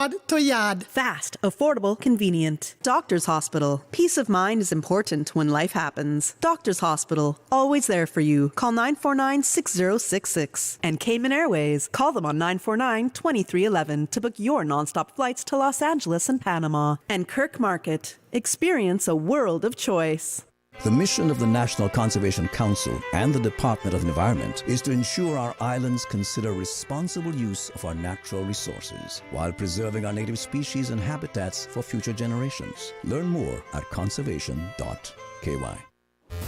to yard. Fast, affordable, convenient. Doctor's Hospital. Peace of mind is important when life happens. Doctor's Hospital. Always there for you. Call 949-6066. And Cayman Airways. Call them on 949-2311 to book your nonstop flights to Los Angeles and Panama. And Kirk Market. Experience a world of choice. The mission of the National Conservation Council and the Department of Environment is to ensure our islands consider responsible use of our natural resources while preserving our native species and habitats for future generations. Learn more at conservation.ky.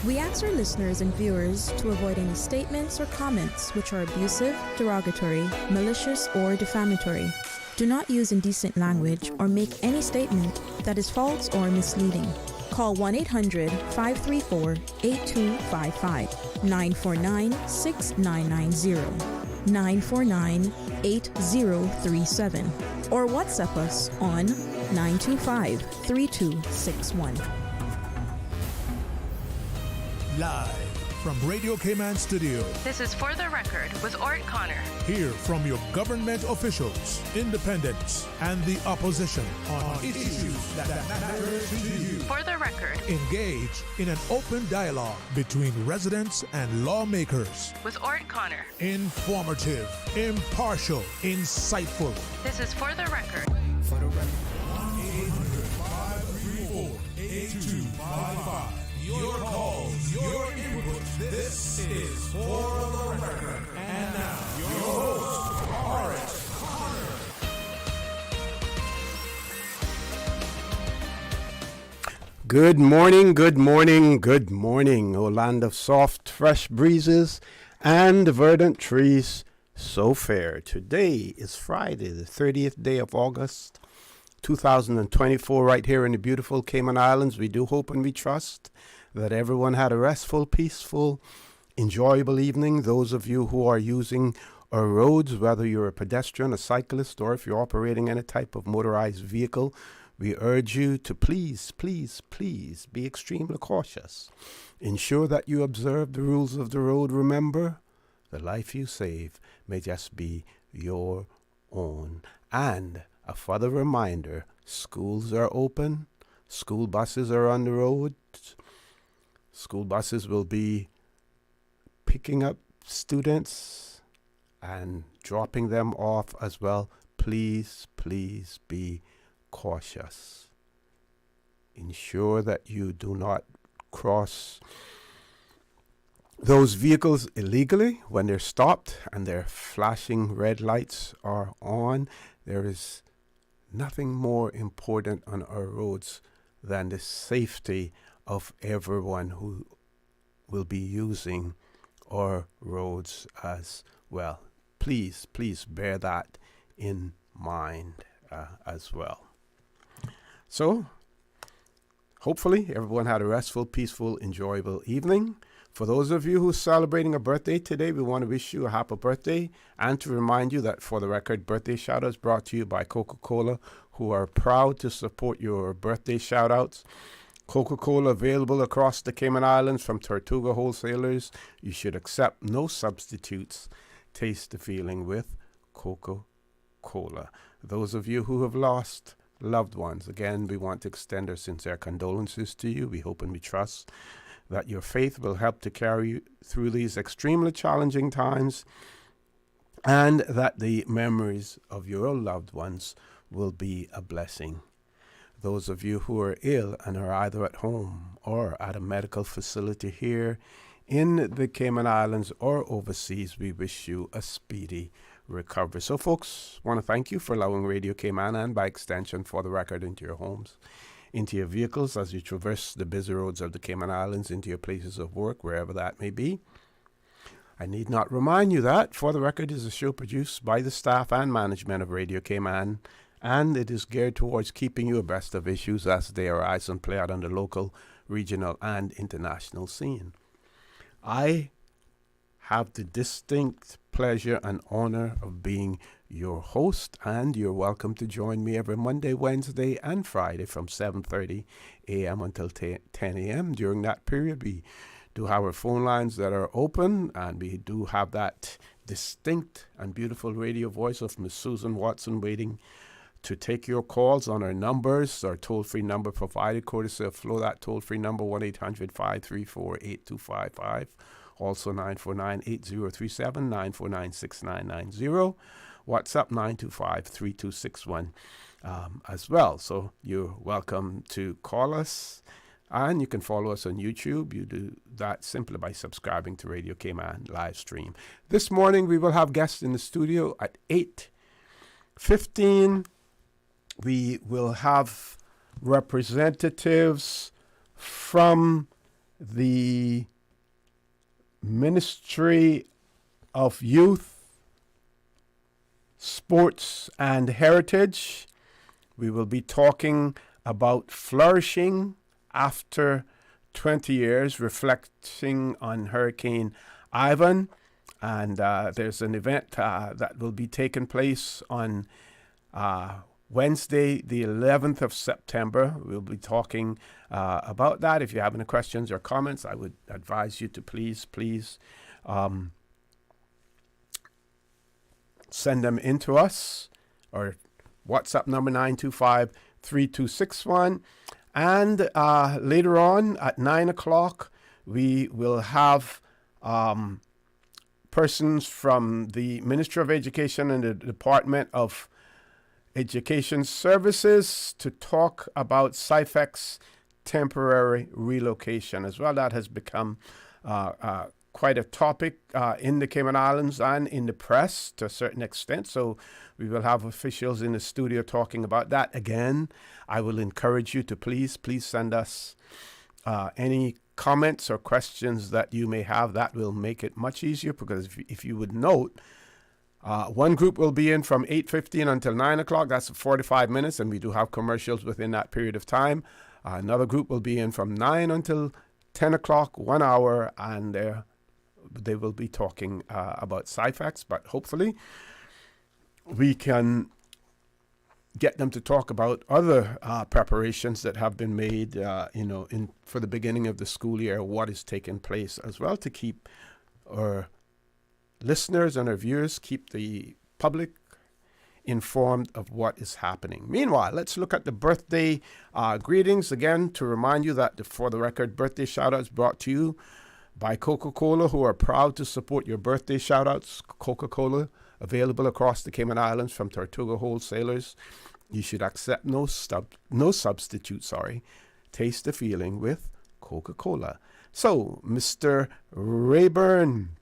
We ask our listeners and viewers to avoid any statements or comments which are abusive, derogatory, malicious, or defamatory. Do not use indecent language or make any statement that is false or misleading. Call 1-800-534-8255, 949-6990, 949-8037, or WhatsApp us on 925-3261. Live from Radio Cayman Studio. This is For the Record with Orrett Connor. Hear from your government officials, independents, and the opposition on issues that matter to you. For the Record. Engage in an open dialogue between residents and lawmakers. With Orrett Connor. Informative, impartial, insightful. This is For the Record. For the Record. 1-800-534-8255. Your calls, your input. This is For the Record. And now, your host, Orrett Connor. Good morning, good morning, good morning, O land of soft, fresh breezes and verdant trees so fair. Today is Friday, the 30th day of August, 2024, right here in the beautiful Cayman Islands. We do hope and we trust that everyone had a restful, peaceful, enjoyable evening. Those of you who are using our roads, whether you're a pedestrian, a cyclist, or if you're operating any type of motorized vehicle, we urge you to please, please, please be extremely cautious. Ensure that you observe the rules of the road. Remember, the life you save may just be your own. And a further reminder, schools are open, school buses are on the road. School buses will be picking up students and dropping them off as well. Please, please be cautious. Ensure that you do not cross those vehicles illegally when they're stopped and their flashing red lights are on. There is nothing more important on our roads than the safety of everyone who will be using our roads as well. Please, please bear that in mind as well. So, hopefully everyone had a restful, peaceful, enjoyable evening. For those of you who are celebrating a birthday today, we want to wish you a happy birthday and to remind you that For the Record birthday shout-outs brought to you by Coca-Cola, who are proud to support your birthday shout-outs. Coca-Cola available across the Cayman Islands from Tortuga wholesalers. You should accept no substitutes. Taste the feeling with Coca-Cola. Those of you who have lost loved ones, again, we want to extend our sincere condolences to you. We hope and we trust that your faith will help to carry you through these extremely challenging times, and that the memories of your loved ones will be a blessing. Those of you who are ill and are either at home or at a medical facility here in the Cayman Islands or overseas, we wish you a speedy recovery. So, folks, want to thank you for allowing Radio Cayman and, by extension, For the Record into your homes, into your vehicles as you traverse the busy roads of the Cayman Islands, into your places of work, wherever that may be. I need not remind you that For the Record is a show produced by the staff and management of Radio Cayman, and it is geared towards keeping you abreast of issues as they arise and play out on the local, regional, and international scene. I have the distinct pleasure and honor of being your host, and you're welcome to join me every Monday, Wednesday, and Friday from 7:30 a.m. until 10 a.m. During that period, we do have our phone lines that are open, and we do have that distinct and beautiful radio voice of Miss Susan Watson waiting to take your calls on our numbers, our toll-free number provided courtesy of Flow, that toll-free number 1-800-534-8255. Also 949-8037, 949-6990. WhatsApp 925-3261 as well. So you're welcome to call us. And you can follow us on YouTube. You do that simply by subscribing to Radio Cayman live stream. This morning we will have guests in the studio at 8:15. We will have representatives from the Ministry of Youth, Sports and Heritage. We will be talking about Flourishing after 20 years, reflecting on Hurricane Ivan. And there's an event that will be taking place on Wednesday, the 11th of September. We'll be talking about that. If you have any questions or comments, I would advise you to please send them in to us, or WhatsApp number 925-3261. And later on at 9 o'clock, we will have persons from the Ministry of Education and the Department of Education Services to talk about CIFEC's temporary relocation as well. That has become quite a topic in the Cayman Islands and in the press to a certain extent. So we will have officials in the studio talking about that again. I will encourage you to please send us any comments or questions that you may have. That will make it much easier, because if you would note, one group will be in from 8:15 until 9 o'clock. That's 45 minutes, and we do have commercials within that period of time. Another group will be in from 9 until 10 o'clock, 1 hour, and they will be talking about CIFECs, but hopefully we can get them to talk about other preparations that have been made, for the beginning of the school year, what is taking place as well, to keep our listeners and our viewers, keep the public informed of what is happening. Meanwhile, let's look at the birthday greetings. Again, to remind you that For the Record birthday shout-outs brought to you by Coca-Cola, who are proud to support your birthday shout-outs. Coca-Cola, available across the Cayman Islands from Tortuga wholesalers. You should accept no substitute. Taste the feeling with Coca-Cola. So, Mr. Rayburn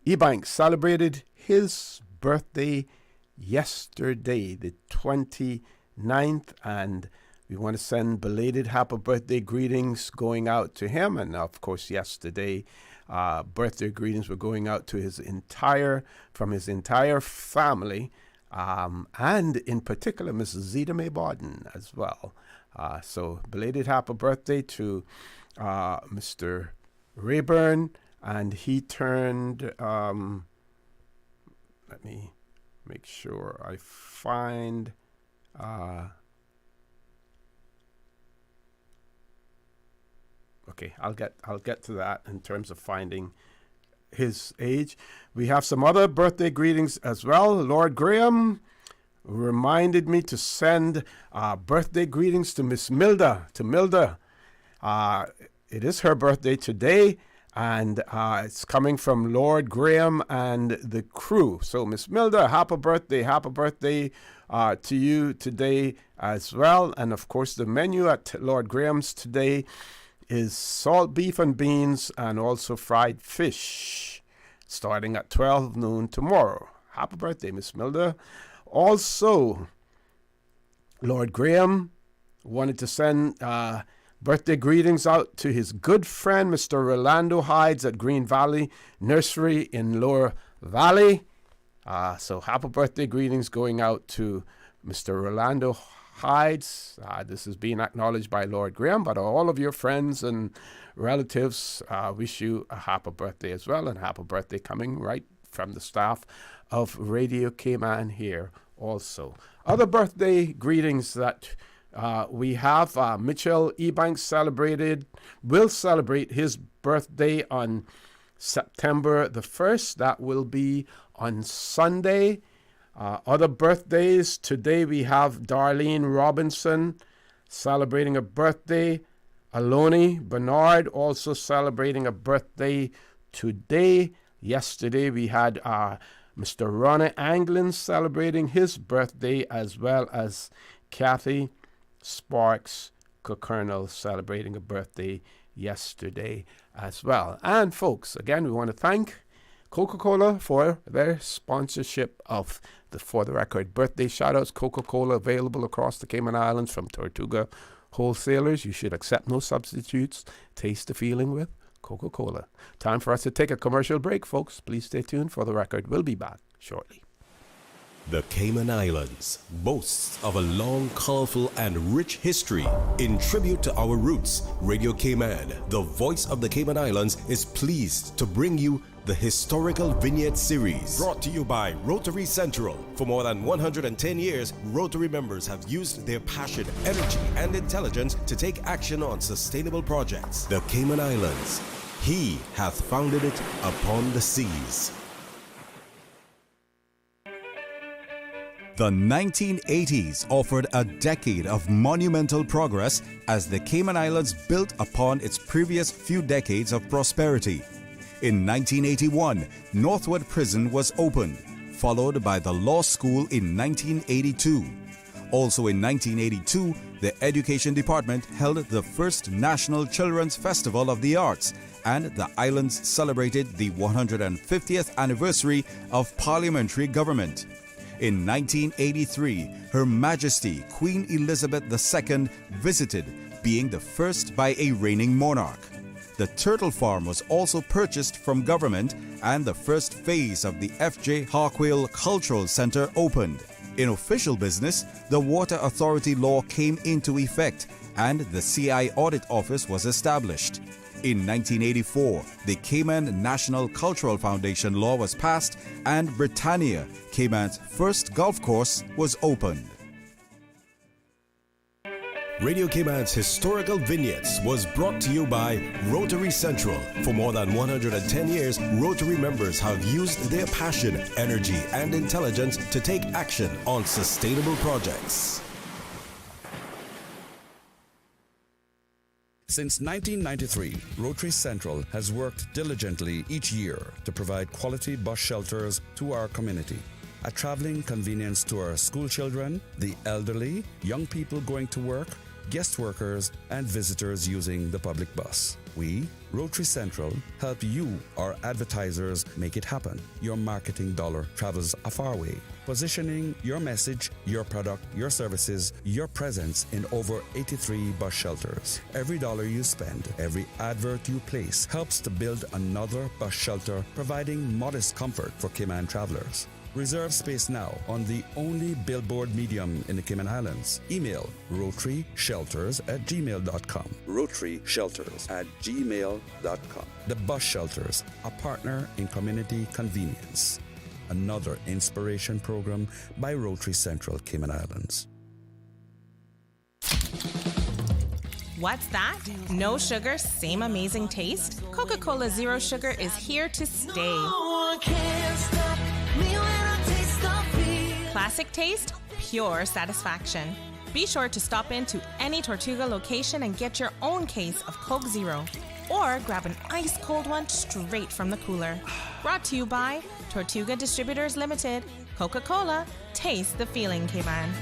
Ebanks celebrated his birthday yesterday, the 29th, and we want to send belated happy birthday greetings going out to him. And of course, yesterday, birthday greetings were going out to his entire family, and in particular, Mrs. Zeta May Borden as well. So belated happy birthday to Mr. Rayburn, and he turned, let me make sure I find, okay, I'll get to that in terms of finding his age. We have some other birthday greetings as well. Lord Graham reminded me to send birthday greetings to Miss Milda. It is her birthday today, and it's coming from Lord Graham and the crew. So Miss Milda, happy birthday to you today as well. And of course, the menu at Lord Graham's today is salt beef and beans, and also fried fish, starting at 12 noon tomorrow. Happy birthday, Miss Milda. Also, Lord Graham wanted to send birthday greetings out to his good friend, Mr. Rolando Hides at Green Valley Nursery in Lower Valley. So happy birthday greetings going out to Mr. Rolando Hides. This is being acknowledged by Lord Graham, but all of your friends and relatives wish you a happy birthday as well, and happy birthday coming right from the staff of Radio Cayman here also. Other birthday greetings that we have, Mitchell Ebanks will celebrate his birthday on September the 1st. That will be on Sunday. Other birthdays, today we have Darlene Robinson celebrating a birthday. Aloni Bernard also celebrating a birthday today. Yesterday we had Mr. Ronnie Anglin celebrating his birthday, as well as Kathy Sparks Colonel celebrating a birthday yesterday as well. And folks, again, we want to thank Coca-Cola for their sponsorship of the For the Record birthday shoutouts. Coca-Cola available across the Cayman Islands from Tortuga wholesalers. You should accept no substitutes. Taste the feeling with Coca-Cola. Time for us to take a commercial break, folks. Please stay tuned. For the Record, we'll be back shortly. The Cayman Islands boasts of a long, colorful, and rich history. In tribute to our roots, Radio Cayman, the voice of the Cayman Islands, is pleased to bring you the Historical Vignette Series, brought to you by Rotary Central. For more than 110 years, Rotary members have used their passion, energy, and intelligence to take action on sustainable projects. The Cayman Islands, He hath founded it upon the seas. The 1980s offered a decade of monumental progress as the Cayman Islands built upon its previous few decades of prosperity. In 1981, Northwood Prison was opened, followed by the Law School in 1982. Also in 1982, the Education Department held the first National Children's Festival of the Arts, and the islands celebrated the 150th anniversary of parliamentary government. In 1983, Her Majesty Queen Elizabeth II visited, being the first by a reigning monarch. The turtle farm was also purchased from government, and the first phase of the F.J. Harquail Cultural Center opened. In official business, the Water Authority law came into effect, and the CI Audit Office was established. In 1984, the Cayman National Cultural Foundation law was passed, and Britannia, Cayman's first golf course, was opened. Radio Cayman's Historical Vignettes was brought to you by Rotary Central. For more than 110 years, Rotary members have used their passion, energy, and intelligence to take action on sustainable projects. Since 1993, Rotary Central has worked diligently each year to provide quality bus shelters to our community. A traveling convenience to our school children, the elderly, young people going to work, guest workers, and visitors using the public bus. We, Rotary Central, help you, our advertisers, make it happen. Your marketing dollar travels a far way, positioning your message, your product, your services, your presence in over 83 bus shelters. Every dollar you spend, every advert you place helps to build another bus shelter, providing modest comfort for Cayman travelers. Reserve space now on the only billboard medium in the Cayman Islands. Email rotaryshelters@gmail.com. rotaryshelters@gmail.com. The Bus Shelters, a partner in community convenience. Another inspiration program by Rotary Central Cayman Islands. What's that? No sugar, same amazing taste? Coca-Cola Zero Sugar is here to stay. No one can stop me when I taste the feeling. Classic taste, pure satisfaction. Be sure to stop into any Tortuga location and get your own case of Coke Zero. Or grab an ice cold one straight from the cooler. Brought to you by Tortuga Distributors Limited. Coca-Cola, taste the feeling, Cayman.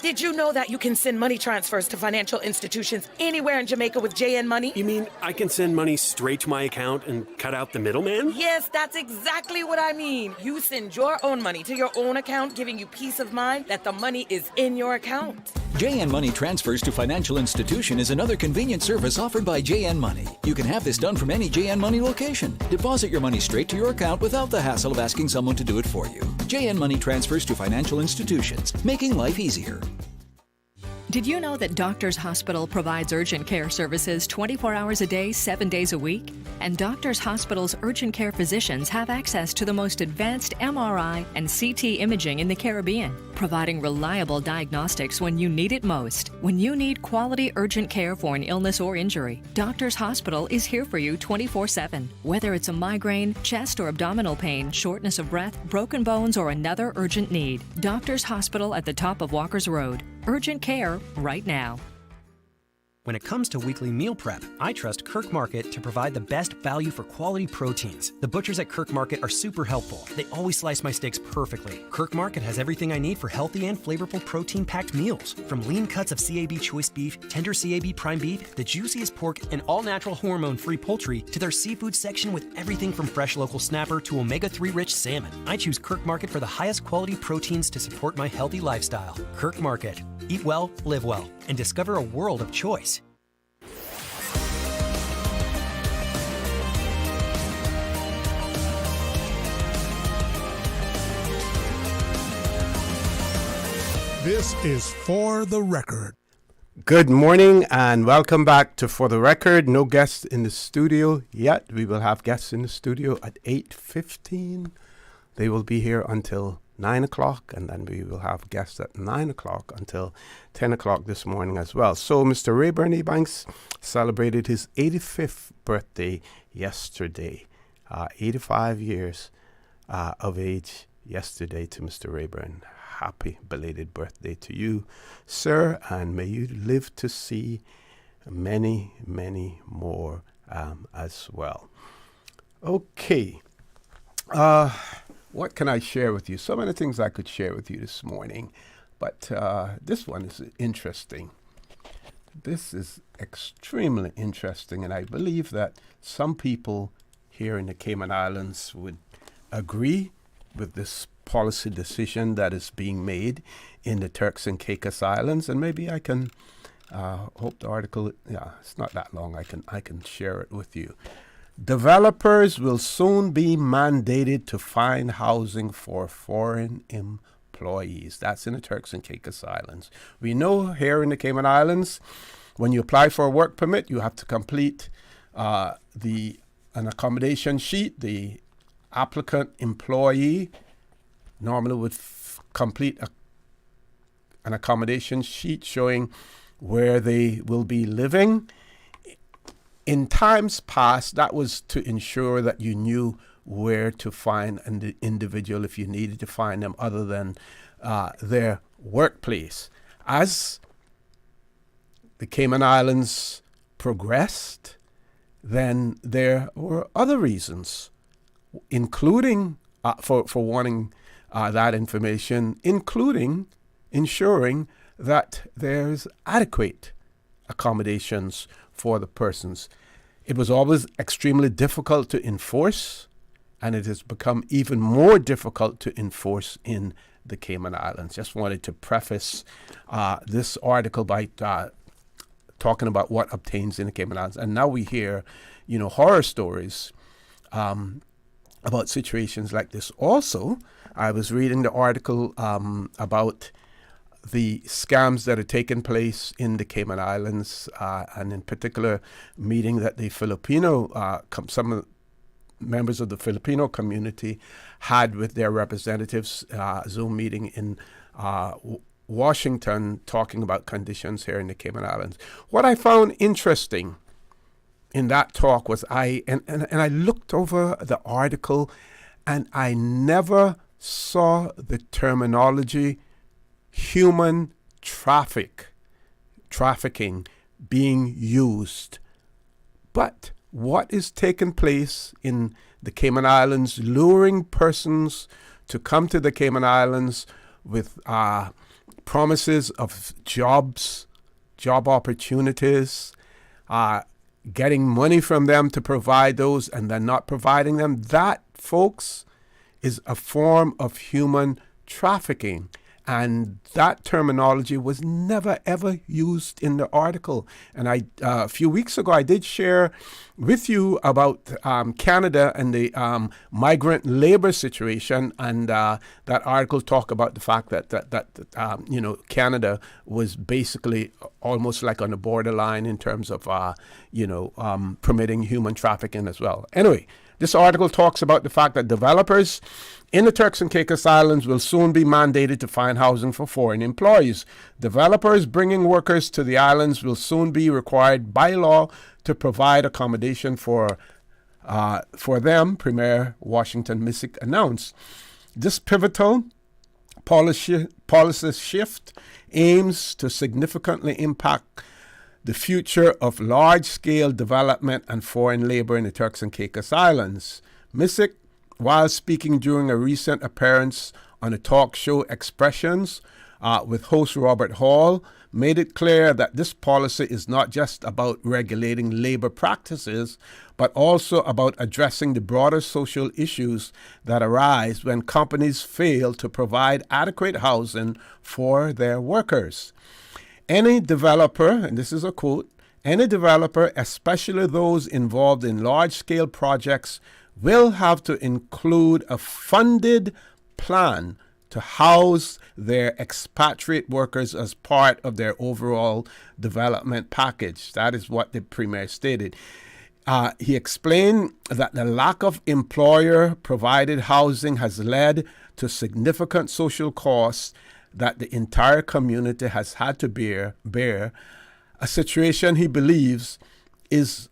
Did you know that you can send money transfers to financial institutions anywhere in Jamaica with JN Money? You mean I can send money straight to my account and cut out the middleman? Yes, that's exactly what I mean. You send your own money to your own account, giving you peace of mind that the money is in your account. JN Money Transfers to Financial Institution is another convenient service offered by JN Money. You can have this done from any JN Money location. Deposit your money straight to your account without the hassle of asking someone to do it for you. JN Money Transfers to Financial Institutions, making life easier. Did you know that Doctors Hospital provides urgent care services 24 hours a day, 7 days a week? and Doctors Hospital's urgent care physicians have access to the most advanced MRI and CT imaging in the Caribbean, providing reliable diagnostics when you need it most. When you need quality urgent care for an illness or injury, Doctors Hospital is here for you 24/7. Whether it's a migraine, chest or abdominal pain, shortness of breath, broken bones, or another urgent need, Doctors Hospital at the top of Walker's Road. Urgent care right now. When it comes to weekly meal prep, I trust Kirk Market to provide the best value for quality proteins. The butchers at Kirk Market are super helpful. They always slice my steaks perfectly. Kirk Market has everything I need for healthy and flavorful protein-packed meals. From lean cuts of CAB choice beef, tender CAB prime beef, the juiciest pork, and all-natural hormone-free poultry, to their seafood section with everything from fresh local snapper to omega-3 rich salmon. I choose Kirk Market for the highest quality proteins to support my healthy lifestyle. Kirk Market. Eat well, live well, and discover a world of choice. This is For the Record. Good morning and welcome back to For the Record. No guests in the studio yet. We will have guests in the studio at 8:15. They will be here until 9 o'clock, and then we will have guests at 9 o'clock until 10 o'clock this morning as well. So Mr. Rayburn Ebanks celebrated his 85th birthday yesterday. 85 years of age yesterday to Mr. Rayburn. Happy belated birthday to you, sir, and may you live to see many, many more as well. Okay. What can I share with you? So many things I could share with you this morning, but this one is interesting. This is extremely interesting, and I believe that some people here in the Cayman Islands would agree with this policy decision that is being made in the Turks and Caicos Islands, and maybe I can hope the article, it's not that long, I can share it with you. Developers will soon be mandated to find housing for foreign employees. That's in the Turks and Caicos Islands. We know here in the Cayman Islands, when you apply for a work permit, you have to complete an accommodation sheet. The applicant employee normally would complete an accommodation sheet showing where they will be living. In times past, that was to ensure that you knew where to find an individual if you needed to find them other than their workplace. As the Cayman Islands progressed, then there were other reasons, including for wanting that information, including ensuring that there's adequate accommodations for the persons. It was always extremely difficult to enforce, and it has become even more difficult to enforce in the Cayman Islands. Just wanted to preface this article by talking about what obtains in the Cayman Islands. And now we hear, horror stories about situations like this. Also, I was reading the article about the scams that are taking place in the Cayman Islands, and in particular, meeting that the Filipino, some of the members of the Filipino community had with their representatives, Zoom meeting in Washington, talking about conditions here in the Cayman Islands. What I found interesting in that talk was I looked over the article, and I never saw the terminology human trafficking being used. But what is taking place in the Cayman Islands, luring persons to come to the Cayman Islands with promises of jobs, job opportunities, getting money from them to provide those and then not providing them, that, folks, is a form of human trafficking. And that terminology was never, ever used in the article. And a few weeks ago, I did share with you about Canada and the migrant labor situation. And that article talked about the fact that Canada was basically almost like on the borderline in terms of, permitting human trafficking as well. Anyway, this article talks about the fact that developers in the Turks and Caicos Islands will soon be mandated to find housing for foreign employees. Developers bringing workers to the islands will soon be required by law to provide accommodation for them, Premier Washington Misick announced. This pivotal policy shift aims to significantly impact the future of large-scale development and foreign labor in the Turks and Caicos Islands. Misick, while speaking during a recent appearance on the talk show Expressions with host Robert Hall, made it clear that this policy is not just about regulating labor practices, but also about addressing the broader social issues that arise when companies fail to provide adequate housing for their workers. Any developer, and this is a quote, any developer, especially those involved in large-scale projects, will have to include a funded plan to house their expatriate workers as part of their overall development package. That is what the Premier stated. He explained that the lack of employer-provided housing has led to significant social costs that the entire community has had to bear, a situation he believes is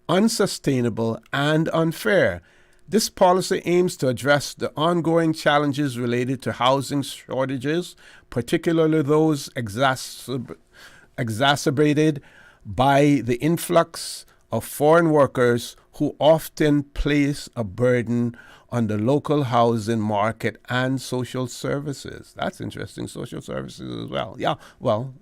unsustainable and unfair. This policy aims to address the ongoing challenges related to housing shortages, particularly those exacerbated by the influx of foreign workers who often place a burden on the local housing market and social services. That's interesting, social services as well. Yeah, well,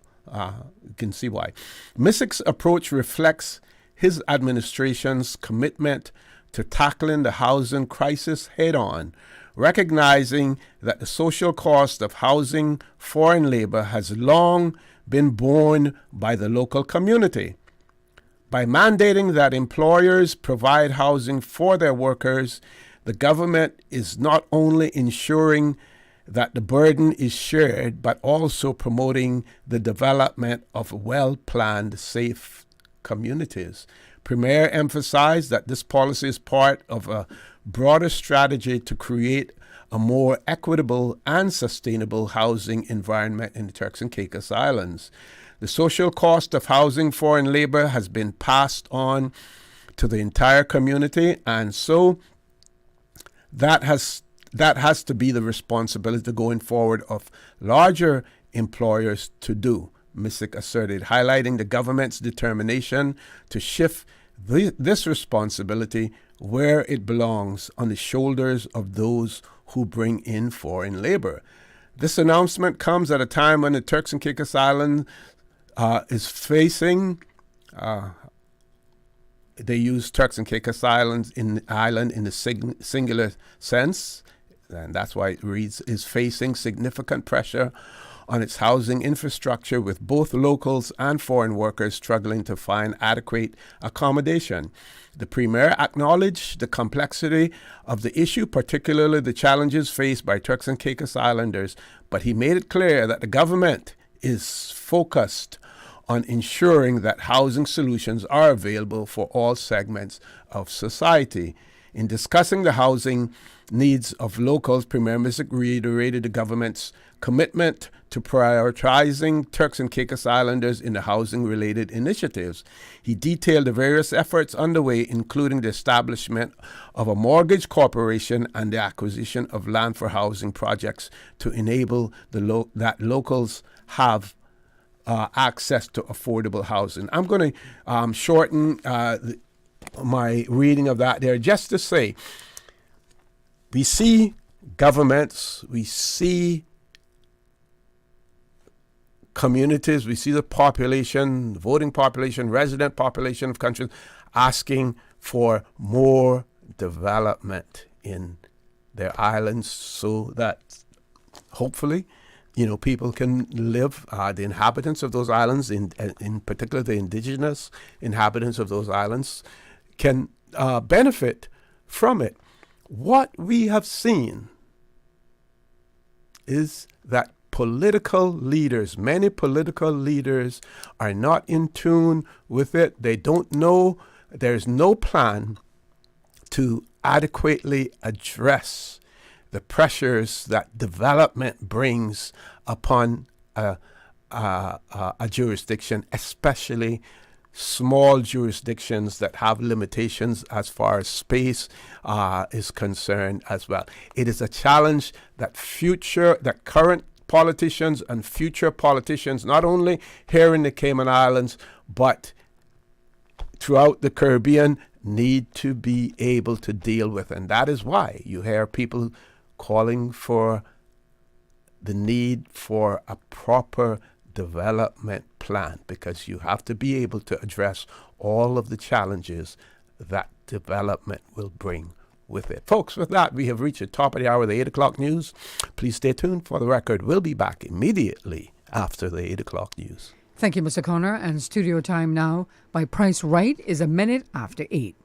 you can see why. Misick's approach reflects his administration's commitment to tackling the housing crisis head-on, recognizing that the social cost of housing foreign labor has long been borne by the local community. By mandating that employers provide housing for their workers, the government is not only ensuring that the burden is shared, but also promoting the development of well-planned, safe communities. Premier emphasized that this policy is part of a broader strategy to create a more equitable and sustainable housing environment in the Turks and Caicos Islands. The social cost of housing foreign labor has been passed on to the entire community, and so that has to be the responsibility going forward of larger employers to do, Misick asserted, highlighting the government's determination to shift this responsibility where it belongs, on the shoulders of those who bring in foreign labor. This announcement comes at a time when the Turks and Caicos Islands is facing, they use Turks and Caicos Island in the singular sense, and that's why it reads, is facing significant pressure on its housing infrastructure, with both locals and foreign workers struggling to find adequate accommodation. The Premier acknowledged the complexity of the issue, particularly the challenges faced by Turks and Caicos Islanders, but he made it clear that the government is focused on ensuring that housing solutions are available for all segments of society. In discussing the housing needs of locals, Premier Misick reiterated the government's commitment to prioritizing Turks and Caicos Islanders in the housing-related initiatives. He detailed the various efforts underway, including the establishment of a mortgage corporation and the acquisition of land for housing projects to enable that locals have access to affordable housing. I'm going to shorten my reading of that there just to say, we see governments, we see communities, we see the population, the voting population, resident population of countries asking for more development in their islands so that hopefully people can live, the inhabitants of those islands, in particular the indigenous inhabitants of those islands, can benefit from it. What we have seen is that many political leaders are not in tune with it. They don't know. There's no plan to adequately address the pressures that development brings upon a jurisdiction, especially small jurisdictions that have limitations as far as space is concerned as well. It is a challenge that current politicians and future politicians, not only here in the Cayman Islands, but throughout the Caribbean, need to be able to deal with. And that is why you hear people calling for the need for a proper development plan, because you have to be able to address all of the challenges that development will bring with it. Folks, with that, we have reached the top of the hour of the 8 o'clock news. Please stay tuned for the record. We'll be back immediately after the 8 o'clock news. Thank you, Mr. Connor. And studio time now by Price Right is a minute after 8.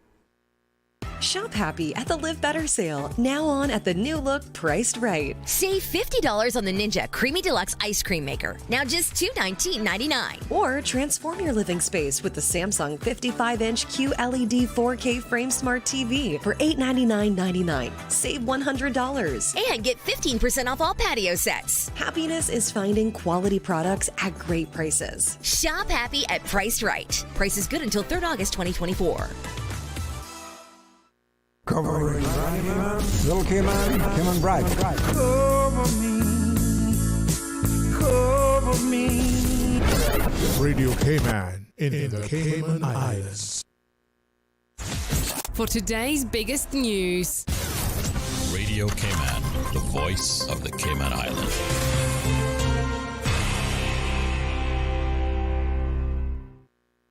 Shop happy at the Live Better sale, now on at the new look Priced Right. Save $50 on the Ninja Creamy Deluxe Ice Cream Maker, now just $219.99. Or transform your living space with the Samsung 55-inch QLED 4K Frame Smart TV for $899.99. Save $100. And get 15% off all patio sets. Happiness is finding quality products at great prices. Shop happy at Priced Right. Price is good until 3rd August 2024. Covering Little Cayman, Cayman Bride. Cover me. Radio Cayman in the Cayman Islands. For today's biggest news. Radio Cayman, the voice of the Cayman Islands.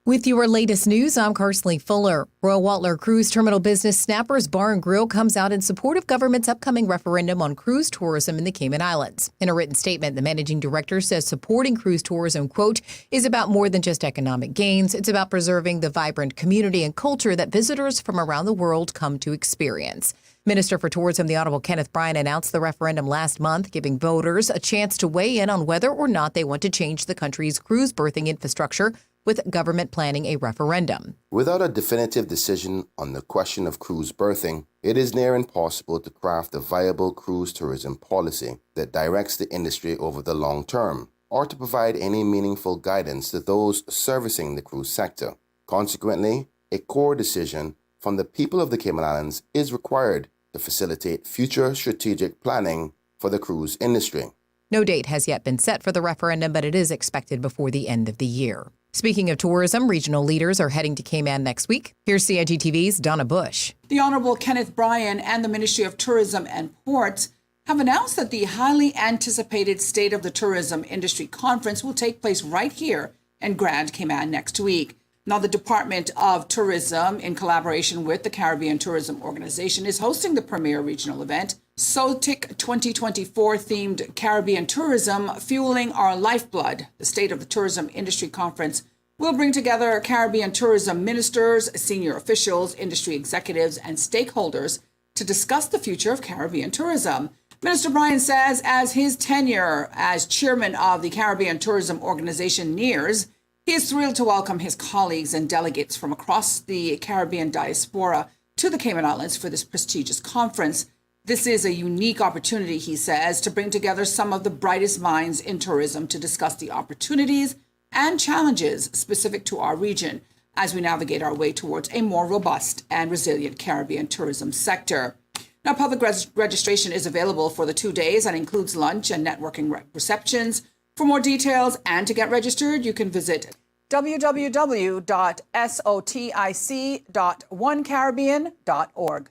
With your latest news, I'm Carsley Fuller. Royal Watler Cruise Terminal business Snappers Bar and Grill comes out in support of government's upcoming referendum on cruise tourism in the Cayman Islands. In a written statement, the managing director says supporting cruise tourism, quote, is about more than just economic gains. It's about preserving the vibrant community and culture that visitors from around the world come to experience. Minister for Tourism, the Honorable Kenneth Bryan, announced the referendum last month, giving voters a chance to weigh in on whether or not they want to change the country's cruise berthing infrastructure, with government planning a referendum. Without a definitive decision on the question of cruise berthing, it is near impossible to craft a viable cruise tourism policy that directs the industry over the long term, or to provide any meaningful guidance to those servicing the cruise sector. Consequently, a core decision from the people of the Cayman Islands is required to facilitate future strategic planning for the cruise industry. No date has yet been set for the referendum, but it is expected before the end of the year. Speaking of tourism, regional leaders are heading to Cayman next week. Here's CIGTV's Donna Bush. The Honorable Kenneth Bryan and the Ministry of Tourism and Ports have announced that the highly anticipated State of the Tourism Industry Conference will take place right here in Grand Cayman next week. Now, the Department of Tourism, in collaboration with the Caribbean Tourism Organization, is hosting the premier regional event, SOTIC 2024 themed Caribbean Tourism, Fueling Our Lifeblood. The State of the Tourism Industry Conference will bring together Caribbean tourism ministers, senior officials, industry executives, and stakeholders to discuss the future of Caribbean tourism. Minister Bryan says as his tenure as chairman of the Caribbean Tourism Organization nears, he is thrilled to welcome his colleagues and delegates from across the Caribbean diaspora to the Cayman Islands for this prestigious conference. This is a unique opportunity, he says, to bring together some of the brightest minds in tourism to discuss the opportunities and challenges specific to our region as we navigate our way towards a more robust and resilient Caribbean tourism sector. Now, public registration is available for the 2 days and includes lunch and networking receptions. For more details and to get registered, you can visit www.sotic.onecaribbean.org.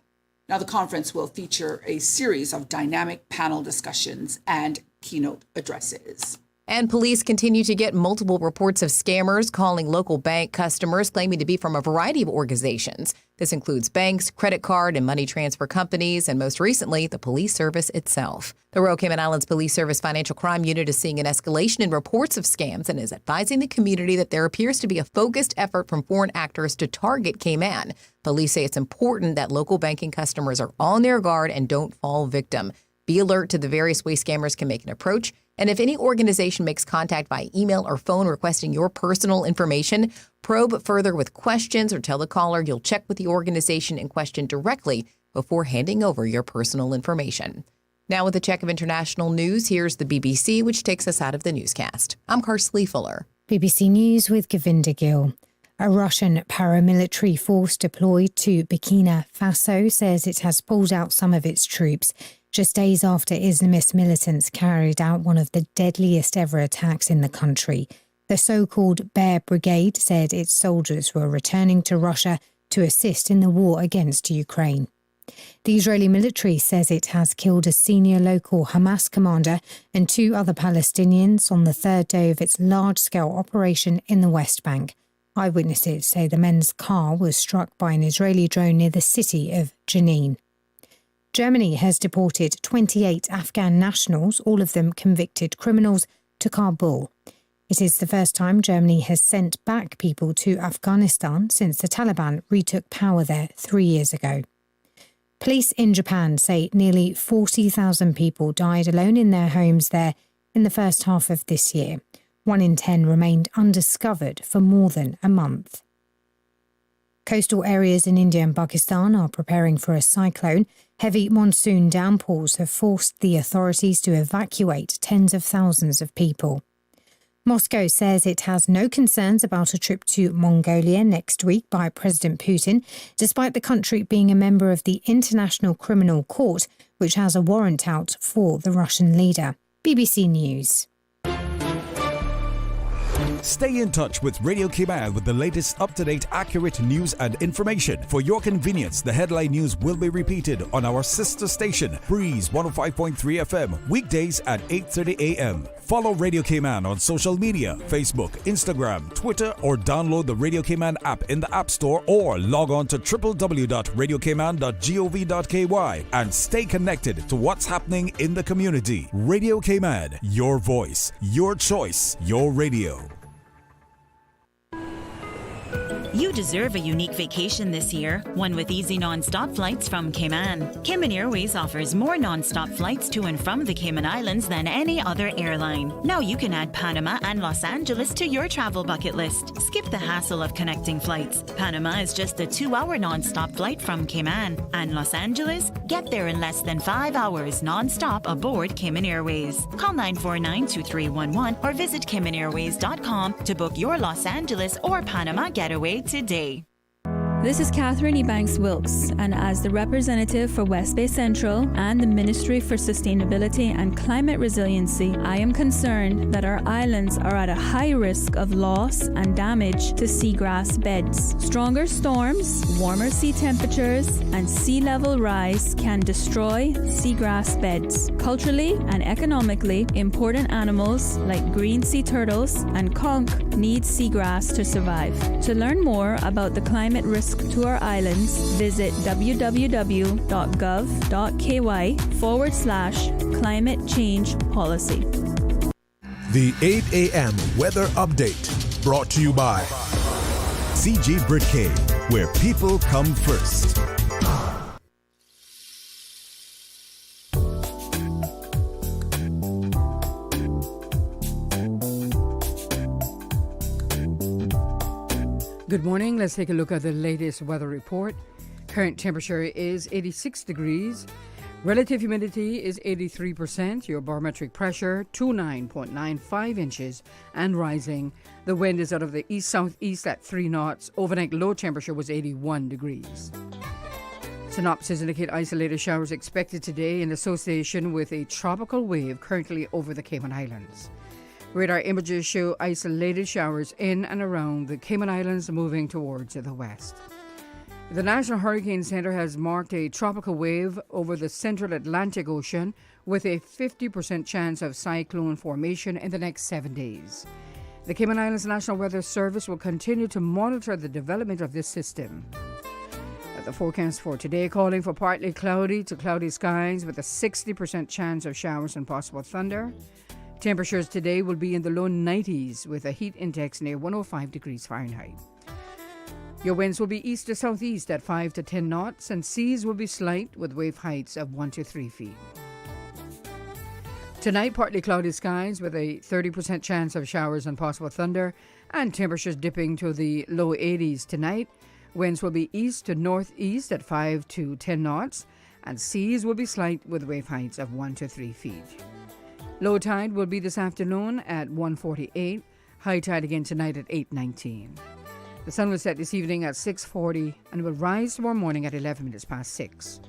Now, the conference will feature a series of dynamic panel discussions and keynote addresses. And police continue to get multiple reports of scammers calling local bank customers claiming to be from a variety of organizations. This includes banks, credit card, and money transfer companies, and most recently, the police service itself. The Royal Cayman Islands Police Service Financial Crime Unit is seeing an escalation in reports of scams and is advising the community that there appears to be a focused effort from foreign actors to target Cayman. Police say it's important that local banking customers are on their guard and don't fall victim. Be alert to the various ways scammers can make an approach. And if any organization makes contact by email or phone requesting your personal information, probe further with questions or tell the caller you'll check with the organization in question directly before handing over your personal information. Now with a check of international news, here's the BBC, which takes us out of the newscast. I'm Karsley Fuller. BBC News with Govinda Gill. A Russian paramilitary force deployed to Burkina Faso says it has pulled out some of its troops just days after Islamist militants carried out one of the deadliest ever attacks in the country. The so-called Bear Brigade said its soldiers were returning to Russia to assist in the war against Ukraine. The Israeli military says it has killed a senior local Hamas commander and 2 other Palestinians on the 3rd day of its large-scale operation in the West Bank. Eyewitnesses say the men's car was struck by an Israeli drone near the city of Jenin. Germany has deported 28 Afghan nationals, all of them convicted criminals, to Kabul. It is the first time Germany has sent back people to Afghanistan since the Taliban retook power there 3 years ago. Police in Japan say nearly 40,000 people died alone in their homes there in the first half of this year. 1 in 10 remained undiscovered for more than a month. Coastal areas in India and Pakistan are preparing for a cyclone. Heavy monsoon downpours have forced the authorities to evacuate tens of thousands of people. Moscow says it has no concerns about a trip to Mongolia next week by President Putin, despite the country being a member of the International Criminal Court, which has a warrant out for the Russian leader. BBC News. Stay in touch with Radio Cayman with the latest up-to-date, accurate news and information. For your convenience, the headline news will be repeated on our sister station, Breeze 105.3 FM, weekdays at 8:30 a.m. Follow Radio Cayman on social media, Facebook, Instagram, Twitter, or download the Radio Cayman app in the App Store or log on to www.radiocayman.gov.ky and stay connected to what's happening in the community. Radio Cayman, your voice, your choice, your radio. You deserve a unique vacation this year, one with easy non-stop flights from Cayman. Cayman Airways offers more non-stop flights to and from the Cayman Islands than any other airline. Now you can add Panama and Los Angeles to your travel bucket list. Skip the hassle of connecting flights. Panama is just a 2-hour non-stop flight from Cayman. And Los Angeles? Get there in less than 5 hours non-stop aboard Cayman Airways. Call 949-2311 or visit CaymanAirways.com to book your Los Angeles or Panama getaway today. This is Catherine Ebanks-Wilkes, and as the representative for West Bay Central and the Ministry for Sustainability and Climate Resiliency, I am concerned that our islands are at a high risk of loss and damage to seagrass beds. Stronger storms, warmer sea temperatures, and sea level rise can destroy seagrass beds. Culturally and economically important animals like green sea turtles and conch need seagrass to survive. To learn more about the climate risk to our islands, visit www.gov.ky/climate change policy. The 8 a.m. weather update brought to you by CG Britcay, where people come first. Good morning. Let's take a look at the latest weather report. Current temperature is 86 degrees. Relative humidity is 83%. Your barometric pressure, 29.95 inches and rising. The wind is out of the east-southeast at 3 knots. Overnight low temperature was 81 degrees. Synopsis indicate isolated showers expected today in association with a tropical wave currently over the Cayman Islands. Radar images show isolated showers in and around the Cayman Islands moving towards the west. The National Hurricane Center has marked a tropical wave over the central Atlantic Ocean with a 50% chance of cyclone formation in the next 7 days. The Cayman Islands National Weather Service will continue to monitor the development of this system. The forecast for today calling for partly cloudy to cloudy skies with a 60% chance of showers and possible thunder. Temperatures today will be in the low 90s with a heat index near 105 degrees Fahrenheit. Your winds will be east to southeast at 5 to 10 knots, and seas will be slight with wave heights of 1 to 3 feet. Tonight, partly cloudy skies with a 30% chance of showers and possible thunder, and temperatures dipping to the low 80s tonight. Winds will be east to northeast at 5 to 10 knots, and seas will be slight with wave heights of 1 to 3 feet. Low tide will be this afternoon at 1:48, high tide again tonight at 8:19. The sun will set this evening at 6:40 and will rise tomorrow morning at 11 minutes past 6.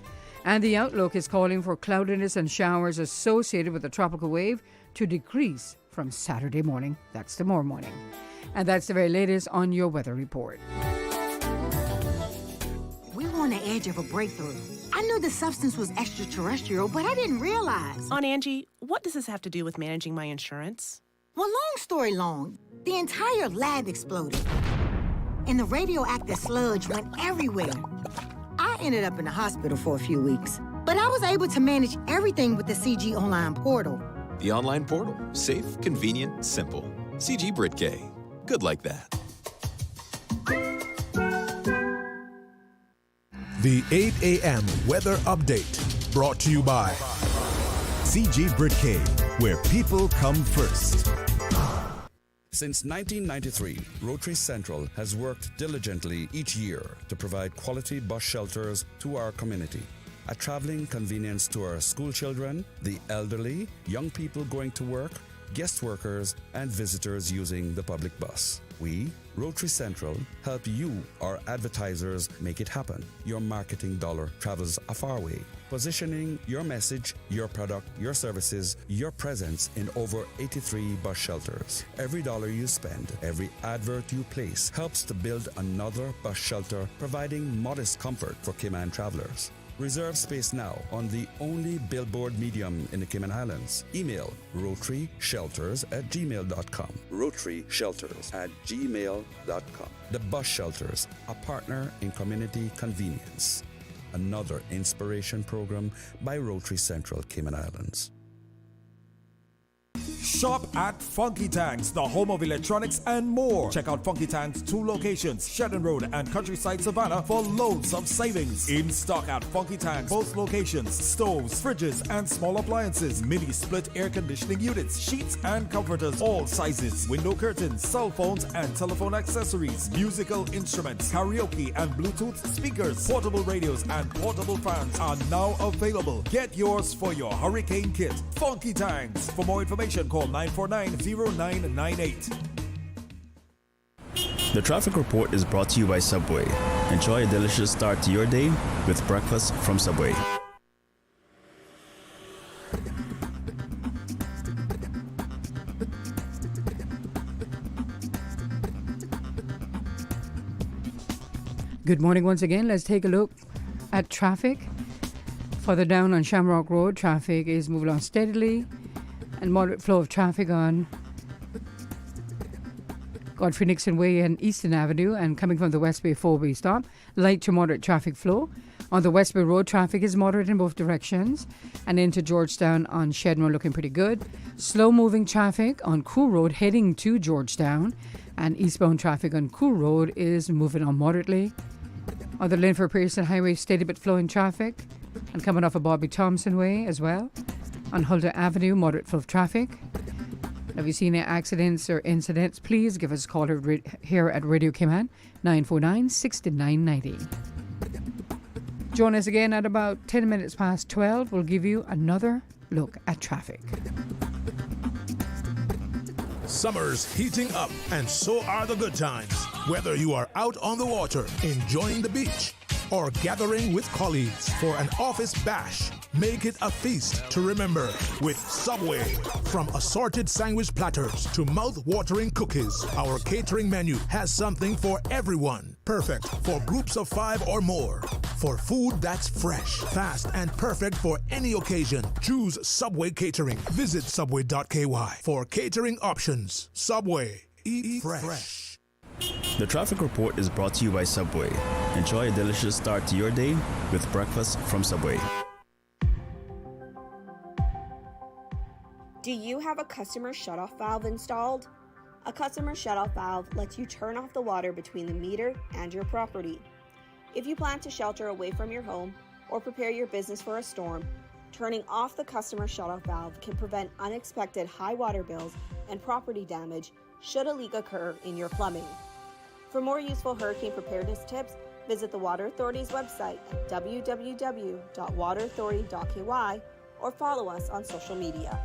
And the outlook is calling for cloudiness and showers associated with the tropical wave to decrease from Saturday morning. That's tomorrow morning. And that's the very latest on your weather report. We were on the edge of a breakthrough. I knew the substance was extraterrestrial, but I didn't realize. Aunt Angie, what does this have to do with managing my insurance? Well, long story long, the entire lab exploded. And the radioactive sludge went everywhere. I ended up in the hospital for a few weeks, but I was able to manage everything with the CG Online portal. The online portal. Safe, convenient, simple. CG Brit-K. Good like that. The 8 a.m. weather update brought to you by CG Brit-K, where people come first. Since 1993, Rotary Central has worked diligently each year to provide quality bus shelters to our community. A traveling convenience to our school children, the elderly, young people going to work, guest workers, and visitors using the public bus. We, Rotary Central, help you, our advertisers, make it happen. Your marketing dollar travels a far way, positioning your message, your product, your services, your presence in over 83 bus shelters. Every dollar you spend, every advert you place helps to build another bus shelter, providing modest comfort for Cayman travelers. Reserve space now on the only billboard medium in the Cayman Islands. Email rotaryshelters@gmail.com. rotaryshelters@gmail.com. The Bus Shelters, a partner in community convenience. Another inspiration program by Rotary Central Cayman Islands. Shop at Funky Tanks, the home of electronics and more. Check out Funky Tanks' 2 locations, Shedden Road and Countryside Savannah, for loads of savings. In stock at Funky Tanks, both locations, stoves, fridges, and small appliances, mini split air conditioning units, sheets and comforters, all sizes, window curtains, cell phones and telephone accessories, musical instruments, karaoke and Bluetooth speakers, portable radios and portable fans are now available. Get yours for your hurricane kit. Funky Tanks. For more information, call 949-0998. The traffic report is brought to you by Subway. Enjoy a delicious start to your day with breakfast from Subway. Good morning once again. Let's take a look at traffic. Further down on Shamrock Road, traffic is moving on steadily, and moderate flow of traffic on Godfrey Nixon Way and Eastern Avenue, and coming from the West Bay 4-way stop, light to moderate traffic flow. On the West Bay Road, traffic is moderate in both directions, and into Georgetown on Shedmore looking pretty good. Slow moving traffic on Cool Road heading to Georgetown, and eastbound traffic on Cool Road is moving on moderately. On the Linford Pearson Highway, steady but flowing traffic, and coming off of Bobby Thompson Way as well. On Huldah Avenue, moderate flow of traffic. If you've seen any accidents or incidents, please give us a call here at Radio Cayman, 949-6990. Join us again at about 10 minutes past 12. We'll give you another look at traffic. Summer's heating up, and so are the good times. Whether you are out on the water, enjoying the beach, or gathering with colleagues for an office bash, Make it a feast to remember with Subway. From assorted sandwich platters to mouth-watering cookies, our catering menu has something for everyone. Perfect for groups of 5 or more. For food that's fresh, fast, and perfect for any occasion, choose Subway Catering. Visit subway.ky for catering options. Subway. Eat fresh. The traffic report is brought to you by Subway. Enjoy a delicious start to your day with breakfast from Subway. Do you have a customer shutoff valve installed? A customer shutoff valve lets you turn off the water between the meter and your property. If you plan to shelter away from your home or prepare your business for a storm, turning off the customer shutoff valve can prevent unexpected high water bills and property damage should a leak occur in your plumbing. For more useful hurricane preparedness tips, visit the Water Authority's website at www.waterauthority.ky or follow us on social media.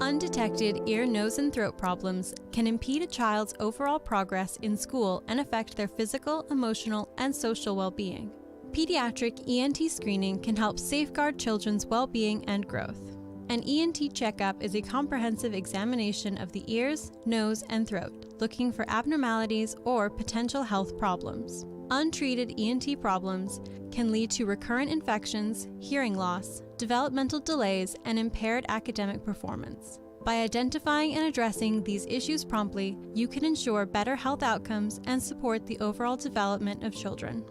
Undetected ear, nose, and throat problems can impede a child's overall progress in school and affect their physical, emotional, and social well-being. Pediatric ENT screening can help safeguard children's well-being and growth. An ENT checkup is a comprehensive examination of the ears, nose, and throat, looking for abnormalities or potential health problems. Untreated ENT problems can lead to recurrent infections, hearing loss, developmental delays, and impaired academic performance. By identifying and addressing these issues promptly, you can ensure better health outcomes and support the overall development of children.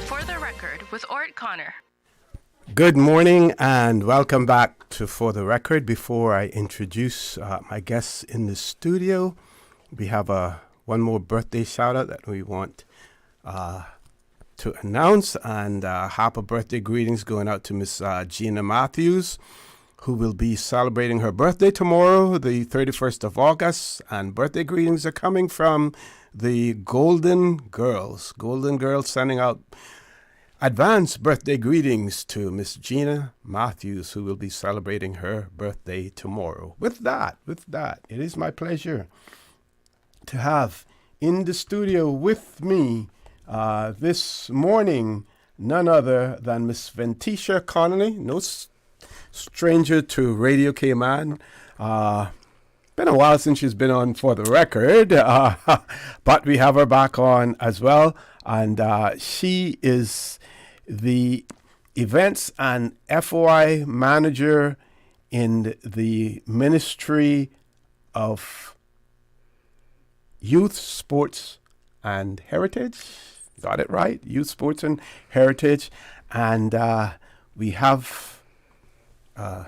For the Record with Orrett Connor. Good morning and welcome back to For the Record. Before I introduce my guests in the studio, we have one more birthday shout out that we want to announce, and happy birthday greetings going out to Miss Gina Matthews, who will be celebrating her birthday tomorrow, the 31st of August, and birthday greetings are coming from the Golden Girls. Golden Girls sending out advance birthday greetings to Miss Gina Matthews, who will be celebrating her birthday tomorrow. With that, it is my pleasure to have in the studio with me this morning none other than Miss Ventisha Connolly, no stranger to Radio Cayman. Been a while since she's been on For the Record, but we have her back on as well, and she is the events and FOI manager in the Ministry of Youth, Sports, and Heritage. Got it right? Youth, Sports, and Heritage. And we have a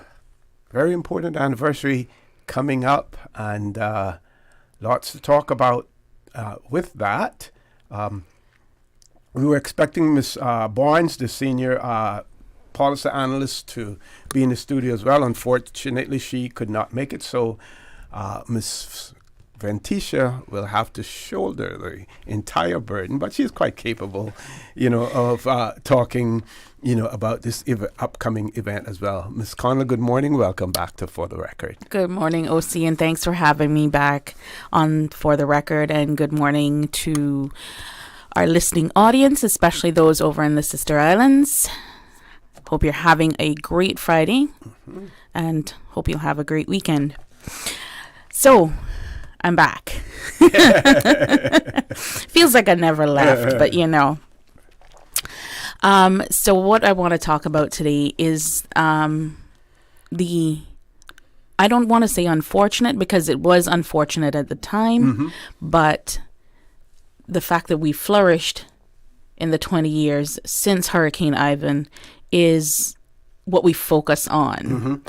very important anniversary coming up, and lots to talk about with that. We were expecting Ms. Barnes, the senior policy analyst, to be in the studio as well. Unfortunately, she could not make it, so Ms. Ventisha will have to shoulder the entire burden, but she's quite capable, of talking, about this upcoming event as well. Ms. Connolly, good morning. Welcome back to For the Record. Good morning, OC, and thanks for having me back on For the Record, and good morning to our listening audience, especially those over in the Sister Islands. Hope you're having a great Friday, and hope you'll have a great weekend. So, I'm back. Feels like I never left, but So what I want to talk about today is I don't want to say unfortunate, because it was unfortunate at the time, but the fact that we flourished in the 20 years since Hurricane Ivan is what we focus on.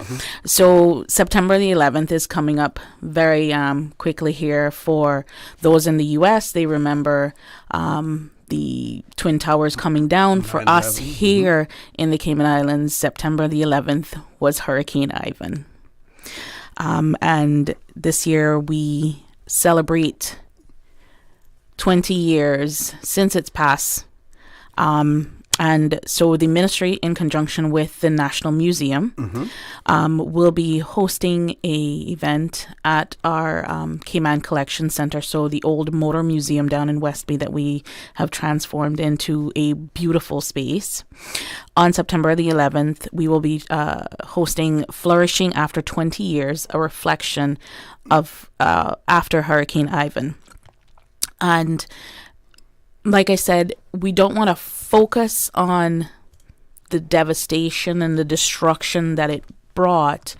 So September the 11th is coming up very quickly here. For those in the U.S., they remember the Twin Towers coming down. For us here in the Cayman Islands, September the 11th was Hurricane Ivan. And this year we celebrate 20 years since its pass. And so the ministry, in conjunction with the National Museum, will be hosting a event at our Cayman Collection Center, so the old motor museum down in Westby that we have transformed into a beautiful space. On September the 11th, we will be hosting Flourishing After 20 Years, a reflection of after Hurricane Ivan. And like I said, we don't want to focus on the devastation and the destruction that it brought.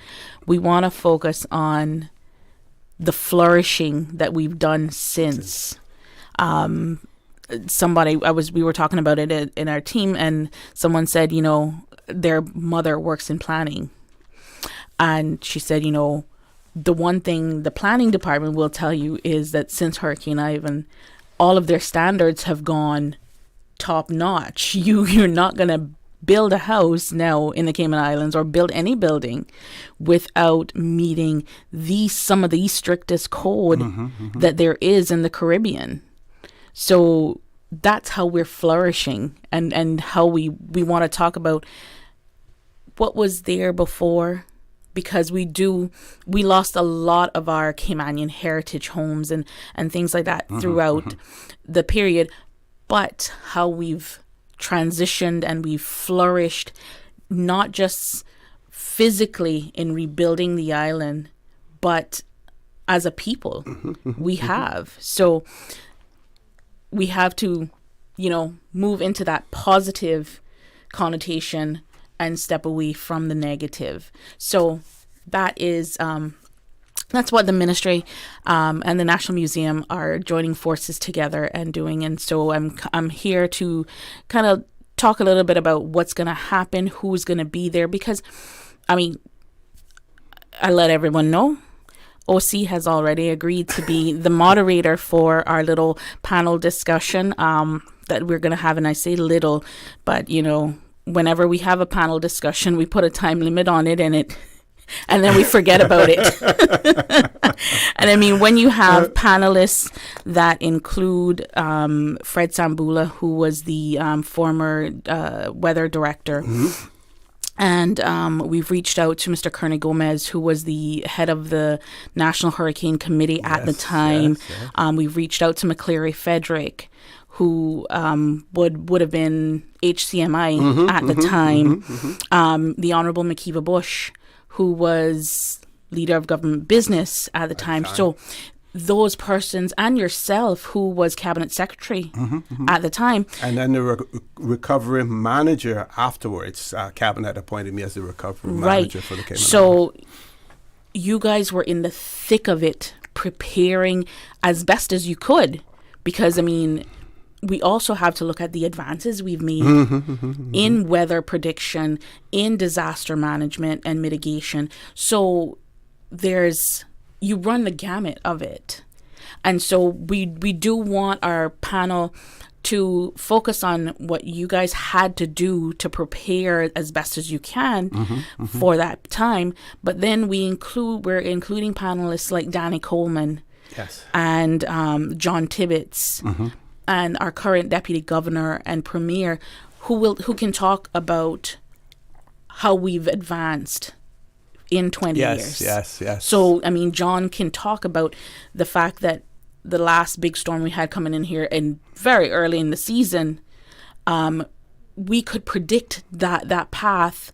We want to focus on the flourishing that we've done since. We were talking about it in our team, and someone said, you know, their mother works in planning. And she said, you know, the one thing the planning department will tell you is that since Hurricane Ivan, all of their standards have gone top notch. You're not going to build a house now in the Cayman Islands or build any building without meeting some of the strictest code that there is in the Caribbean. So that's how we're flourishing, and how we want to talk about what was there before, because we lost a lot of our Caymanian heritage homes and things like that throughout the period, but how we've transitioned and we've flourished, not just physically in rebuilding the island, but as a people. We have. So we have to, you know, move into that positive connotation and step away from the negative. So that is that's what the ministry and the National Museum are joining forces together and doing. And so I'm here to kind of talk a little bit about what's going to happen, who's going to be there, because I mean, I let everyone know OC has already agreed to be the moderator for our little panel discussion that we're going to have. And I say little, but you know, whenever we have a panel discussion, we put a time limit on it, and then we forget about it. And I mean, when you have panelists that include Fred Sambula, who was the former weather director, and we've reached out to Mr. Kearney Gomez, who was the head of the National Hurricane Committee at the time. We've reached out to McCleary Frederick, who would have been HCMI at the time. The Honorable Makiva Bush, who was leader of government business at the time. So those persons, and yourself, who was cabinet secretary at the time. And then the recovery manager afterwards, cabinet appointed me as the recovery manager for the Cayman Islands. So you guys were in the thick of it, preparing as best as you could, because I mean, we also have to look at the advances we've made in weather prediction, in disaster management and mitigation. So you run the gamut of it. And so we do want our panel to focus on what you guys had to do to prepare as best as you can for that time. But then we're including panelists like Danny Coleman and John Tibbetts, and our current deputy governor and premier, who can talk about how we've advanced in 20 years. Yes. So, I mean, John can talk about the fact that the last big storm we had coming in here, and very early in the season, we could predict that path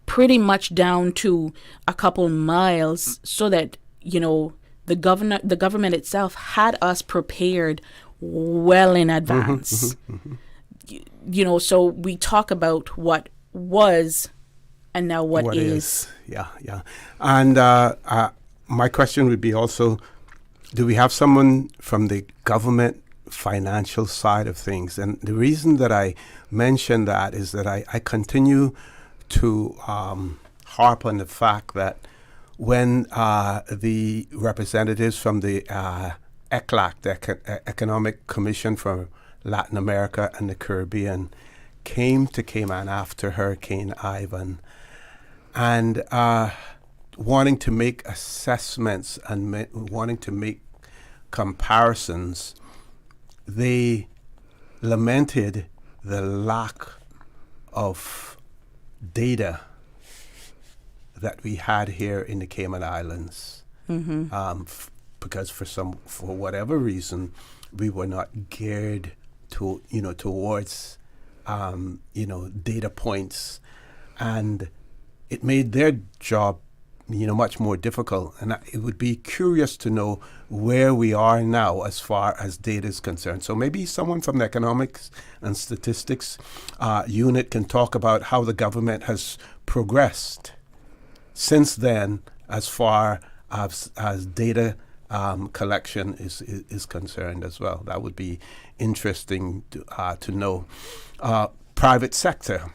pretty much down to a couple miles, so that, you know, the government itself had us prepared well in advance. You know, so we talk about what was and now what is. Yeah. And my question would be also, do we have someone from the government financial side of things? And the reason that I mention that is that I continue to harp on the fact that when the representatives from the ECLAC, the Economic Commission for Latin America and the Caribbean, came to Cayman after Hurricane Ivan, and wanting to make assessments and wanting to make comparisons, they lamented the lack of data that we had here in the Cayman Islands, because for whatever reason, we were not geared to towards data points, and it made their job much more difficult. And it would be curious to know where we are now as far as data is concerned. So maybe someone from the economics and statistics unit can talk about how the government has progressed since then as far as data collection is concerned as well. That would be interesting to know. Private sector,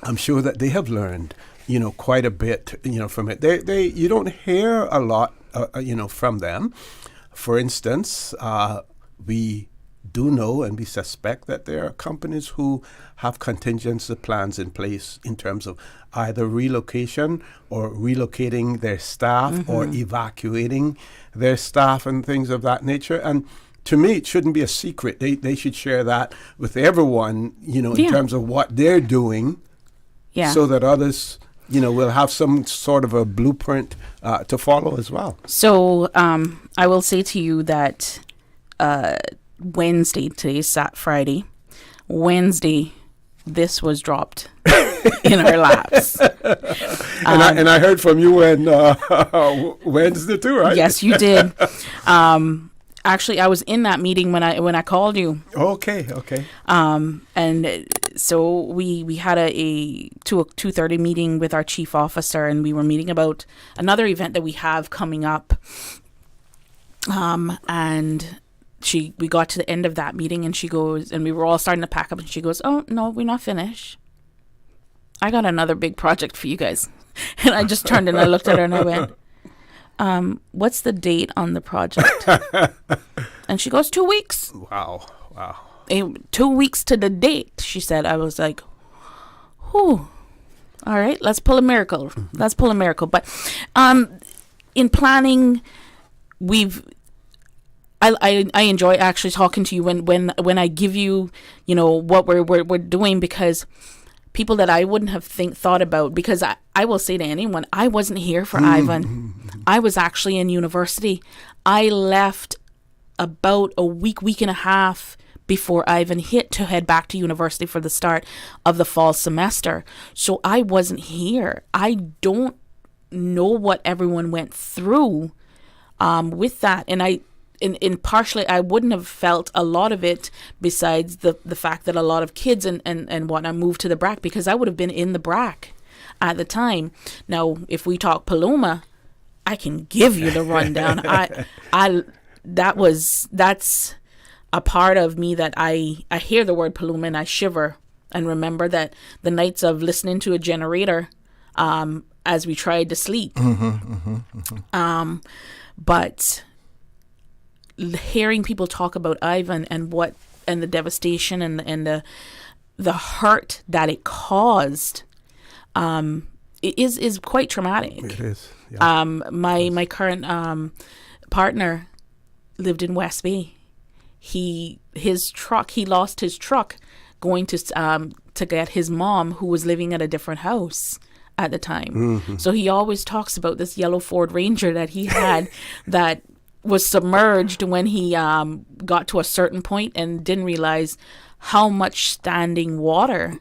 I'm sure that they have learned quite a bit from it. They you don't hear a lot from them. For instance, we do know and we suspect that there are companies who have contingency plans in place in terms of either relocation or relocating their staff or evacuating their staff and things of that nature. And to me, it shouldn't be a secret. They should share that with everyone, in terms of what they're doing, so that others, will have some sort of a blueprint to follow as well. So I will say to you that Wednesday, today's Friday, Wednesday, this was dropped in our laps. And I heard from you when Wednesday too, right? Yes, you did. Actually, I was in that meeting when I called you. Okay. And so we had a 2:30 meeting with our chief officer, and we were meeting about another event that we have coming up. And we got to the end of that meeting, and she goes, and we were all starting to pack up, and she goes, "Oh no, we're not finished. I got another big project for you guys." And I just turned and I looked at her and I went, "What's the date on the project?" And she goes, 2 weeks. Wow. 2 weeks to the date, she said. I was like, whew. All right, let's pull a miracle. But in planning, I enjoy actually talking to you when I give you, what we're doing, because people that I wouldn't have thought about, because I will say to anyone, I wasn't here for Ivan. I was actually in university. I left about a week and a half before Ivan hit to head back to university for the start of the fall semester. So I wasn't here. I don't know what everyone went through with that. And in partially, I wouldn't have felt a lot of it, besides the fact that a lot of kids and whatnot moved to the BRAC, because I would have been in the BRAC at the time. Now, if we talk Paloma, I can give you the rundown. That's a part of me that I hear the word Paloma and I shiver and remember that the nights of listening to a generator as we tried to sleep. But hearing people talk about Ivan and the devastation and the hurt that it caused is quite traumatic. It is. Yeah. My current partner lived in West Bay. He lost his truck going to get his mom, who was living at a different house at the time. So he always talks about this yellow Ford Ranger that he had that was submerged when he got to a certain point and didn't realize how much standing water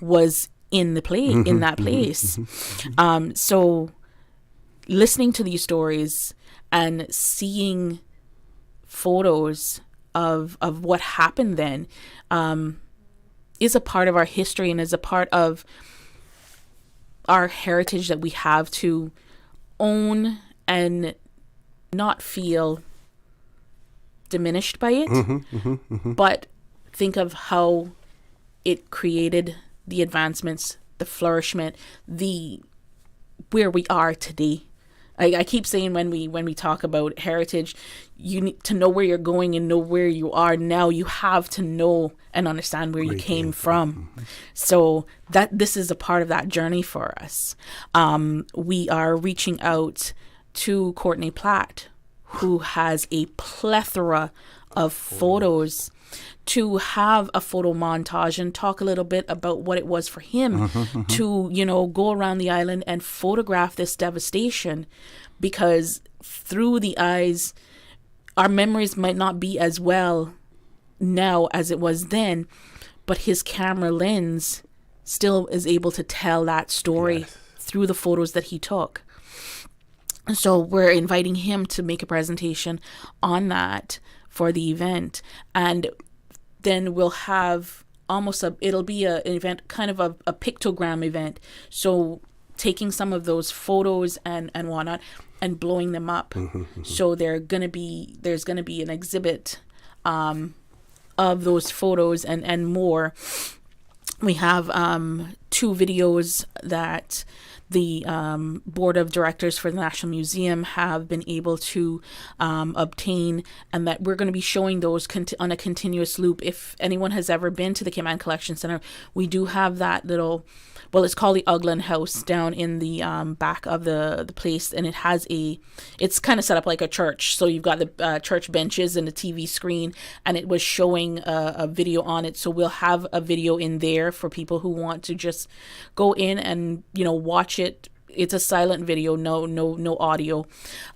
was in that place. So listening to these stories and seeing photos of what happened then is a part of our history and is a part of our heritage that we have to own and not feel diminished by it, but think of how it created the advancements, the flourishment, where we are today. I keep saying when we talk about heritage, you need to know where you're going and know where you are now. You have to know and understand where you came from. So this is a part of that journey for us. We are reaching out to Courtney Platt, who has a plethora of photos to have a photo montage and talk a little bit about what it was for him to, go around the island and photograph this devastation, because through the eyes, our memories might not be as well now as it was then, but his camera lens still is able to tell that story through the photos that he took. So we're inviting him to make a presentation on that for the event. And then we'll have it'll be an event, kind of a pictogram event. So taking some of those photos and whatnot and blowing them up. So there's going to be an exhibit of those photos and more. We have 2 videos that the board of directors for the National Museum have been able to obtain, and that we're going to be showing those on a continuous loop. If anyone has ever been to the Cayman Collection Center, we do have that little, it's called the Uglan House down in the back of the place, and it's kind of set up like a church. So you've got the church benches and a TV screen, and it was showing a video on it. So we'll have a video in there for people who want to just go in and watch it. It's a silent video, no audio,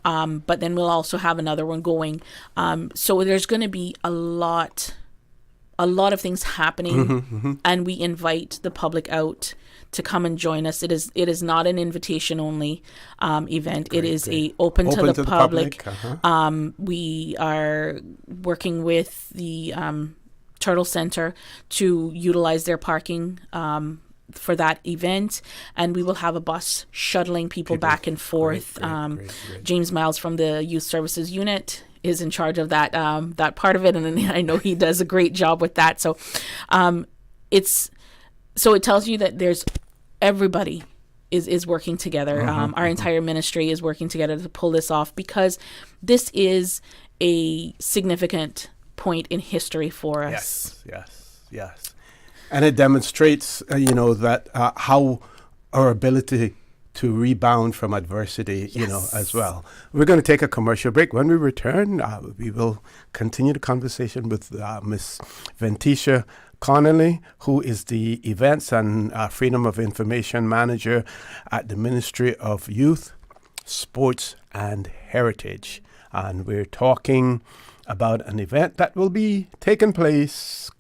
but then we'll also have another one going. So there's going to be a lot of things happening, and we invite the public out to come and join us. It is not an invitation only event. It is open to the public. We are working with the Turtle Center to utilize their parking for that event, and we will have a bus shuttling people back and forth. Great. James Miles from the Youth Services Unit is in charge of that part of it, and I know he does a great job with that. So it tells you that there's everybody is working together. Our entire ministry is working together to pull this off, because this is a significant point in history for us. Yes. And it demonstrates, that how our ability to rebound from adversity, as well. We're going to take a commercial break. When we return, we will continue the conversation with Miss Ventisha Connolly, who is the Events and Freedom of Information Manager at the Ministry of Youth, Sports and Heritage. And we're talking about an event that will be taking place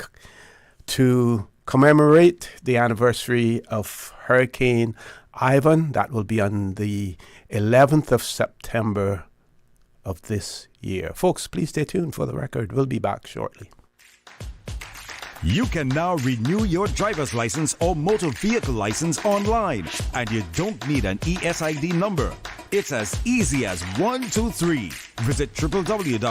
to commemorate the anniversary of Hurricane Ivan. That will be on the 11th of September of this year. Folks, please stay tuned for the record. We'll be back shortly. You can now renew your driver's license or motor vehicle license online, and you don't need an ESID number. It's as easy as 1, 2, 3. Visit www.dvdl.gov.ky.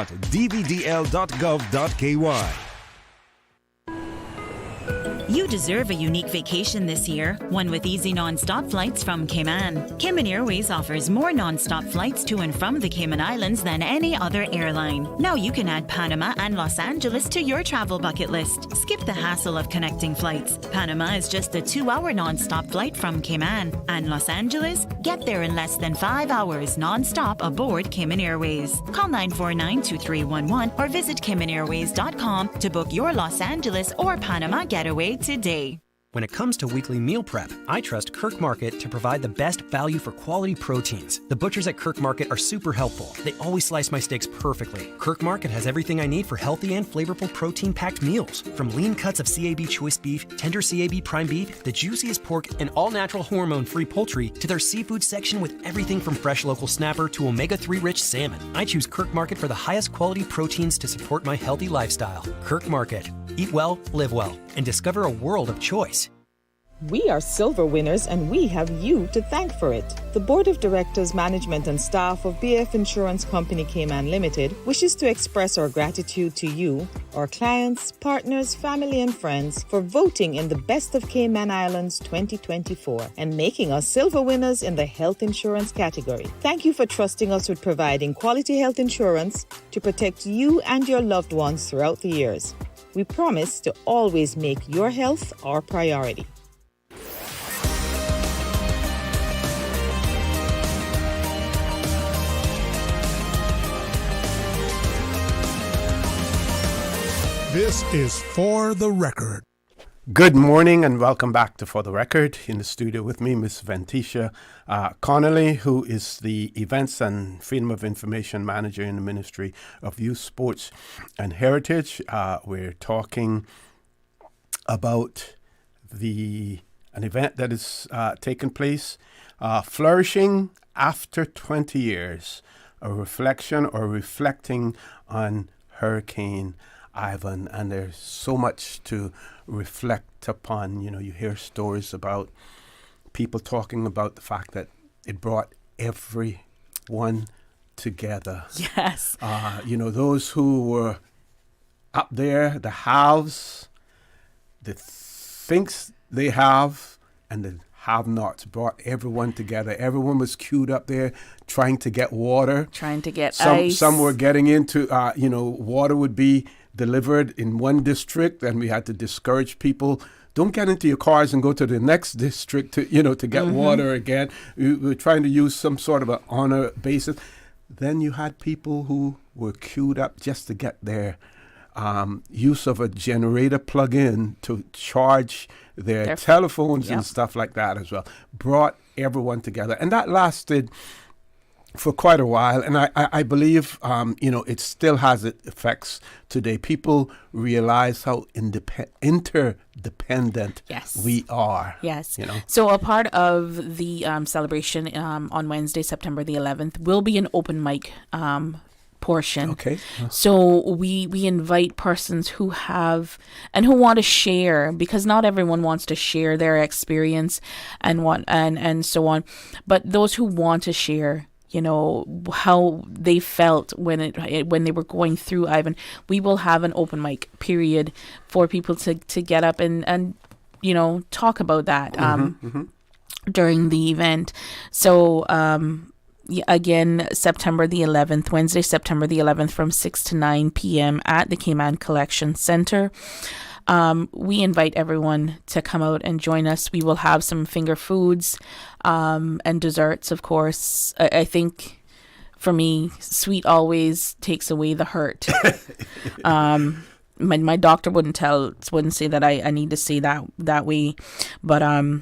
You deserve a unique vacation this year, one with easy non-stop flights from Cayman. Cayman Airways offers more non-stop flights to and from the Cayman Islands than any other airline. Now you can add Panama and Los Angeles to your travel bucket list. Skip the hassle of connecting flights. Panama is just a 2-hour non-stop flight from Cayman. And Los Angeles? Get there in less than 5 hours non-stop aboard Cayman Airways. Call 949-2311 or visit CaymanAirways.com to book your Los Angeles or Panama getaway today. When it comes to weekly meal prep, I trust Kirk Market to provide the best value for quality proteins. The butchers at Kirk Market are super helpful. They always slice my steaks perfectly. Kirk Market has everything I need for healthy and flavorful protein-packed meals. From lean cuts of CAB choice beef, tender CAB prime beef, the juiciest pork, and all-natural hormone-free poultry, to their seafood section with everything from fresh local snapper to omega-3 rich salmon. I choose Kirk Market for the highest quality proteins to support my healthy lifestyle. Kirk Market. Eat well, live well, and discover a world of choice. We are silver winners, and we have you to thank for it. The Board of Directors, Management and Staff of BF Insurance Company Cayman Limited wishes to express our gratitude to you, our clients, partners, family and friends for voting in the Best of Cayman Islands 2024 and making us silver winners in the health insurance category. Thank you for trusting us with providing quality health insurance to protect you and your loved ones throughout the years. We promise to always make your health our priority. This is For the Record. Good morning and welcome back to For the Record. In the studio with me, Miss Ventisha Connolly, who is the Events and Freedom of Information Manager in the Ministry of Youth, Sports and Heritage. We're talking about an event that is taking place, Flourishing After 20 Years, a reflection or reflecting on Hurricane Ivan. And there's so much to reflect upon. You know, you hear stories about people talking about the fact that it brought everyone together. Yes. You know, those who were up there, the haves, the things they have, and the have-nots, brought everyone together. Everyone was queued up there trying to get water. Trying to get ice. Some were getting into, water would be delivered in one district, and we had to discourage people. Don't get into your cars and go to the next district to get water again. We were trying to use some sort of an honor basis. Then you had people who were queued up just to get their use of a generator plug-in to charge their telephones and stuff like that as well. Brought everyone together. And that lasted for quite a while. And I believe, it still has its effects today. People realize how interdependent we are. Yes. So a part of the celebration on Wednesday, September the 11th, will be an open mic portion. Okay. So we invite persons who have and who want to share, because not everyone wants to share their experience and so on, but those who want to share, how they felt when they were going through Ivan, we will have an open mic period for people to get up and talk about that during the event. So again, September the 11th, Wednesday, September the 11th, from 6 to 9 p.m. at the Cayman Collection Center. We invite everyone to come out and join us. We will have some finger foods and desserts, of course. I think, for me, sweet always takes away the hurt. My doctor wouldn't say that I need to say that way, but a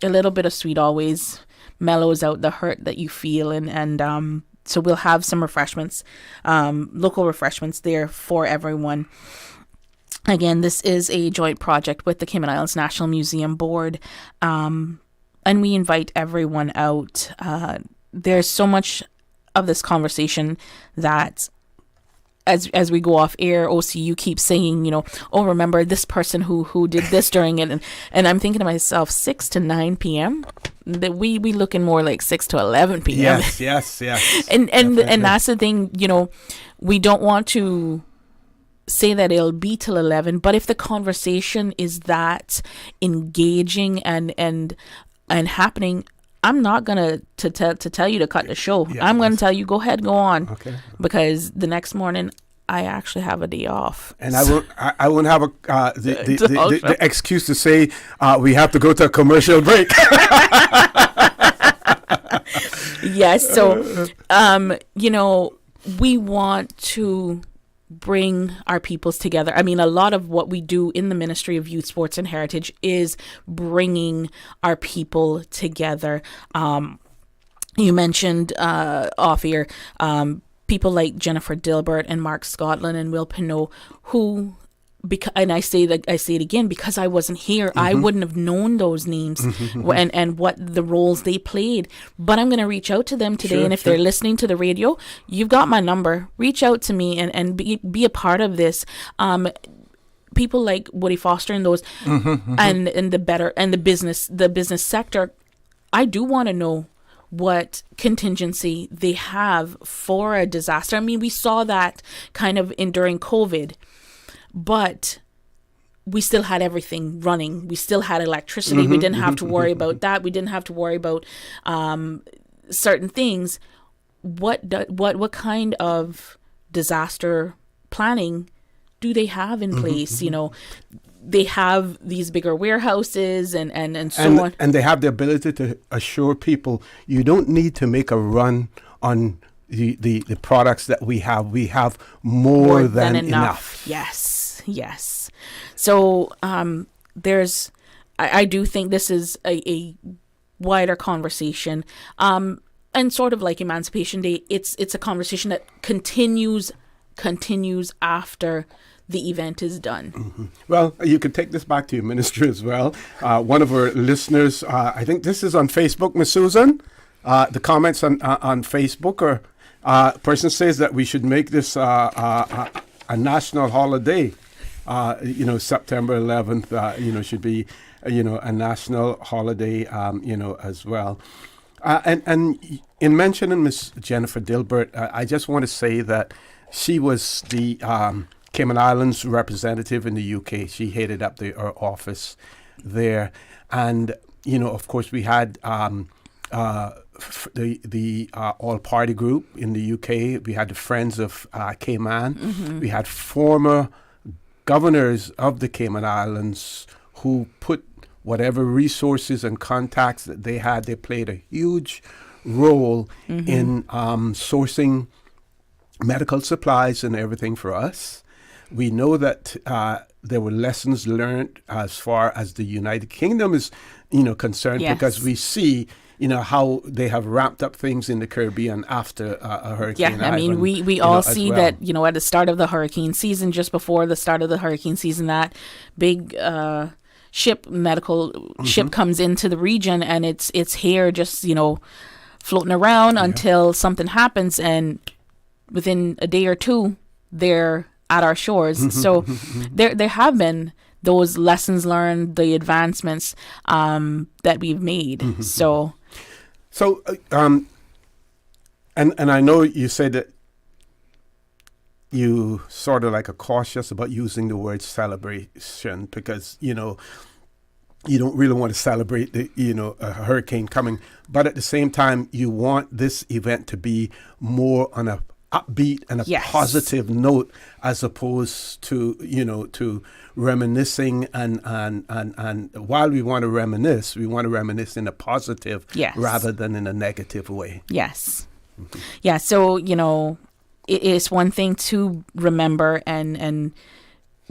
little bit of sweet always mellows out the hurt that you feel, and so we'll have some refreshments, local refreshments there for everyone. Again, this is a joint project with the Cayman Islands National Museum Board, and we invite everyone out. There's so much of this conversation that as we go off air, OCU keeps saying, remember this person who did this during it. And I'm thinking to myself, 6 to 9 p.m.? That we looking more like 6 to 11 p.m. Yes. and that's the thing, we don't want to say that it'll be till 11, but if the conversation is that engaging and happening, I'm not gonna to tell you to cut the show. I'm gonna tell you, go ahead, go on. Okay. Because the next morning I actually have a day off, and I won't have the excuse to say we have to go to a commercial break. Yes. So, we want to bring our peoples together. I mean, a lot of what we do in the Ministry of Youth, Sports and Heritage is bringing our people together. You mentioned off here people like Jennifer Dilbert and Mark Scotland and Will Pinot, who, and I say it again, because I wasn't here, I wouldn't have known those names and what the roles they played. But I'm going to reach out to them today, and if they're listening to the radio, you've got my number. Reach out to me and be a part of this. People like Woody Foster and those, and the business sector. I do want to know what contingency they have for a disaster. I mean, we saw that kind of during COVID. But we still had everything running. We still had electricity. We didn't have to worry about that. We didn't have to worry about certain things. What kind of disaster planning do they have in place? They have these bigger warehouses and so on. And they have the ability to assure people you don't need to make a run on the products that we have. We have more than enough. Yes. Yes. So I do think this is a wider conversation. And sort of like Emancipation Day, it's a conversation that continues after the event is done. Mm-hmm. Well, you could take this back to your ministry as well. One of our listeners, I think this is on Facebook, Ms. Susan. The comments on Facebook are, person says that we should make this a national holiday. September 11th, should be, a national holiday, as well. And in mentioning Miss Jennifer Dilbert, I just want to say that she was the Cayman Islands representative in the UK. She headed up our office there. And, of course, we had the all-party group in the UK. We had the Friends of Cayman. Mm-hmm. We had former governors of the Cayman Islands who put whatever resources and contacts that they had. They played a huge role in sourcing medical supplies and everything for us. We know that there were lessons learned as far as the United Kingdom is, concerned, because we see, how they have ramped up things in the Caribbean after a hurricane. Yeah, I mean, we all see that, at the start of the hurricane season, just before the start of the hurricane season, that big medical ship comes into the region, and it's here just, floating around until something happens, and within a day or two, they're at our shores. So there have been those lessons learned, the advancements that we've made. So and I know you said that you sort of like are cautious about using the word celebration because, you don't really want to celebrate a hurricane coming, but at the same time, you want this event to be more on a upbeat and a positive note, as opposed to to reminiscing and while we want to reminisce in a positive rather than in a negative way. Yes. Yeah. So it is one thing to remember and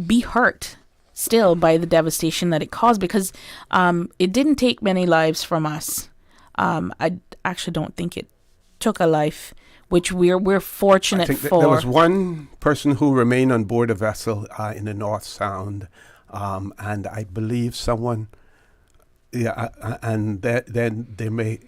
be hurt still by the devastation that it caused, because it didn't take many lives from us. I actually don't think it took a life, which we're fortunate for. There was one person who remained on board a vessel in the North Sound, and I believe someone, and then there may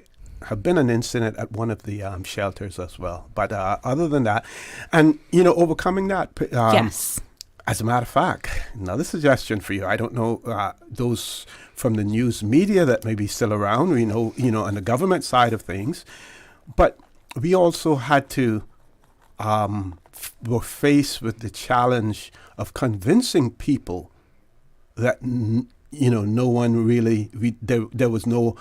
have been an incident at one of the shelters as well. But other than that, and overcoming that, yes. As a matter of fact, another suggestion for you. I don't know those from the news media that may be still around. We know, on the government side of things, but we also had to were faced with the challenge of convincing people that no one really there was no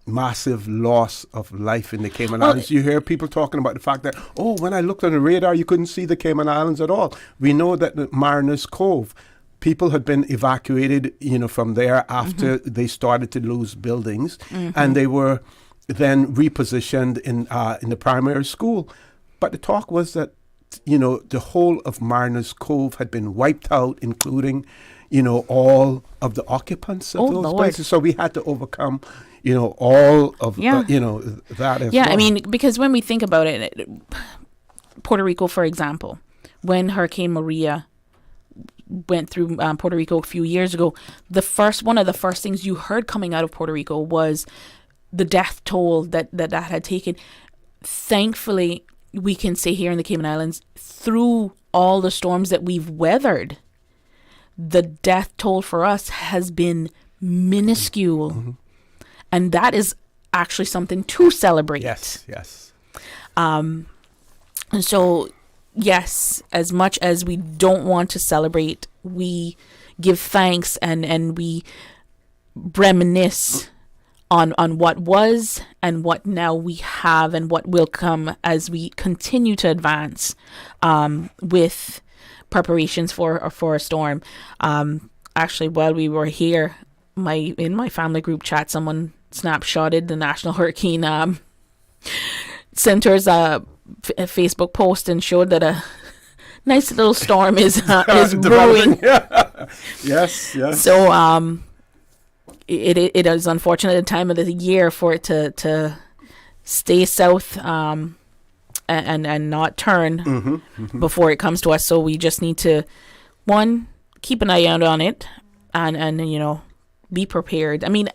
massive loss of life in the Cayman Islands. You hear people talking about the fact that, when I looked on the radar, you couldn't see the Cayman Islands at all. We know that the Mariners Cove, people had been evacuated, from there after they started to lose buildings, and they were then repositioned in the primary school. But the talk was that, the whole of Mariners Cove had been wiped out, including, all of the occupants of those places. So we had to overcome all of that as well. I mean, because when we think about it, Puerto Rico, for example, when Hurricane Maria went through Puerto Rico a few years ago, one of the first things you heard coming out of Puerto Rico was the death toll that had taken. Thankfully, we can say here in the Cayman Islands, through all the storms that we've weathered, the death toll for us has been minuscule. And that is actually something to celebrate. Yes. And so, yes, as much as we don't want to celebrate, we give thanks and we reminisce on what was and what now we have and what will come as we continue to advance with preparations for a storm. Actually, while we were here, in my family group chat, someone snapshotted the National Hurricane Center's Facebook post and showed that nice little storm is brewing. Yes. So it is unfortunate at the time of the year for it to stay south and not turn before it comes to us. So we just need to, one, keep an eye out on it and you know, be prepared. I mean,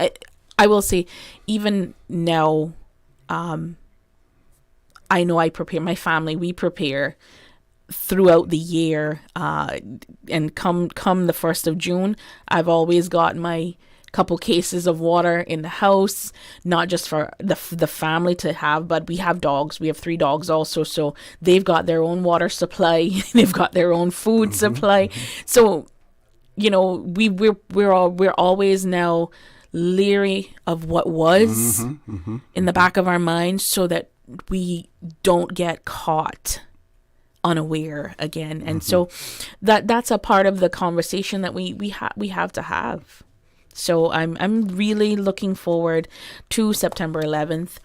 I will say, even now, I know I prepare, my family, we prepare throughout the year, and come the 1st of June, I've always got my couple cases of water in the house, not just for the family to have, but we have dogs. We have 3 dogs also, so they've got their own water supply. They've got their own food supply. So, you know, we're always now leery of what was in the back of our minds, so that we don't get caught unaware again. And so that's a part of the conversation that we have to have. So I'm really looking forward to September 11th.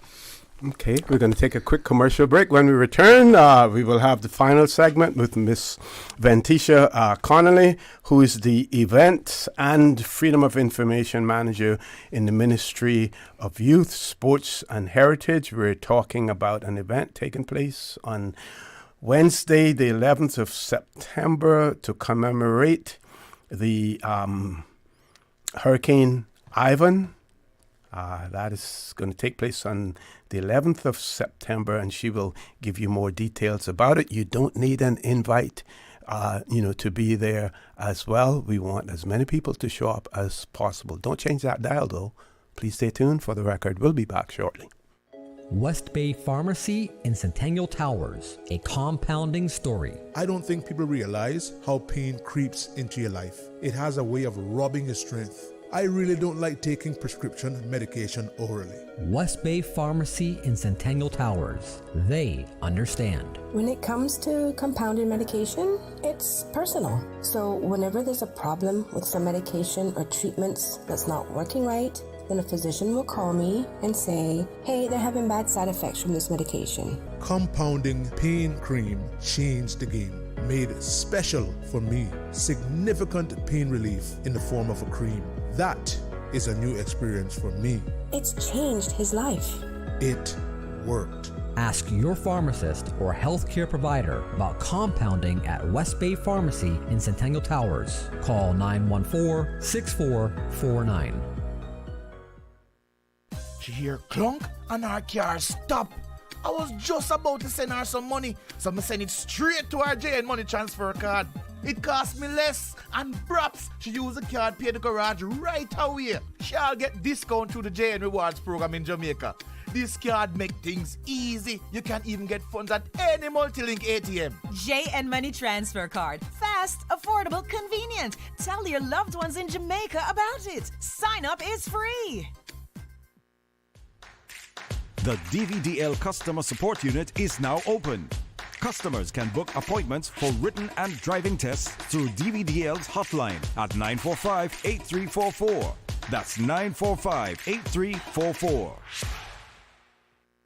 Okay, we're going to take a quick commercial break. When we return, we will have the final segment with Miss Ventisha Connolly, who is the Events and Freedom of Information Manager in the Ministry of Youth, Sports and Heritage. We're talking about an event taking place on Wednesday, the 11th of September, to commemorate the Hurricane Ivan. That is going to take place on the 11th of September, and she will give you more details about it. You don't need an invite, to be there as well. We want as many people to show up as possible. Don't change that dial, though. Please stay tuned for the record. We'll be back shortly. West Bay Pharmacy in Centennial Towers, a compounding story. I don't think people realize how pain creeps into your life. It has a way of robbing your strength. I really don't like taking prescription medication orally. West Bay Pharmacy in Centennial Towers. They understand. When it comes to compounded medication, it's personal. So whenever there's a problem with some medication or treatments that's not working right, then a physician will call me and say, hey, they're having bad side effects from this medication. Compounding pain cream changed the game. Made special for me. Significant pain relief in the form of a cream. That is a new experience for me. It's changed his life. It worked. Ask your pharmacist or healthcare provider about compounding at West Bay Pharmacy in Centennial Towers. Call 914-6449. She hear clunk and her car stop. I was just about to send her some money, so I send it straight to her JN money transfer card. It cost me less, and perhaps she use the card, pay the garage right away. She'll get discount through the JN Rewards program in Jamaica. This card make things easy. You can even get funds at any multi-link ATM. JN Money Transfer Card. Fast, affordable, convenient. Tell your loved ones in Jamaica about it. Sign up is free. The DVDL Customer Support Unit is now open. Customers can book appointments for written and driving tests through DVDL's hotline at 945-8344. That's 945-8344.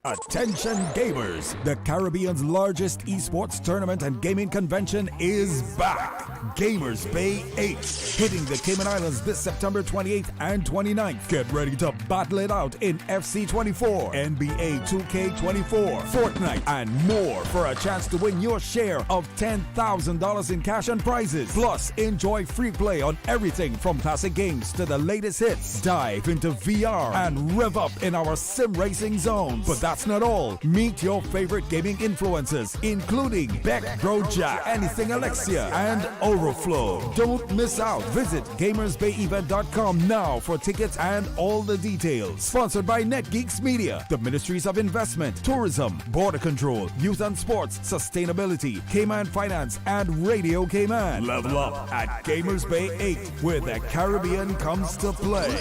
Attention gamers, the Caribbean's largest esports tournament and gaming convention is back. Gamers Bay 8, hitting the Cayman Islands this September 28th and 29th. Get ready to battle it out in FC24, NBA 2K24, Fortnite, and more for a chance to win your share of $10,000 in cash and prizes. Plus, enjoy free play on everything from classic games to the latest hits. Dive into VR and rev up in our sim racing zones. But that's not all. Meet your favorite gaming influencers, including Beck, Brojack, Anything Alexia, and Overflow. Don't miss out. Visit gamersbayevent.com now for tickets and all the details. Sponsored by NetGeeks Media, the Ministries of Investment, Tourism, Border Control, Youth and Sports, Sustainability, Cayman Finance, and Radio Cayman. Level up at Gamers Bay 8, where the Caribbean comes to play.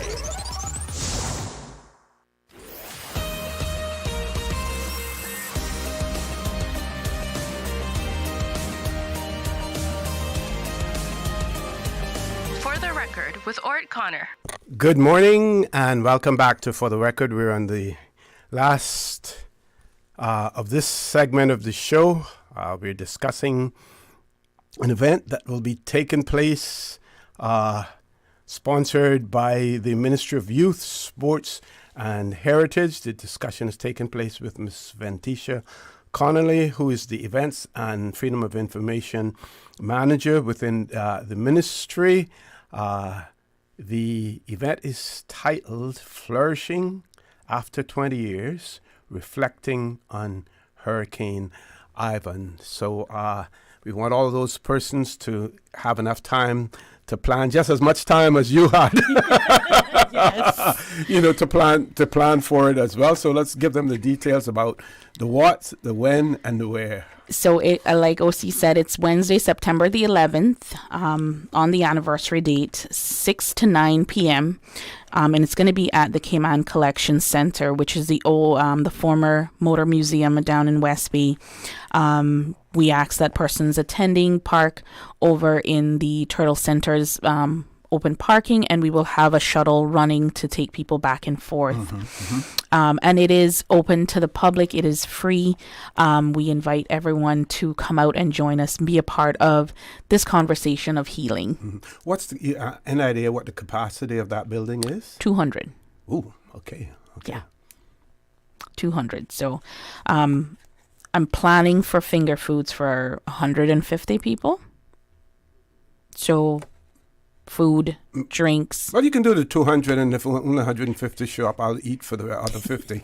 With Orrett Connor. Good morning and welcome back to For the Record. We're on the last of this segment of the show. We're discussing an event that will be taking place, sponsored by the Ministry of Youth, Sports and Heritage. The discussion is taking place with Ms. Ventisha Connolly, who is the Events and Freedom of Information Manager within the ministry. The event is titled Flourishing After 20 Years, Reflecting on Hurricane Ivan. So we want all those persons to have enough time to plan, just as much time as you had, to plan for it as well. So let's give them the details about the what, the when, and the where. So, like OC said, it's Wednesday, September the 11th, on the anniversary date, 6 to 9 p.m., and it's going to be at the Cayman Collection Center, which is the former Motor Museum down in Westby. We ask that persons attending park over in the Turtle Center's open parking, and we will have a shuttle running to take people back and forth. And it is open to the public. It is free. We invite everyone to come out and join us and be a part of this conversation of healing. What's an idea what the capacity of that building is? 200. Ooh, okay. Yeah, 200. So I'm planning for finger foods for 150 people. So food, drinks. Well, you can do the 200, and if only 150 show up, I'll eat for the other 50.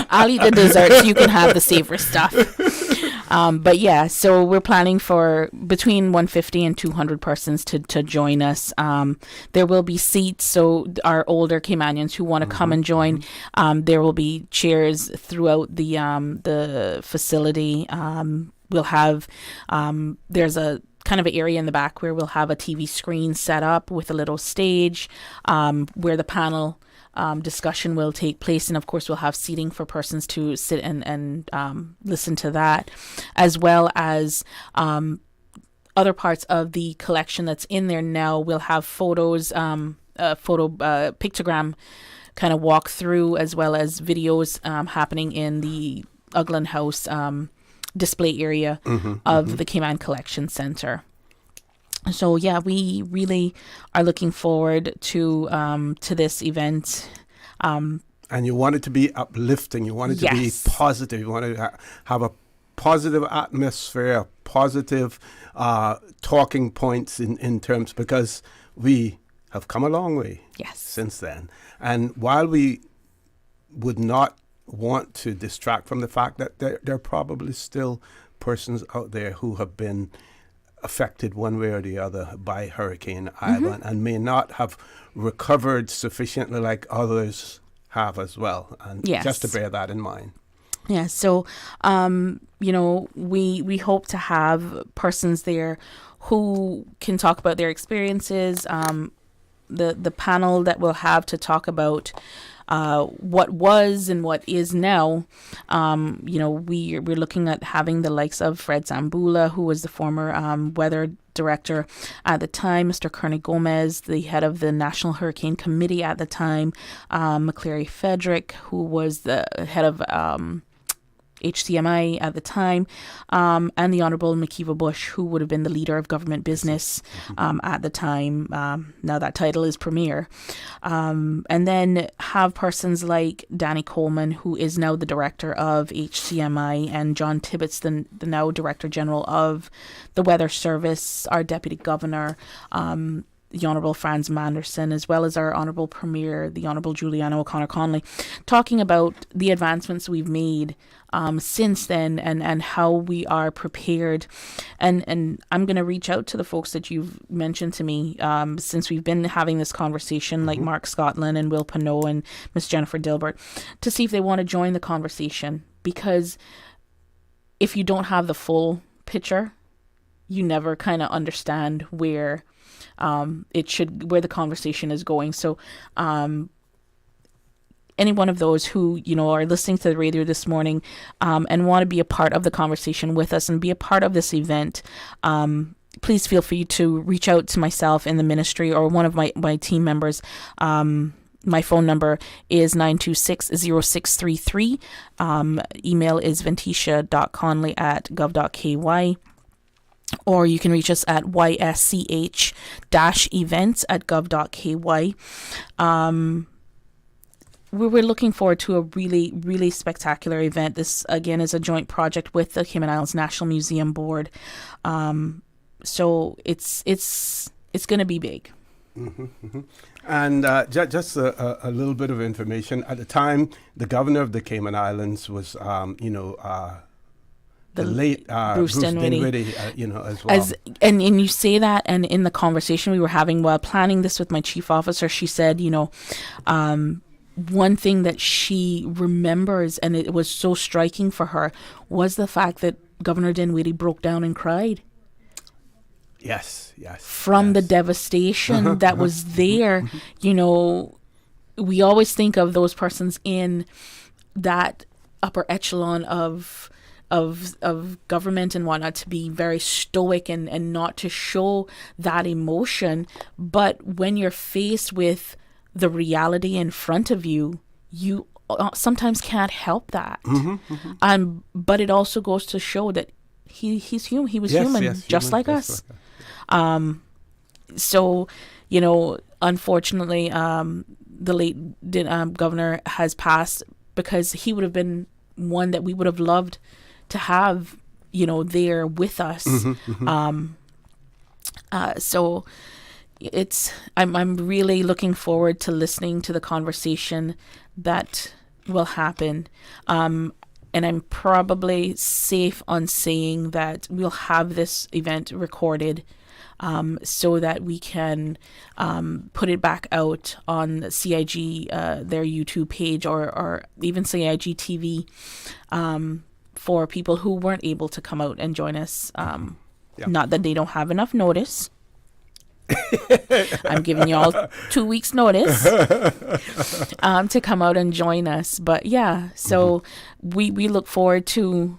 I'll eat the desserts. You can have the savory stuff. But yeah, so we're planning for between 150 and 200 persons to join us. There will be seats, so our older Caymanians who want to come and join, there will be chairs throughout the facility. We'll have, there's a kind of an area in the back where we'll have a TV screen set up with a little stage where the panel discussion will take place, and of course we'll have seating for persons to sit and listen to that, as well as other parts of the collection that's in there now. We'll have photos, pictogram kind of walk through, as well as videos happening in the Uglan House display area of the Cayman Collection Center. So yeah, we really are looking forward to this event. And you want it to be uplifting. You want it to be positive. You want to have a positive atmosphere, positive talking points in terms, because we have come a long way since then. And while we would not want to distract from the fact that there are probably still persons out there who have been affected one way or the other by Hurricane Ivan and may not have recovered sufficiently like others have as well. And just to bear that in mind. Yeah, so, we hope to have persons there who can talk about their experiences. The panel that we'll have to talk about what was and what is now. We're looking at having the likes of Fred Zambula, who was the former weather director at the time, Mr. Kearney Gomez, the head of the National Hurricane Committee at the time, McCleary Frederick, who was the head of HCMI at the time, and the Honourable Makiva Bush, who would have been the leader of government business at the time. Now that title is Premier. And then have persons like Danny Coleman, who is now the director of HCMI, and John Tibbetts, the now Director General of the Weather Service, our Deputy Governor, the Honourable Franz Manderson, as well as our Honourable Premier, the Honourable Juliana O'Connor Connolly, talking about the advancements we've made since then and how we are prepared. And I'm going to reach out to the folks that you've mentioned to me since we've been having this conversation, like Mark Scotland and Will Pinot and Miss Jennifer Dilbert, to see if they want to join the conversation. Because if you don't have the full picture, you never kind of understand where where the conversation is going. So any one of those who are listening to the radio this morning and want to be a part of the conversation with us and be a part of this event, please feel free to reach out to myself in the ministry or one of my team members. My phone number is 926-0633. Email is ventisha.conley@gov.ky. or you can reach us at ysch-events@gov.ky. We're looking forward to a really, really spectacular event. This, again, is a joint project with the Cayman Islands National Museum Board. So it's going to be big. Mm-hmm, mm-hmm. And just a little bit of information. At the time, the governor of the Cayman Islands was, the late Bruce Dinwiddie, as well. And you say that, and in the conversation we were having while planning this with my chief officer, she said, one thing that she remembers, and it was so striking for her, was the fact that Governor Dinwiddie broke down and cried. Yes. From the devastation that was there. We always think of those persons in that upper echelon of government and whatnot to be very stoic and not to show that emotion. But when you're faced with the reality in front of you, you sometimes can't help that. But it also goes to show that he's human. He was human, just like us. So, unfortunately, the late governor has passed, because he would have been one that we would have loved to have, there with us. So I'm really looking forward to listening to the conversation that will happen. And I'm probably safe on saying that we'll have this event recorded, so that we can put it back out on CIG, their YouTube page, or even CIG TV, for people who weren't able to come out and join us. Not that they don't have enough notice. I'm giving you all 2 weeks notice to come out and join us. But so we look forward to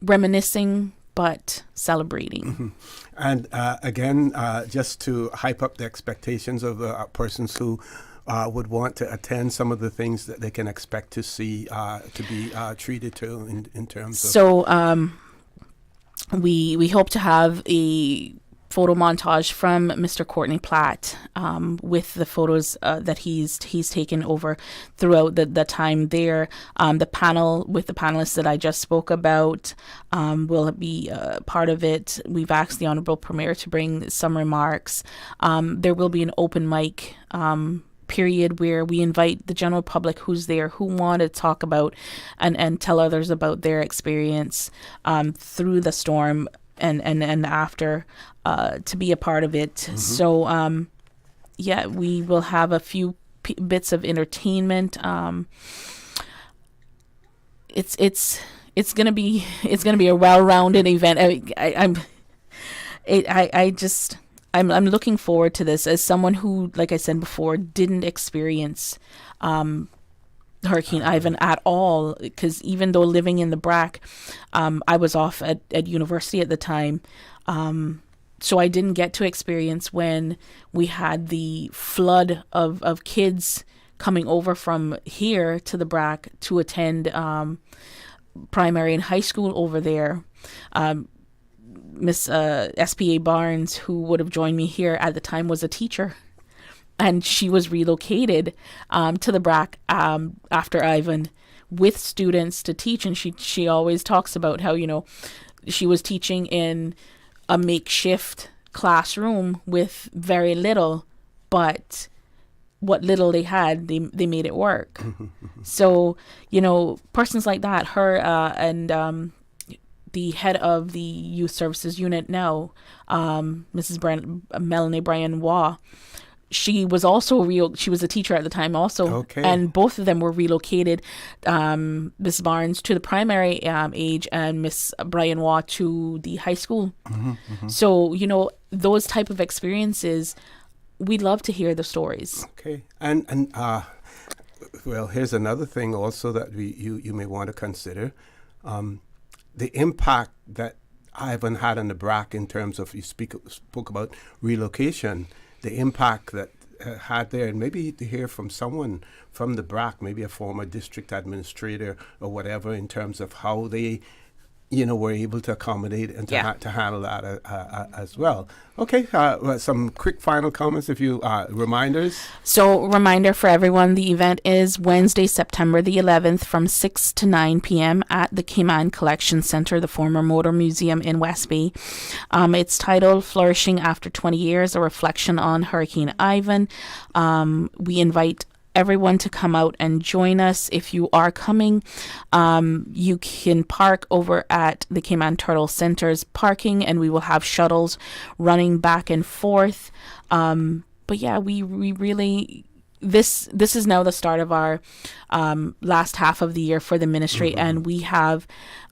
reminiscing but celebrating. And again, just to hype up the expectations of persons who would want to attend, some of the things that they can expect to see, to be treated to in terms of... So we hope to have a photo montage from Mr. Courtney Platt, with the photos that he's taken over throughout the time there. The panel with the panelists that I just spoke about will be part of it. We've asked the Honorable Premier to bring some remarks. There will be an open mic period where we invite the general public who's there, who want to talk about and tell others about their experience through the storm and after, to be a part of it. So we will have a few bits of entertainment. It's gonna be a well-rounded event. I'm looking forward to this as someone who, like I said before, didn't experience Hurricane Ivan at all, because even though living in the BRAC, I was off at university at the time, so I didn't get to experience when we had the flood of kids coming over from here to the BRAC to attend primary and high school over there. Miss SPA Barnes, who would have joined me here at the time, was a teacher. And she was relocated to the BRAC after Ivan with students to teach. And she always talks about how, she was teaching in a makeshift classroom with very little, but what little they had, they made it work. So, persons like that, her and the head of the youth services unit now, Mrs. Melanie Bryan Waugh, she was also she was a teacher at the time also. And both of them were relocated, Miss Barnes to the primary age and Miss Bryan Waugh to the high school. So, those type of experiences, we love to hear the stories. And well, here's another thing also that you may want to consider. The impact that Ivan had on the BRAC in terms of, you spoke about relocation, the impact that had there, and maybe to hear from someone from the BRAC, maybe a former district administrator or whatever, in terms of how they we're able to accommodate and to handle that as well. Okay, some quick final comments, if you reminders. So, reminder for everyone: the event is Wednesday, September the 11th, from 6 to 9 p.m. at the Cayman Collection Center, the former Motor Museum in West Bay. It's titled "Flourishing After 20 Years: A Reflection on Hurricane Ivan." We invite everyone to come out and join us. If you are coming, you can park over at the Cayman Turtle Center's parking, and we will have shuttles running back and forth. But yeah, we really, this is now the start of our last half of the year for the ministry, and we have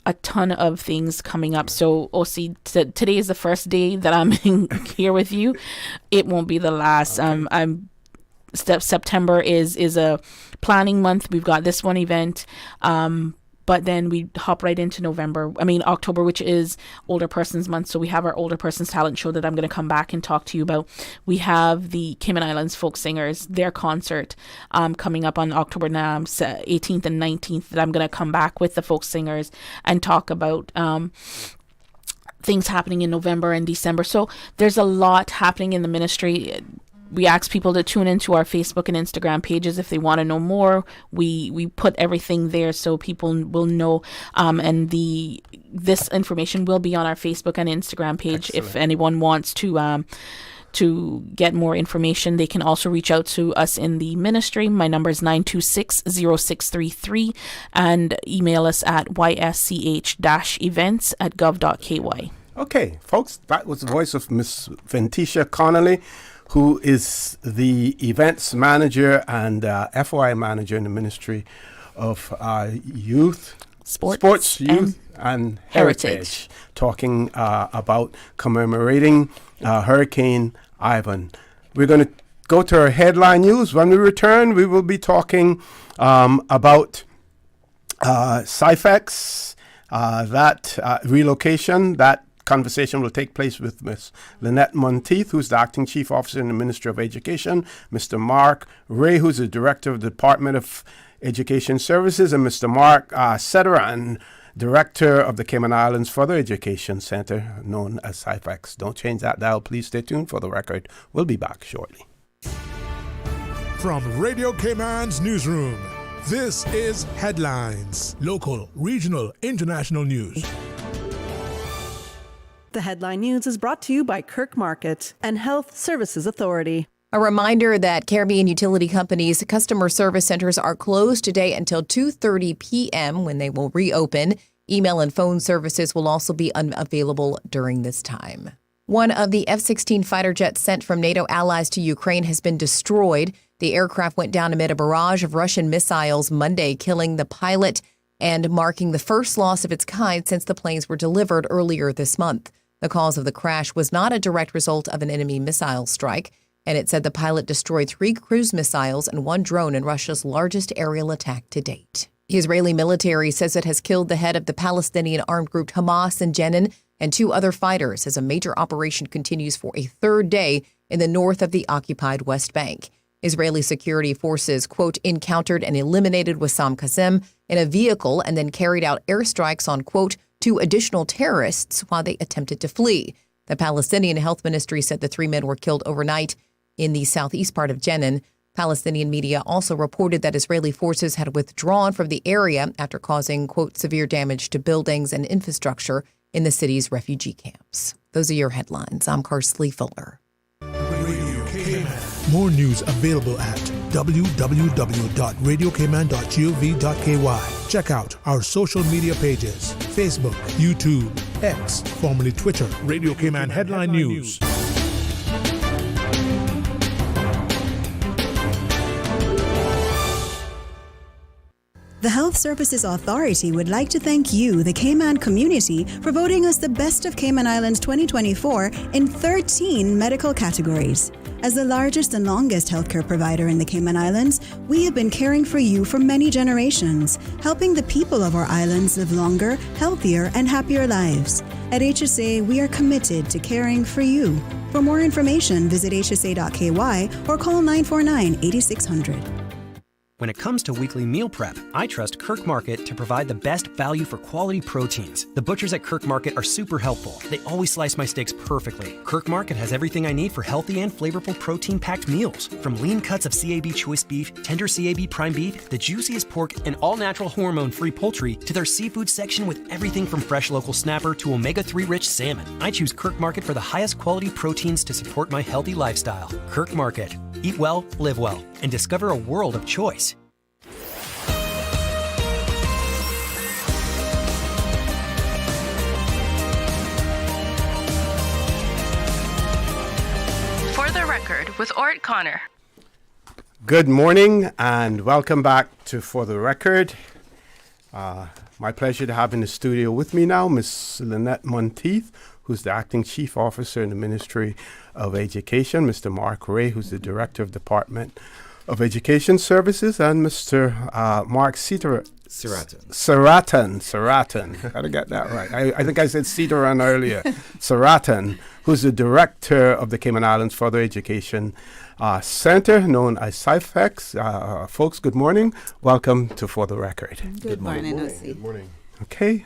a ton of things coming up. So OC, today is the first day that I'm here with you. It won't be the last. September is a planning month. We've got this one event, but then we hop right into October, which is Older Persons Month. So we have our Older Persons Talent Show that I'm going to come back and talk to you about. We have the Cayman Islands Folk Singers, their concert coming up on October 18th and 19th, that I'm going to come back with the folk singers and talk about things happening in November and December. So there's a lot happening in the ministry. We ask people to tune into our Facebook and Instagram pages if they want to know more. We put everything there so people will know. And this information will be on our Facebook and Instagram page. Excellent. If anyone wants to get more information, they can also reach out to us in the ministry. My number is 926-0633, and email us at ysch-events@gov.ky. Okay, folks, that was the voice of Miss Ventisha Connolly, who is the events manager and FOI manager in the Ministry of Youth, Sports, Youth, and Heritage, talking about commemorating Hurricane Ivan. We're going to go to our headline news. When we return, we will be talking about CIFEC, that relocation, that conversation will take place with Ms. Lyneth Monteith, who's the acting chief officer in the Ministry of Education, Mr. Mark Ray, who's the director of the Department of Education Services, and Mr. Mark Seerattan, director of the Cayman Islands Further Education Center, known as CIFEC. Don't change that dial. Please stay tuned for the record. We'll be back shortly. From Radio Cayman's newsroom, this is Headlines. Local, regional, international news. The Headline News is brought to you by Kirk Market and Health Services Authority. A reminder that Caribbean Utility Company's customer service centers are closed today until 2:30 p.m. when they will reopen. Email and phone services will also be unavailable during this time. One of the F-16 fighter jets sent from NATO allies to Ukraine has been destroyed. The aircraft went down amid a barrage of Russian missiles Monday, killing the pilot and marking the first loss of its kind since the planes were delivered earlier this month. The cause of the crash was not a direct result of an enemy missile strike, and it said the pilot destroyed 3 cruise missiles and 1 drone in Russia's largest aerial attack to date. The Israeli military says it has killed the head of the Palestinian armed group Hamas in Jenin and 2 other fighters as a major operation continues for a 3rd day in the north of the occupied West Bank. Israeli security forces, quote, encountered and eliminated Wissam Qasem in a vehicle and then carried out airstrikes on, quote, 2 additional terrorists while they attempted to flee. The Palestinian Health Ministry said the 3 men were killed overnight in the southeast part of Jenin. Palestinian media also reported that Israeli forces had withdrawn from the area after causing, quote, severe damage to buildings and infrastructure in the city's refugee camps. Those are your headlines. I'm Carsley Fuller. More news available at www.radiocayman.gov.ky. Check out our social media pages: Facebook, YouTube, X, formerly Twitter, Radio Cayman Headline News. The Health Services Authority would like to thank you, the Cayman community, for voting us the Best of Cayman Islands 2024 in 13 medical categories. As the largest and longest healthcare provider in the Cayman Islands, we have been caring for you for many generations, helping the people of our islands live longer, healthier, and happier lives. At HSA, we are committed to caring for you. For more information, visit hsa.ky or call 949-8600. When it comes to weekly meal prep, I trust Kirk Market to provide the best value for quality proteins. The butchers at Kirk Market are super helpful. They always slice my steaks perfectly. Kirk Market has everything I need for healthy and flavorful protein-packed meals. From lean cuts of CAB choice beef, tender CAB prime beef, the juiciest pork, and all-natural hormone-free poultry, to their seafood section with everything from fresh local snapper to omega-3 rich salmon. I choose Kirk Market for the highest quality proteins to support my healthy lifestyle. Kirk Market. Eat well, live well, and discover a world of choice. For the Record with Orrett Connor. Good morning and welcome back to For the Record. My pleasure to have in the studio with me now Miss Lyneth Monteith, who's the Acting Chief Officer in the Ministry of Education, Mr. Mark Ray, who's the Director of Department of Education Services, and Mr. Mark Seerattan. Gotta get that right. I think I said Seerattan earlier. Seerattan, who's the Director of the Cayman Islands Further Education Center, known as CIFEC. Folks, good morning. Welcome to For the Record. Good morning. Good morning. Okay.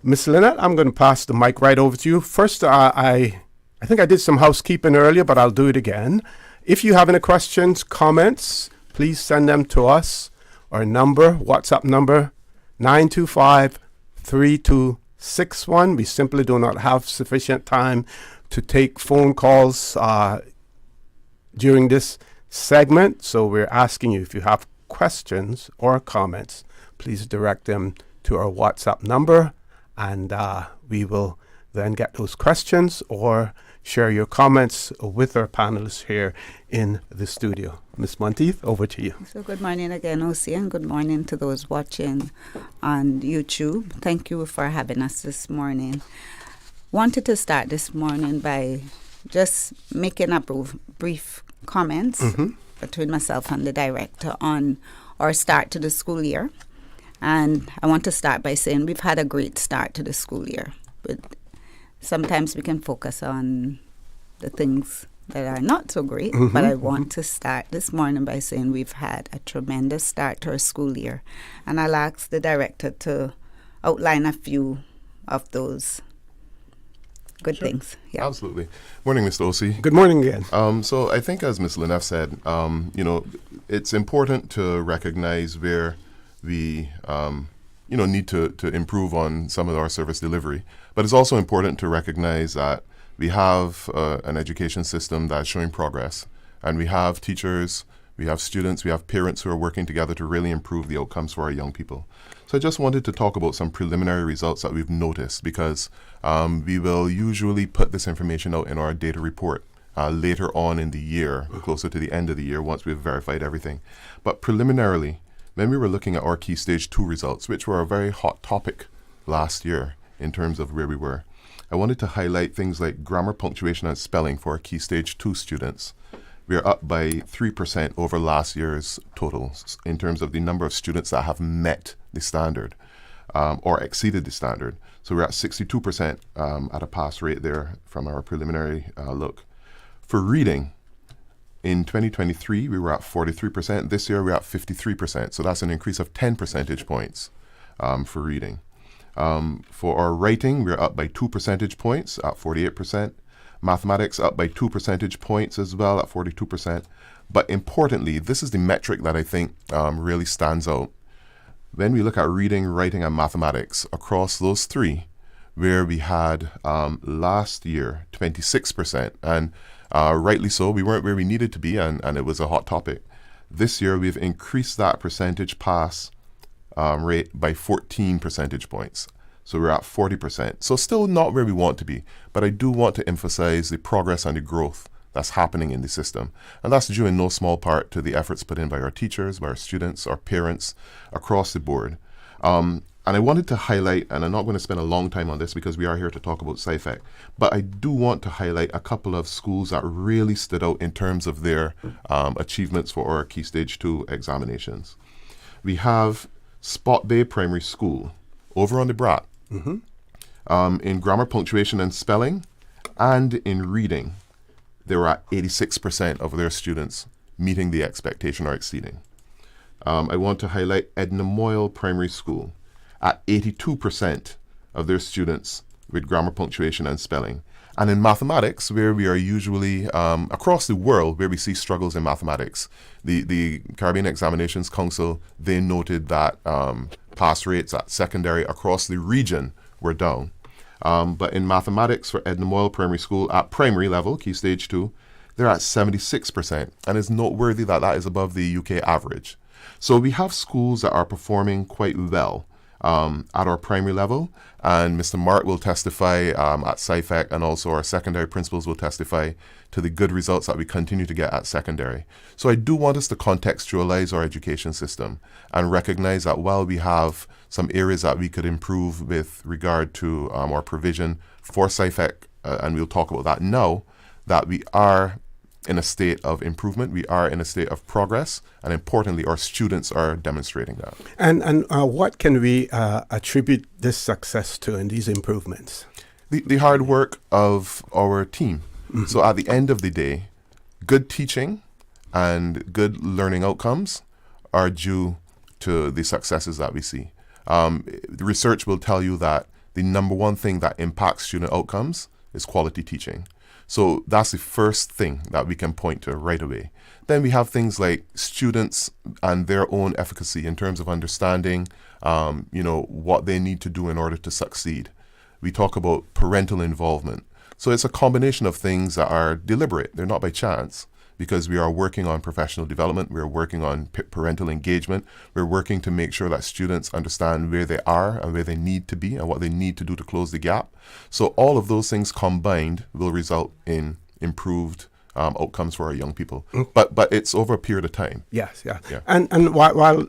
Miss Lyneth, I'm going to pass the mic right over to you. First, I think I did some housekeeping earlier, but I'll do it again. If you have any questions, comments, please send them to us. Our number, WhatsApp number, 925-3261. We simply do not have sufficient time to take phone calls during this segment, so we're asking you, if you have questions or comments, please direct them to our WhatsApp number, and we will then get those questions or share your comments with our panelists here in the studio. Ms. Monteith, over to you. So good morning again, OC, and good morning to those watching on YouTube. Thank you for having us this morning. Wanted to start this morning by just making a brief comments between myself and the director on our start to the school year. And I want to start by saying we've had a great start to the school year. But sometimes we can focus on the things that are not so great. But I want to start this morning by saying we've had a tremendous start to our school year. And I'll ask the director to outline a few of those good things. Yeah. Absolutely. Morning, Mr. OC. Good morning again. So I think, as Ms. Lyneth said, it's important to recognize where we, need to improve on some of our service delivery. But it's also important to recognize that we have an education system that's showing progress, and we have teachers, we have students, we have parents who are working together to really improve the outcomes for our young people. So I just wanted to talk about some preliminary results that we've noticed, because we will usually put this information out in our data report later on in the year, closer to the end of the year, once we've verified everything. But preliminarily, when we were looking at our Key Stage 2 results, which were a very hot topic last year in terms of where we were, I wanted to highlight things like grammar, punctuation, and spelling for our Key Stage 2 students. We are up by 3% over last year's totals in terms of the number of students that have met the standard or exceeded the standard. So we're at 62% at a pass rate there from our preliminary look. For reading, in 2023, we were at 43%. This year, we're at 53%. So that's an increase of 10 percentage points for reading. For our writing, we're up by 2 percentage points at 48%. Mathematics up by 2 percentage points as well at 42%. But importantly, this is the metric that I think really stands out. When we look at reading, writing, and mathematics across those three, where we had last year 26%, and rightly so, we weren't where we needed to be, and it was a hot topic. This year, we've increased that percentage pass rate by 14 percentage points. So we're at 40%. So still not where we want to be, but I do want to emphasize the progress and the growth that's happening in the system. And that's due in no small part to the efforts put in by our teachers, by our students, our parents, across the board. And I wanted to highlight, and I'm not going to spend a long time on this because we are here to talk about CIFEC, but I do want to highlight a couple of schools that really stood out in terms of their achievements for our Key Stage 2 examinations. We have Spot Bay Primary School over on the Brat. In grammar, punctuation, and spelling, and in reading, they were at 86% of their students meeting the expectation or exceeding. I want to highlight Edna Moyle Primary School at 82% of their students with grammar, punctuation, and spelling. And in mathematics, where we are usually, across the world, where we see struggles in mathematics, the Caribbean Examinations Council, they noted that pass rates at secondary across the region were down. But in mathematics for Edna Moyle Primary School at primary level, Key Stage 2, they're at 76%. And it's noteworthy that that is above the UK average. So we have schools that are performing quite well at our primary level, and Mr. Mark will testify at CIFEC, and also our secondary principals will testify to the good results that we continue to get at secondary. So I do want us to contextualize our education system and recognize that while we have some areas that we could improve with regard to our provision for CIFEC, and we'll talk about that now, that we are in a state of improvement, we are in a state of progress, and importantly, our students are demonstrating that. And what can we attribute this success to and these improvements? The hard work of our team. Mm-hmm. So at the end of the day, good teaching and good learning outcomes are due to the successes that we see. The research will tell you that the number one thing that impacts student outcomes is quality teaching. So that's the first thing that we can point to right away. Then we have things like students and their own efficacy in terms of understanding, what they need to do in order to succeed. We talk about parental involvement. So it's a combination of things that are deliberate. They're not by chance, because we are working on professional development. We're working on parental engagement. We're working to make sure that students understand where they are and where they need to be and what they need to do to close the gap. So all of those things combined will result in improved outcomes for our young people. But it's over a period of time. Yes, yeah. And while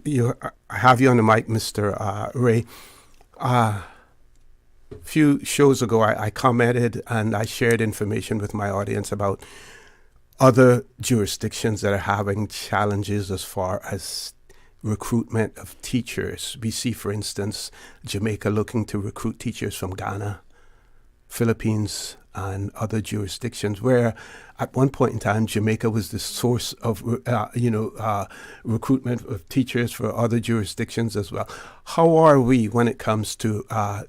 I have you on the mic, Mr. Ray, a few shows ago I commented and I shared information with my audience about other jurisdictions that are having challenges as far as recruitment of teachers. We see, for instance, Jamaica looking to recruit teachers from Ghana, Philippines, and other jurisdictions, where at one point in time, Jamaica was the source of, recruitment of teachers for other jurisdictions as well. How are we when it comes to our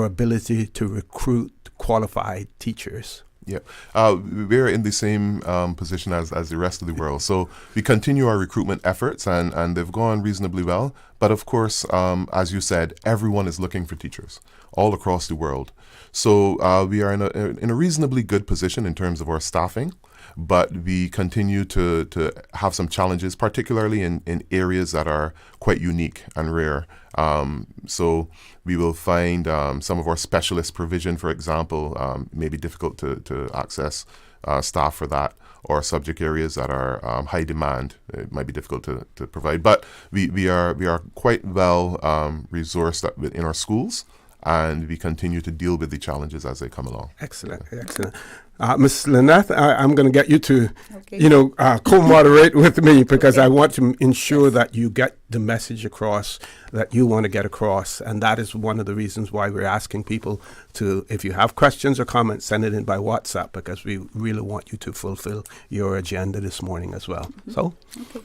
ability to recruit qualified teachers? Yeah, we're in the same position as the rest of the world. So we continue our recruitment efforts, and they've gone reasonably well. But of course, as you said, everyone is looking for teachers all across the world. So we are in a reasonably good position in terms of our staffing, but we continue to have some challenges, particularly in areas that are quite unique and rare. So we will find some of our specialist provision, for example, may be difficult to access staff for that, or subject areas that are high demand. It might be difficult to provide, but we are quite well resourced in our schools, and we continue to deal with the challenges as they come along. Excellent. Ms. Lyneth, I'm going to get you to, co-moderate with me, because I want to ensure that you get the message across that you want to get across. And that is one of the reasons why we're asking people to, if you have questions or comments, send it in by WhatsApp, because we really want you to fulfill your agenda this morning as well. Mm-hmm.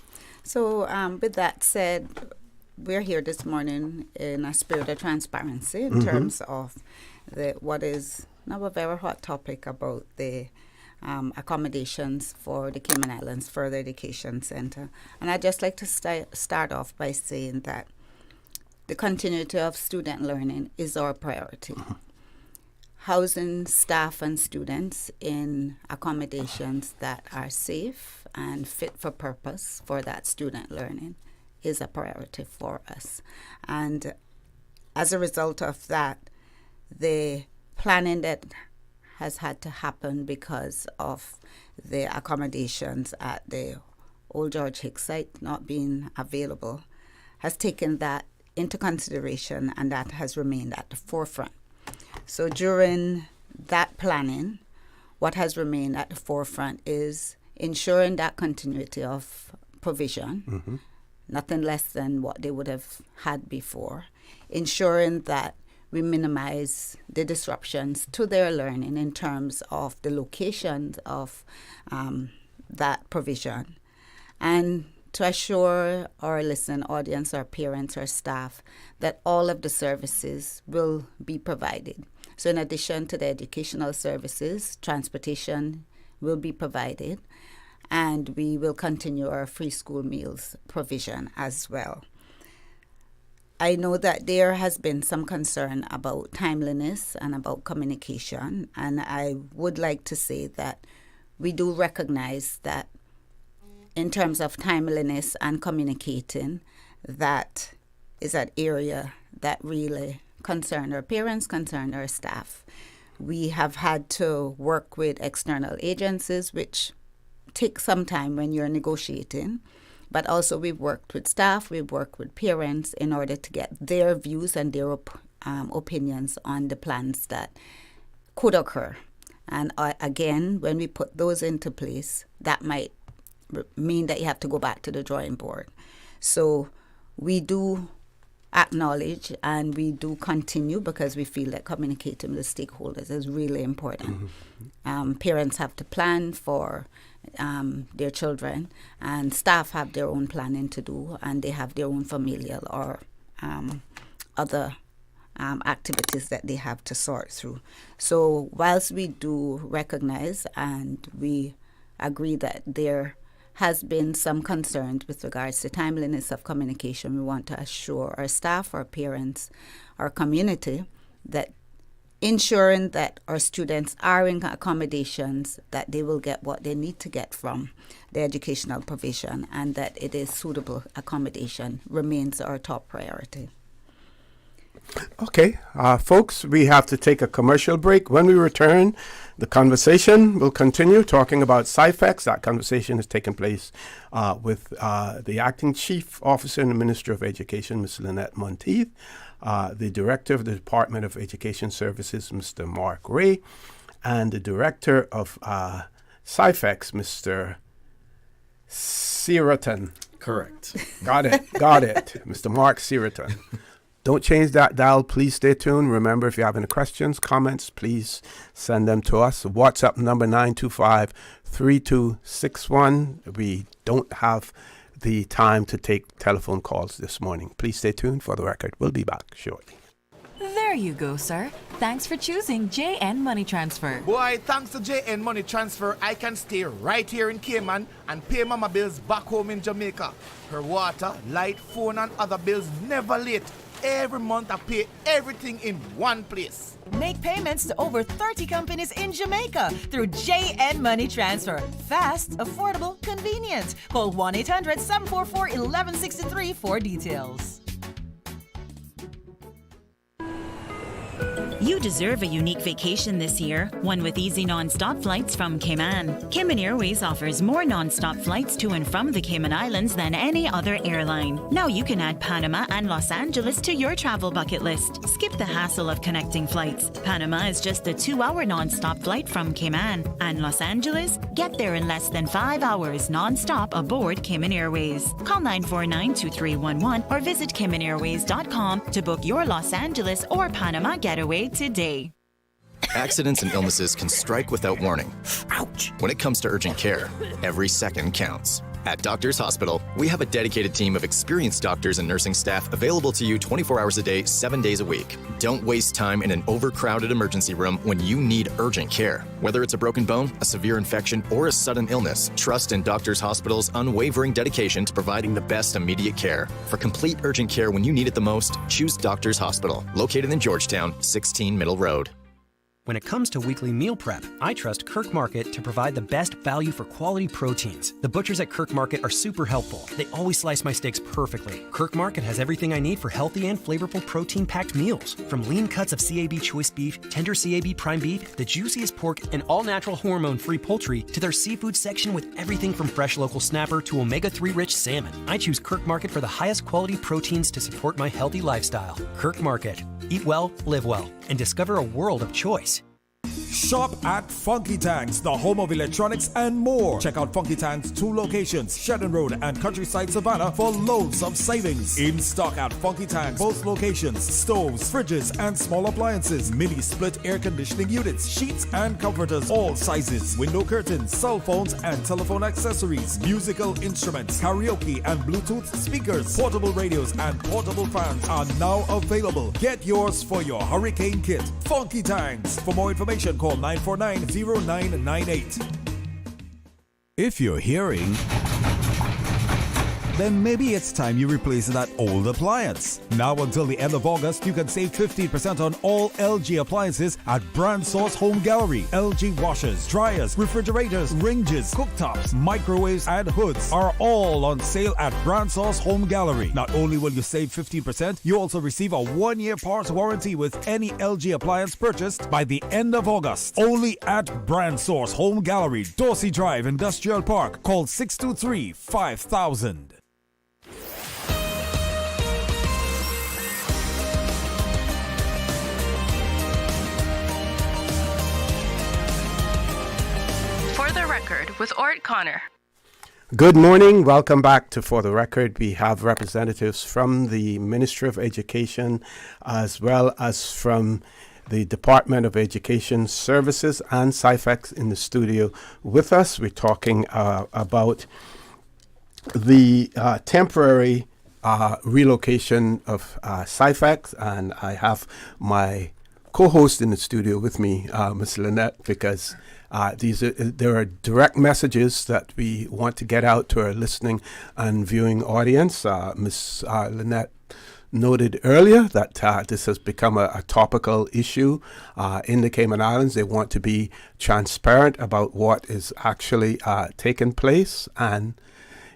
So with that said, we're here this morning in a spirit of transparency in terms of what is now a very hot topic about the accommodations for the Cayman Islands Further Education Center. And I'd just like to start off by saying that the continuity of student learning is our priority. Housing staff and students in accommodations that are safe and fit for purpose for that student learning is a priority for us. And as a result of that, the planning that has had to happen because of the accommodations at the Old George Hicks site not being available has taken that into consideration, and that has remained at the forefront. So during that planning, what has remained at the forefront is ensuring that continuity of provision, nothing less than what they would have had before, ensuring that we minimize the disruptions to their learning in terms of the location of that provision, and to assure our listening audience, our parents, our staff, that all of the services will be provided. So in addition to the educational services, transportation will be provided, and we will continue our free school meals provision as well. I know that there has been some concern about timeliness and about communication, and I would like to say that we do recognize that in terms of timeliness and communicating, that is an area that really concern our parents, concern our staff. We have had to work with external agencies, which take some time when you're negotiating, but also we've worked with staff, we've worked with parents in order to get their views and their opinions on the plans that could occur. And again, when we put those into place, that might mean that you have to go back to the drawing board. So we do acknowledge and we do continue, because we feel that communicating with the stakeholders is really important. Parents have to plan for their children, and staff have their own planning to do, and they have their own familial or other activities that they have to sort through. So whilst we do recognize and we agree that there has been some concerns with regards to timeliness of communication, we want to assure our staff, our parents, our community that ensuring that our students are in accommodations, that they will get what they need to get from the educational provision, and that it is suitable accommodation remains our top priority. Okay, folks, we have to take a commercial break. When we return, the conversation will continue talking about CIFEC. That conversation has taken place with the Acting Chief Officer in the Ministry of Education, Ms. Lyneth Monteith, the Director of the Department of Education Services, Mr. Mark Ray, and the Director of CIFEC, Mr. Seerattan. Correct. Got it, Mr. Mark Seerattan. Don't change that dial. Please stay tuned. Remember, if you have any questions, comments, please send them to us. WhatsApp number 925-3261. We don't have the time to take telephone calls this morning. Please stay tuned for the record. We'll be back shortly. There you go, sir. Thanks for choosing JN Money Transfer. Boy, thanks to JN Money Transfer, I can stay right here in Cayman and pay Mama bills back home in Jamaica. Her water, light, phone, and other bills never late. Every month I pay everything in one place. Make payments to over 30 companies in Jamaica through JN Money Transfer. Fast, affordable, convenient. Call 1-800-744-1163 for details. You deserve a unique vacation this year, one with easy non-stop flights from Cayman. Cayman Airways offers more non-stop flights to and from the Cayman Islands than any other airline. Now you can add Panama and Los Angeles to your travel bucket list. Skip the hassle of connecting flights. Panama is just a 2-hour non-stop flight from Cayman. And Los Angeles? Get there in less than 5 hours non-stop aboard Cayman Airways. Call 949-2311 or visit CaymanAirways.com to book your Los Angeles or Panama getaway today. Accidents and illnesses can strike without warning. Ouch! When it comes to urgent care, every second counts. At Doctors Hospital, we have a dedicated team of experienced doctors and nursing staff available to you 24 hours a day, 7 days a week. Don't waste time in an overcrowded emergency room when you need urgent care. Whether it's a broken bone, a severe infection, or a sudden illness, trust in Doctors Hospital's unwavering dedication to providing the best immediate care. For complete urgent care when you need it the most, choose Doctors Hospital, located in Georgetown, 16 Middle Road. When it comes to weekly meal prep, I trust Kirk Market to provide the best value for quality proteins. The butchers at Kirk Market are super helpful. They always slice my steaks perfectly. Kirk Market has everything I need for healthy and flavorful protein-packed meals. From lean cuts of CAB choice beef, tender CAB prime beef, the juiciest pork, and all-natural hormone-free poultry, to their seafood section with everything from fresh local snapper to omega-3 rich salmon. I choose Kirk Market for the highest quality proteins to support my healthy lifestyle. Kirk Market. Eat well, live well, and discover a world of choice. Shop at Funky Tanks, the home of electronics and more. Check out Funky Tanks' 2 locations, Seerattan Road and Countryside Savannah, for loads of savings. In stock at Funky Tanks, both locations, stoves, fridges and small appliances, mini split air conditioning units, sheets and comforters, all sizes, window curtains, cell phones and telephone accessories, musical instruments, karaoke and Bluetooth speakers, portable radios and portable fans are now available. Get yours for your hurricane kit. Funky Tanks. For more information, call 949-0998. If you're hearing, then maybe it's time you replace that old appliance. Now until the end of August, you can save 15% on all LG appliances at Brand Source Home Gallery. LG washers, dryers, refrigerators, ranges, cooktops, microwaves, and hoods are all on sale at Brand Source Home Gallery. Not only will you save 15%, you also receive a 1-year parts warranty with any LG appliance purchased by the end of August. Only at Brand Source Home Gallery, Dorsey Drive, Industrial Park. Call 623-5000. For the Record with Orrett Connor. Good morning. Welcome back to For the Record. We have representatives from the Ministry of Education as well as from the Department of Education Services and CIFEC in the studio with us. We're talking about the temporary relocation of CIFEC, and I have my co-host in the studio with me, Ms. Lyneth, because there are direct messages that we want to get out to our listening and viewing audience. Ms. Lyneth noted earlier that this has become a topical issue in the Cayman Islands. They want to be transparent about what is actually taking place, and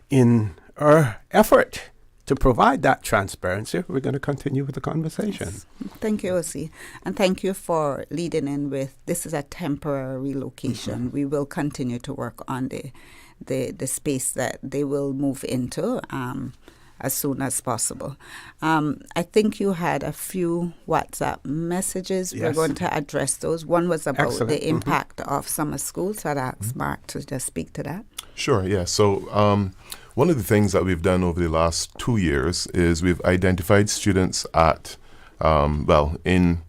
in our effort to provide that transparency, we're going to continue with the conversation. Yes. Thank you, Osi. And thank you for leading in with, this is a temporary relocation. Mm-hmm. We will continue to work on the space that they will move into as soon as possible. I think you had a few WhatsApp messages. Yes. We're going to address those. One was about the impact of summer school, so I'd ask Mark to just speak to that. Sure, yeah. So one of the things that we've done over the last 2 years is we've identified students at, in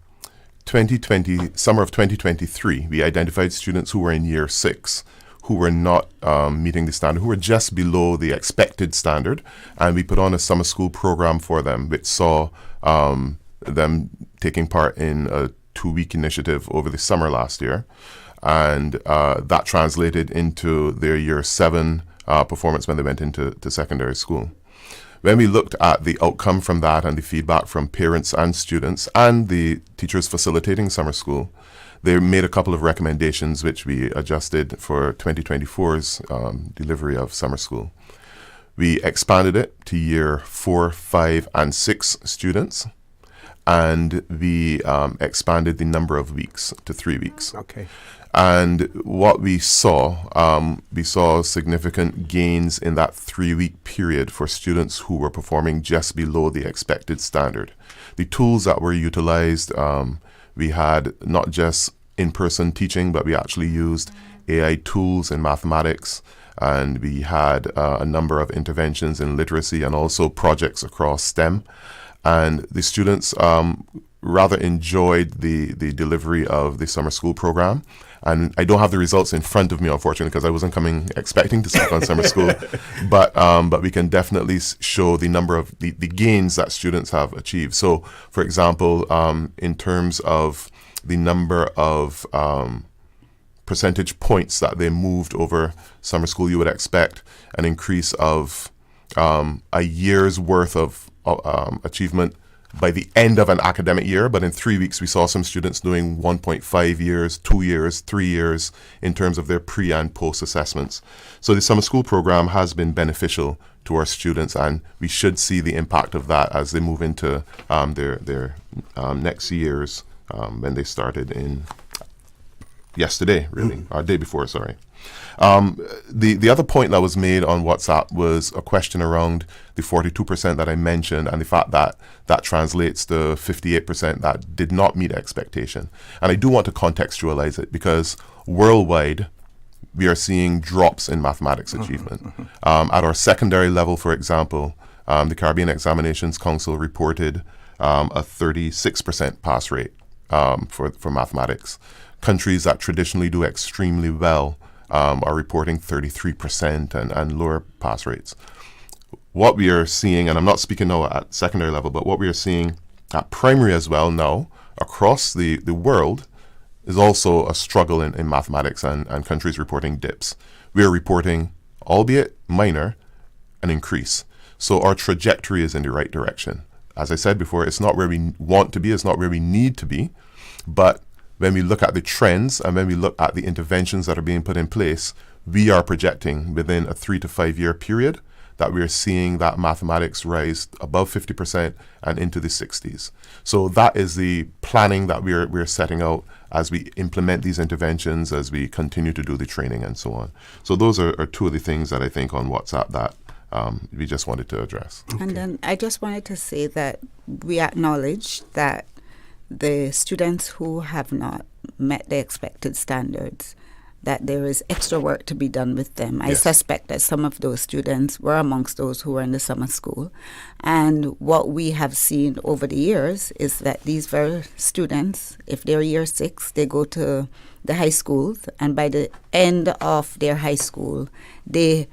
2020, summer of 2023, we identified students who were in year 6 who were not meeting the standard, who were just below the expected standard, and we put on a summer school program for them, which saw them taking part in a 2-week initiative over the summer last year, and that translated into their year 7 performance when they went into secondary school. When we looked at the outcome from that and the feedback from parents and students and the teachers facilitating summer school, they made a couple of recommendations which we adjusted for 2024's delivery of summer school. We expanded it to year 4, 5, and 6 students, and we expanded the number of weeks to 3 weeks. Okay. And what we saw significant gains in that 3-week period for students who were performing just below the expected standard. The tools that were utilized, we had not just in-person teaching, but we actually used AI tools in mathematics, and we had a number of interventions in literacy and also projects across STEM. And the students rather enjoyed the delivery of the summer school program. And I don't have the results in front of me, unfortunately, because I wasn't coming expecting to speak on summer school. But we can definitely show the number of the gains that students have achieved. So, for example, in terms of the number of percentage points that they moved over summer school, you would expect an increase of a year's worth of achievement by the end of an academic year, but in 3 weeks we saw some students doing 1.5 years, 2 years, 3 years in terms of their pre and post assessments. So the summer school program has been beneficial to our students, and we should see the impact of that as they move into their next years when they started in yesterday, really, or day before, sorry. The other point that was made on WhatsApp was a question around the 42% that I mentioned and the fact that that translates to 58% that did not meet expectation. And I do want to contextualize it because worldwide, we are seeing drops in mathematics achievement. At our secondary level, for example, the Caribbean Examinations Council reported a 36% pass rate for mathematics. Countries that traditionally do extremely well are reporting 33% and lower pass rates. What we are seeing, and I'm not speaking now at secondary level, but what we are seeing at primary as well now across the world is also a struggle in mathematics and countries reporting dips. We are reporting, albeit minor, an increase. So our trajectory is in the right direction. As I said before, it's not where we want to be, it's not where we need to be, but when we look at the trends and when we look at the interventions that are being put in place, we are projecting within a 3 to 5 year period that we're seeing that mathematics rise above 50% and into the 60s. So that is the planning that we're setting out as we implement these interventions, as we continue to do the training and so on. So those are two of the things that I think on WhatsApp that we just wanted to address. Okay. And then I just wanted to say that we acknowledge that the students who have not met the expected standards, that there is extra work to be done with them. Yes. I suspect that some of those students were amongst those who were in the summer school. And what we have seen over the years is that these very students, if they're year 6, they go to the high schools, and by the end of their high school, they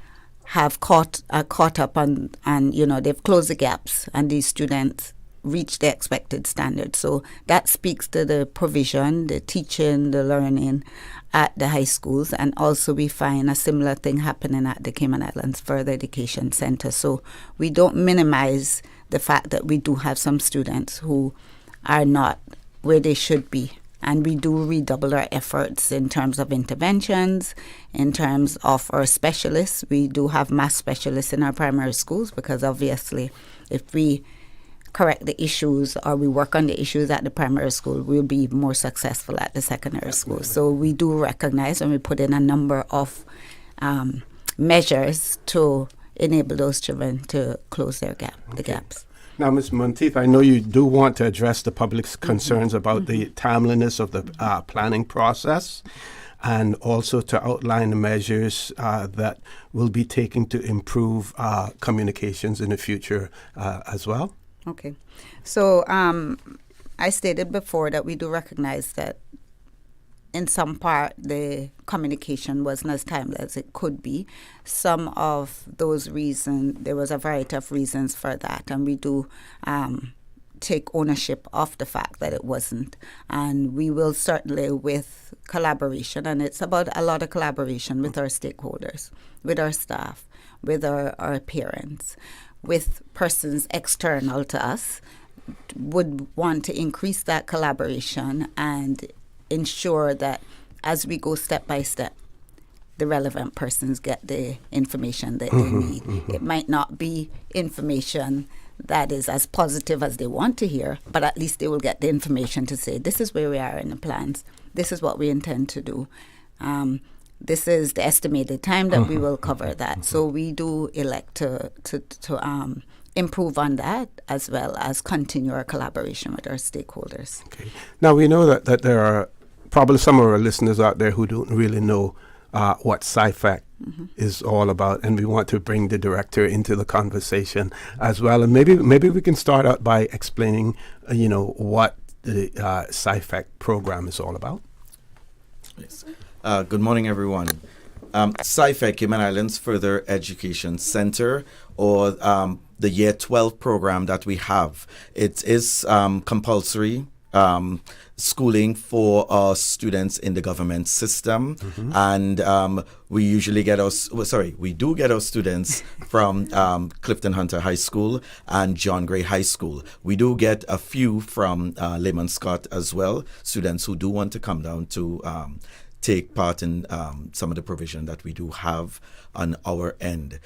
have caught up and they've closed the gaps, and these students reach the expected standard. So that speaks to the provision, the teaching, the learning at the high schools. And also we find a similar thing happening at the Cayman Islands Further Education Center. So we don't minimize the fact that we do have some students who are not where they should be. And we do redouble our efforts in terms of interventions, in terms of our specialists. We do have math specialists in our primary schools because obviously if we correct the issues or we work on the issues at the primary school, we'll be more successful at the secondary school. So we do recognize and we put in a number of measures to enable those children to close the gaps. Now, Ms. Monteith, I know you do want to address the public's concerns about the timeliness of the planning process and also to outline the measures that will be taken to improve communications in the future as well. Okay. So I stated before that we do recognize that in some part the communication wasn't as timely as it could be. Some of those reasons, there was a variety of reasons for that, and we do take ownership of the fact that it wasn't. And we will certainly, with collaboration, and it's about a lot of collaboration with our stakeholders, with our staff, with our parents, with persons external to us, would want to increase that collaboration and ensure that as we go step by step, the relevant persons get the information that they need. It might not be information that is as positive as they want to hear, but at least they will get the information to say, this is where we are in the plans, this is what we intend to do. This is the estimated time that we will cover that. So we do elect to improve on that as well as continue our collaboration with our stakeholders. Okay. Now, we know that there are probably some of our listeners out there who don't really know what CIFEC is all about, and we want to bring the director into the conversation as well. And maybe we can start out by explaining, what the CIFEC program is all about. Yes. Good morning, everyone. CIFEC, Cayman Islands Further Education Center, or the Year 12 program that we have. It is compulsory schooling for our students in the government system, and we usually we do get our students from Clifton Hunter High School and John Gray High School. We do get a few from Lehman Scott as well, students who do want to come down to take part in some of the provision that we do have on our end.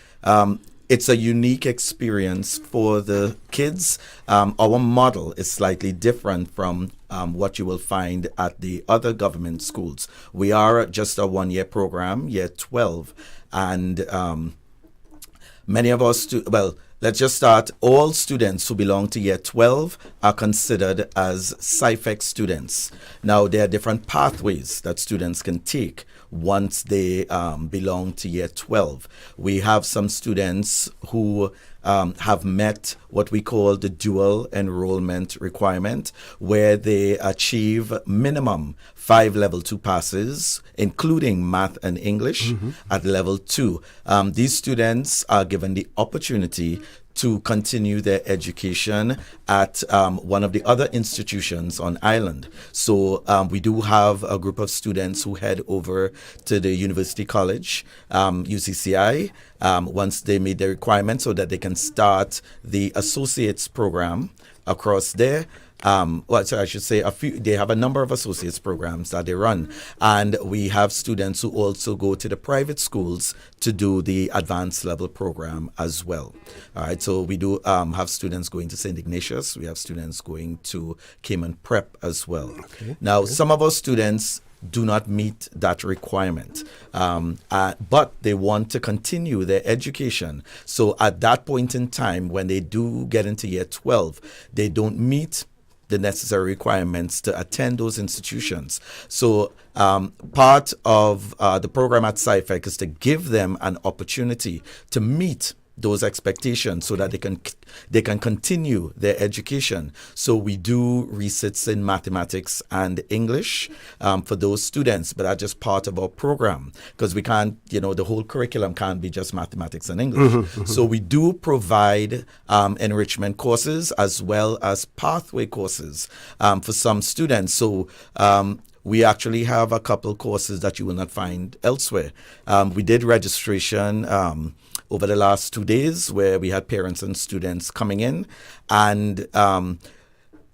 it's a unique experience for the kids. Our model is slightly different from what you will find at the other government schools. We are just a one-year program, year 12, and many of us, let's just start. All students who belong to year 12 are considered as CIFEC students. Now, there are different pathways that students can take once they belong to year 12. We have some students who have met what we call the dual enrollment requirement, where they achieve minimum 5 level 2 passes, including math and English at level 2. These students are given the opportunity to continue their education at one of the other institutions on island. So we do have a group of students who head over to the University College, UCCI, once they meet the requirements so that they can start the associates program across there. I should say they have a number of associates programs that they run, and we have students who also go to the private schools to do the advanced level program as well. All right, so we do have students going to St. Ignatius. We have students going to Cayman Prep as well. Now, some of our students do not meet that requirement, but they want to continue their education. So at that point in time, when they do get into year 12, they don't meet the necessary requirements to attend those institutions. So part of the program at CIFEC is to give them an opportunity to meet those expectations so that they can continue their education. So we do resits in mathematics and English for those students, but that's just part of our program, because we can't, the whole curriculum can't be just mathematics and English. So we do provide enrichment courses as well as pathway courses for some students. So we actually have a couple courses that you will not find elsewhere. We did registration over the last 2 days, where we had parents and students coming in, and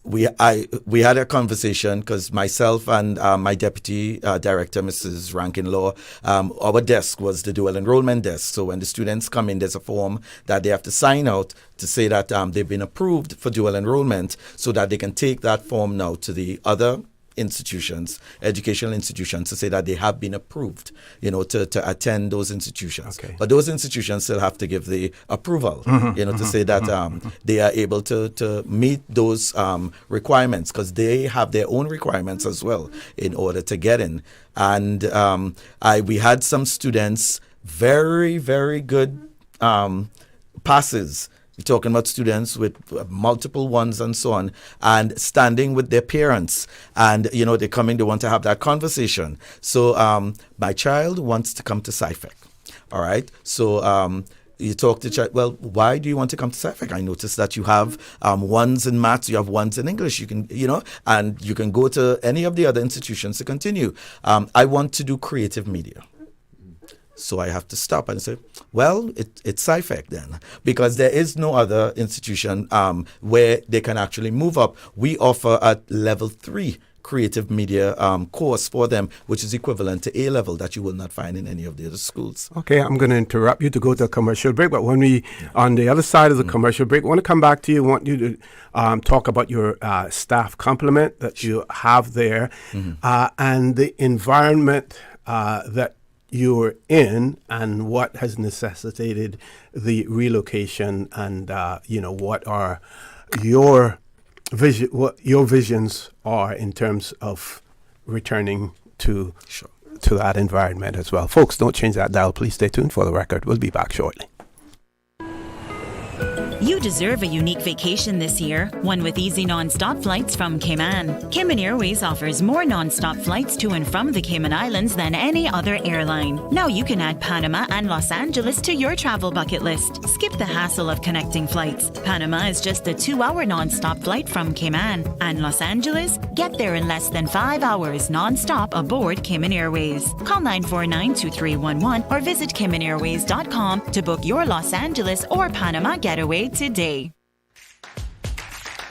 we had a conversation, because myself and my deputy director, Mrs. Rankin-Law, our desk was the dual enrollment desk. So when the students come in, there's a form that they have to sign out to say that they've been approved for dual enrollment, so that they can take that form now to the other institutions, educational institutions, to say that they have been approved, to attend those institutions. But those institutions still have to give the approval, to say that they are able to meet those requirements, because they have their own requirements as well in order to get in. And we had some students, very, very good passes. We're talking about students with multiple ones and so on, and standing with their parents. And, they come in, they want to have that conversation. So my child wants to come to CIFEC. All right. So you talk to the child, well, why do you want to come to CIFEC? I noticed that you have ones in maths, you have ones in English. You can, and you can go to any of the other institutions to continue. I want to do creative media. So I have to stop and say, well, it's CIFEC then, because there is no other institution where they can actually move up. We offer a level 3 creative media course for them, which is equivalent to A-level, that you will not find in any of the other schools. Okay, I'm going to interrupt you to go to a commercial break, but when we, on the other side of the commercial break, I want to come back to you, want you to talk about your staff complement that you have there and the environment that you're in, and what has necessitated the relocation, and what are your visions are in terms of returning to that environment as well. Folks, don't change that dial. Please stay tuned for the record. We'll be back shortly. You deserve a unique vacation this year, one with easy non-stop flights from Cayman. Cayman Airways offers more non-stop flights to and from the Cayman Islands than any other airline. Now you can add Panama and Los Angeles to your travel bucket list. Skip the hassle of connecting flights. Panama is just a 2-hour non-stop flight from Cayman. And Los Angeles? Get there in less than 5 hours non-stop aboard Cayman Airways. Call 949-2311 or visit CaymanAirways.com to book your Los Angeles or Panama getaway today.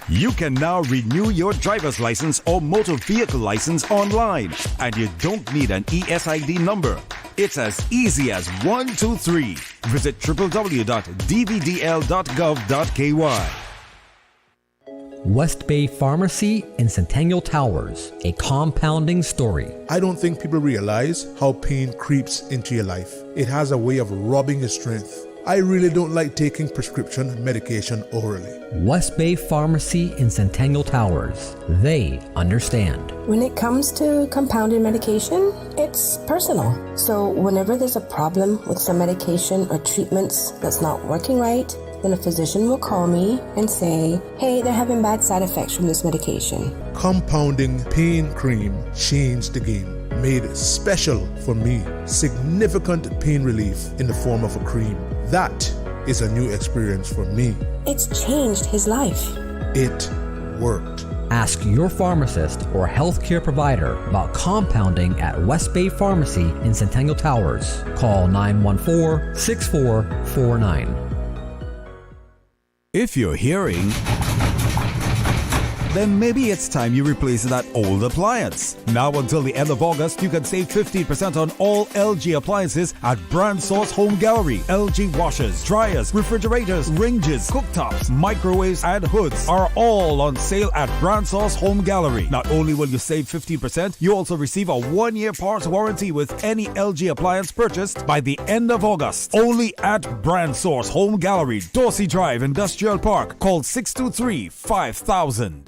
You can now renew your driver's license or motor vehicle license online, and you don't need an ESID number. It's as easy as 1, 2, 3. Visit www.dvdl.gov.ky. West Bay Pharmacy in Centennial Towers, a compounding story. I don't think people realize how pain creeps into your life. It has a way of robbing your strength. I really don't like taking prescription medication orally. West Bay Pharmacy in Centennial Towers. They understand. When it comes to compounded medication, it's personal. So whenever there's a problem with some medication or treatments that's not working right, then a physician will call me and say, hey, they're having bad side effects from this medication. Compounding pain cream changed the game. Made special for me. Significant pain relief in the form of a cream. That is a new experience for me. It's changed his life. It worked. Ask your pharmacist or healthcare provider about compounding at West Bay Pharmacy in Centennial Towers. Call 914-6449. If you're hearing, then maybe it's time you replace that old appliance. Now until the end of August, you can save 15% on all LG appliances at Brand Source Home Gallery. LG washers, dryers, refrigerators, ranges, cooktops, microwaves, and hoods are all on sale at Brand Source Home Gallery. Not only will you save 15%, you also receive a 1-year parts warranty with any LG appliance purchased by the end of August. Only at Brand Source Home Gallery, Dorsey Drive, Industrial Park. Call 623-5000.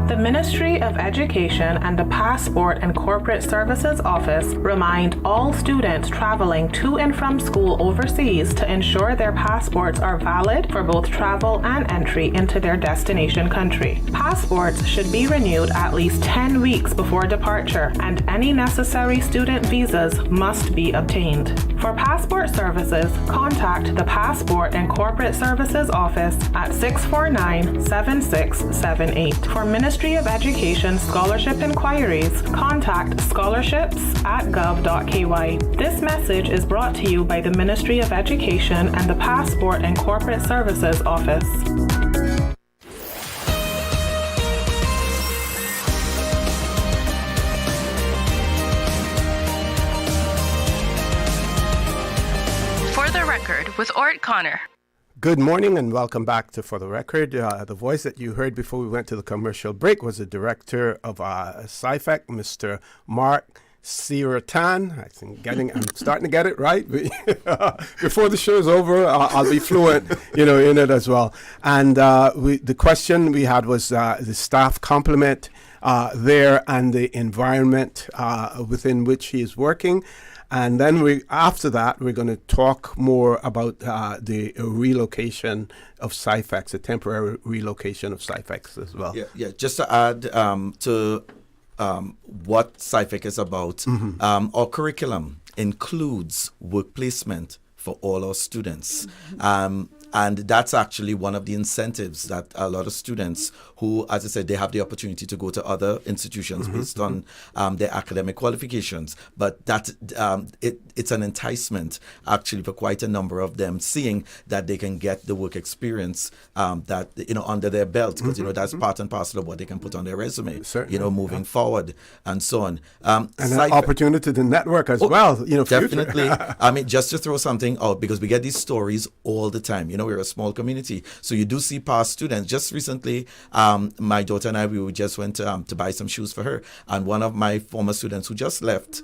The Ministry of Education and the Passport and Corporate Services Office remind all students traveling to and from school overseas to ensure their passports are valid for both travel and entry into their destination country. Passports should be renewed at least 10 weeks before departure, and any necessary student visas must be obtained. For passport services, contact the Passport and Corporate Services Office at 649-7678. For Ministry of Education scholarship inquiries, contact scholarships@gov.ky. This message is brought to you by the Ministry of Education and the Passport and Corporate Services Office. For the Record with Orrett Connor. Good morning and welcome back to For the Record. The voice that you heard before we went to the commercial break was the director of CIFEC, Mr. Mark Seerattan. I'm starting to get it right. Before the show's over, I'll be fluent, in it as well. And the question we had was the staff complement there and the environment within which he is working. And then after that, we're going to talk more about the relocation of CIFEC, the temporary relocation of CIFEC as well. Yeah. Just to add to what CIFEC is about, our curriculum includes work placement for all our students. And that's actually one of the incentives that a lot of students who, as I said, they have the opportunity to go to other institutions based on their academic qualifications. But that it's an enticement actually for quite a number of them, seeing that they can get the work experience that under their belt, because that's part and parcel of what they can put on their resume. Certainly, moving forward and so on. And an opportunity to network as well. Definitely. I mean, just to throw something out, because we get these stories all the time. We're a small community, so you do see past students. Just recently, my daughter and I, we just went to buy some shoes for her, and one of my former students who just left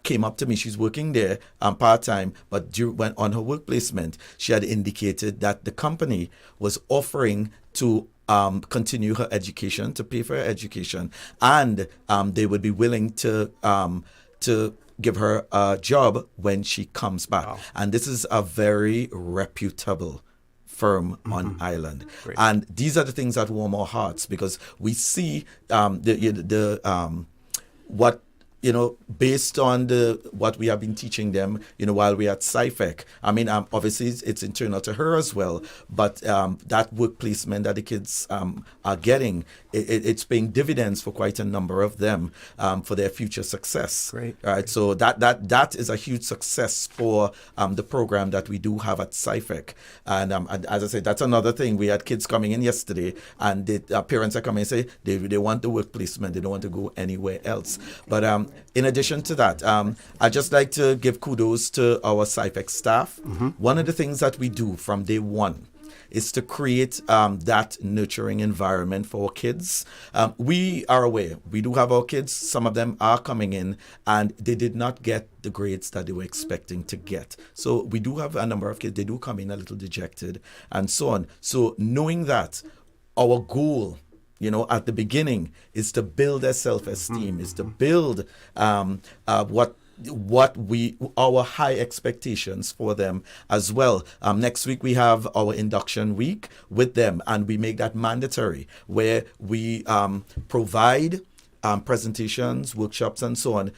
came up to me. She's working there part-time, but when on her work placement, she had indicated that the company was offering to continue her education, to pay for her education, and they would be willing to give her a job when she comes back. Wow. And this is a very reputable firm on island. Great. And these are the things that warm our hearts, because we see what based on what we have been teaching them, while we're at CIFEC. I mean, obviously it's internal to her as well, but that work placement that the kids are getting, it's paying dividends for quite a number of them for their future success. Great. All right, so that is a huge success for the program that we do have at CIFEC. And as I said, that's another thing. We had kids coming in yesterday, and parents are coming and say they want the work placement. They don't want to go anywhere else. But in addition to that, I'd just like to give kudos to our CIFEC staff. One of the things that we do from day one is to create that nurturing environment for our kids. We are aware, we do have our kids, some of them are coming in and they did not get the grades that they were expecting to get. So we do have a number of kids, they do come in a little dejected and so on. So knowing that, our goal, at the beginning is to build their self-esteem, is to build our high expectations for them as well. Next week we have our induction week with them, and we make that mandatory, where we provide presentations, workshops, and so on,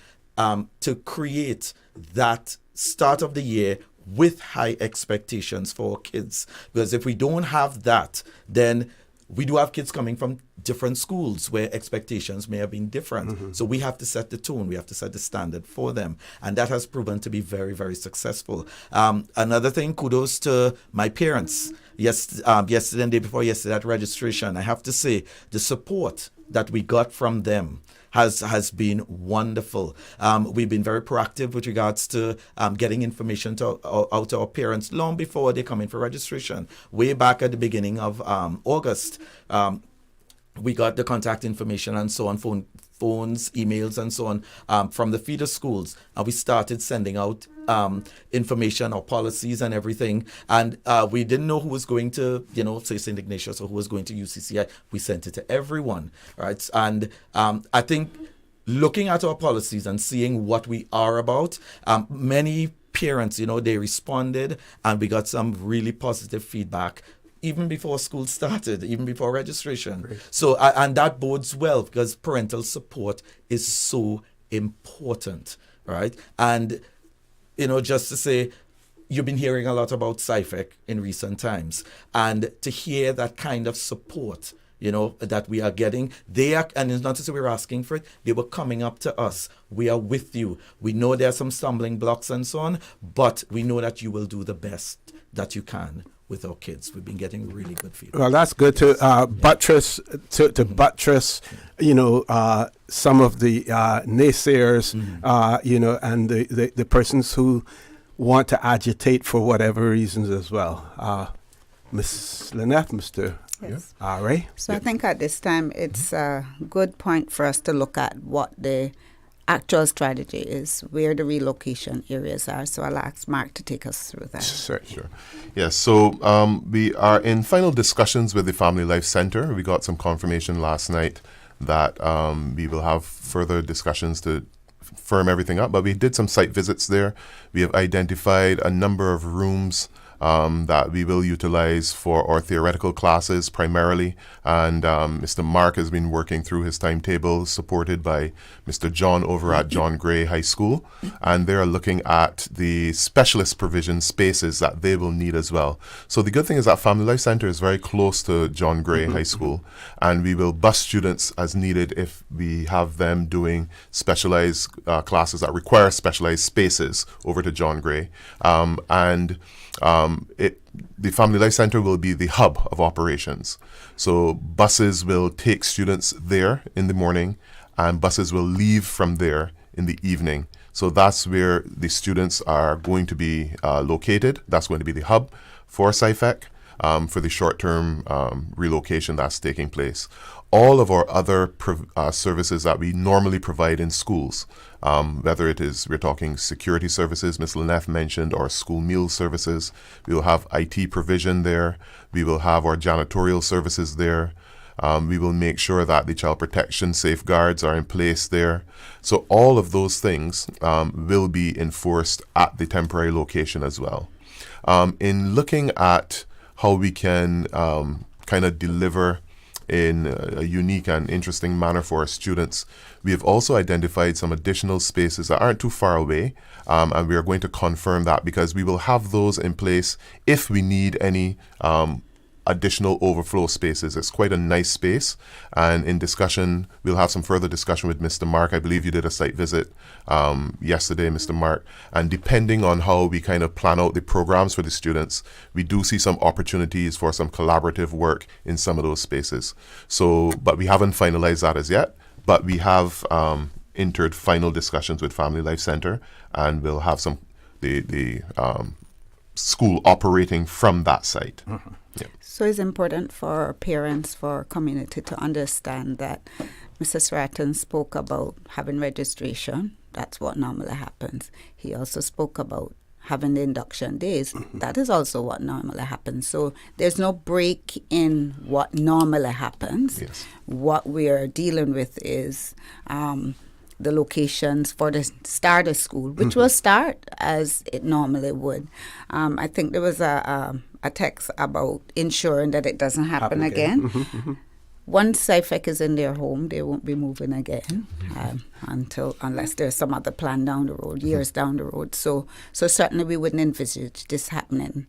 to create that start of the year with high expectations for kids. Because if we don't have that, then we do have kids coming from different schools where expectations may have been different. So we have to set the tone, we have to set the standard for them. And that has proven to be very, very successful. Another thing, kudos to my parents. Yesterday and day before yesterday at registration, I have to say the support that we got from them has been wonderful. We've been very proactive with regards to getting information out to our parents long before they come in for registration. Way back at the beginning of August, we got the contact information and so on, phones, emails, and so on from the feeder schools. And we started sending out information or policies and everything. And we didn't know who was going to, say St. Ignatius or who was going to UCCI. We sent it to everyone, right? And I think looking at our policies and seeing what we are about, many parents, they responded and we got some really positive feedback even before school started, even before registration. Great. So, and that bodes well because parental support is so important, right? And, just to say, you've been hearing a lot about CIFEC in recent times, and to hear that kind of support, that we are getting, and it's not to say we're asking for it, they were coming up to us. We are with you. We know there are some stumbling blocks and so on, but we know that you will do the best that you can with our kids. We've been getting really good feedback. Well, that's good to buttress some of the naysayers, and the persons who want to agitate for whatever reasons as well. Miss Lyneth, Mr. Yes. Ray? So I think at this time it's a good point for us to look at what the actual strategy is, where the relocation areas are. So I'll ask Mark to take us through that. Sure. Yes, so we are in final discussions with the Family Life Center. We got some confirmation last night that we will have further discussions to firm everything up, but we did some site visits there. We have identified a number of rooms that we will utilize for our theoretical classes primarily. And Mr. Mark has been working through his timetable, supported by Mr. John over at John Gray High School. And they're looking at the specialist provision spaces that they will need as well. So the good thing is that Family Life Center is very close to John Gray High School. And we will bus students as needed if we have them doing specialized classes that require specialized spaces over to John Gray. The Family Life Center will be the hub of operations. So buses will take students there in the morning and buses will leave from there in the evening. So that's where the students are going to be located. That's going to be the hub for CIFEC for the short-term relocation that's taking place. All of our other services that we normally provide in schools, whether it is, we're talking security services, Ms. Lyneth mentioned, or school meal services. We will have IT provision there. We will have our janitorial services there. We will make sure that the child protection safeguards are in place there. So all of those things will be enforced at the temporary location as well. In looking at how we can kind of deliver in a unique and interesting manner for our students, we have also identified some additional spaces that aren't too far away, and we are going to confirm that because we will have those in place if we need any additional overflow spaces. It's quite a nice space, and in discussion, we'll have some further discussion with Mr. Mark. I believe you did a site visit yesterday, Mr. Mark, and depending on how we kind of plan out the programs for the students, we do see some opportunities for some collaborative work in some of those spaces. So, but we haven't finalized that as yet, but we have entered final discussions with Family Life Center, and we'll have the school operating from that site. Mm-hmm. Yeah. So it's important for parents, for community to understand that Mr. Seerattan spoke about having registration. That's what normally happens. He also spoke about having the induction days. Mm-hmm. That is also what normally happens. So there's no break in what normally happens. Yes. What we're dealing with is the locations for the start of school, which will start as it normally would. I think there was a text about ensuring that it doesn't happen again. Mm-hmm. Once CIFEC is in their home, they won't be moving again unless there's some other plan down the road, years down the road. So certainly we wouldn't envisage this happening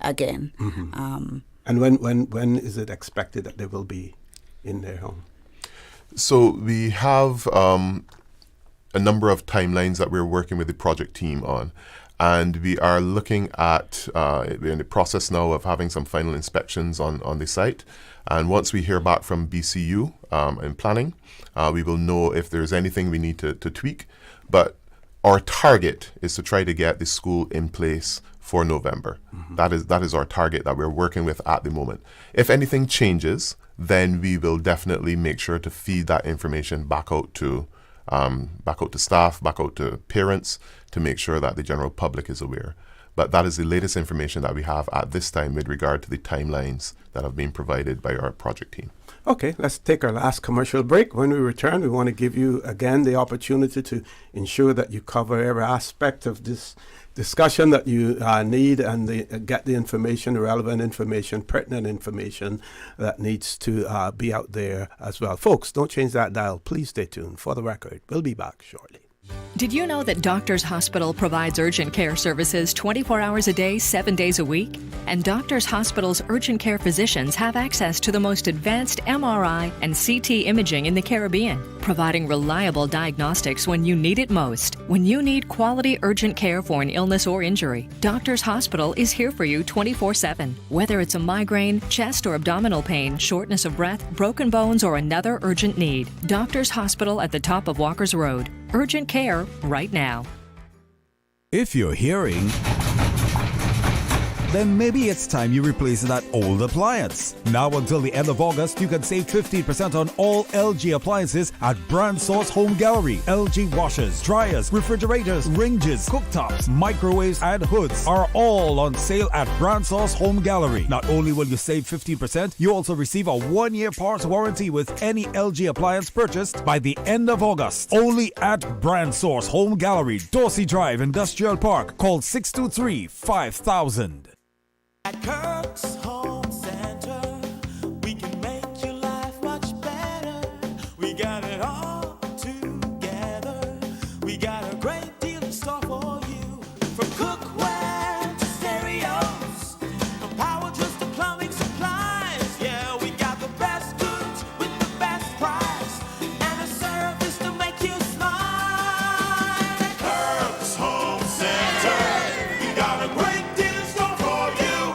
again. Mm-hmm. And when is it expected that they will be in their home? So we have a number of timelines that we're working with the project team on. And we are looking at, we're in the process now of having some final inspections on the site. And once we hear back from BCU in planning, we will know if there's anything we need to tweak. But our target is to try to get the school in place for November. Mm-hmm. That is our target that we're working with at the moment. If anything changes, then we will definitely make sure to feed that information back out to staff, back out to parents, to make sure that the general public is aware. But that is the latest information that we have at this time with regard to the timelines that have been provided by our project team. Okay, let's take our last commercial break. When we return, we want to give you again the opportunity to ensure that you cover every aspect of this discussion that you need and get the information, the relevant information, pertinent information that needs to be out there as well. Folks, don't change that dial. Please stay tuned. For the record, we'll be back shortly. Did you know that Doctors Hospital provides urgent care services 24 hours a day, 7 days a week? And Doctors Hospital's urgent care physicians have access to the most advanced MRI and CT imaging in the Caribbean, providing reliable diagnostics when you need it most. When you need quality urgent care for an illness or injury, Doctors Hospital is here for you 24/7. Whether it's a migraine, chest or abdominal pain, shortness of breath, broken bones, or another urgent need, Doctors Hospital at the top of Walker's Road. Urgent care right now. If you're hearing, then maybe it's time you replace that old appliance. Now until the end of August, you can save 15% on all LG appliances at Brand Source Home Gallery. LG washers, dryers, refrigerators, ranges, cooktops, microwaves, and hoods are all on sale at Brand Source Home Gallery. Not only will you save 15%, you also receive a 1-year parts warranty with any LG appliance purchased by the end of August. Only at Brand Source Home Gallery, Dorsey Drive, Industrial Park. Call 623-5000. At Kirk's Home Center, we can make your life much better. We got it all together. We got a great deal in store for you. From cookware to stereos, from power tools to plumbing supplies. Yeah, we got the best goods with the best price and a service to make you smile. Kirk's Home Center, we got a great deal in store for you.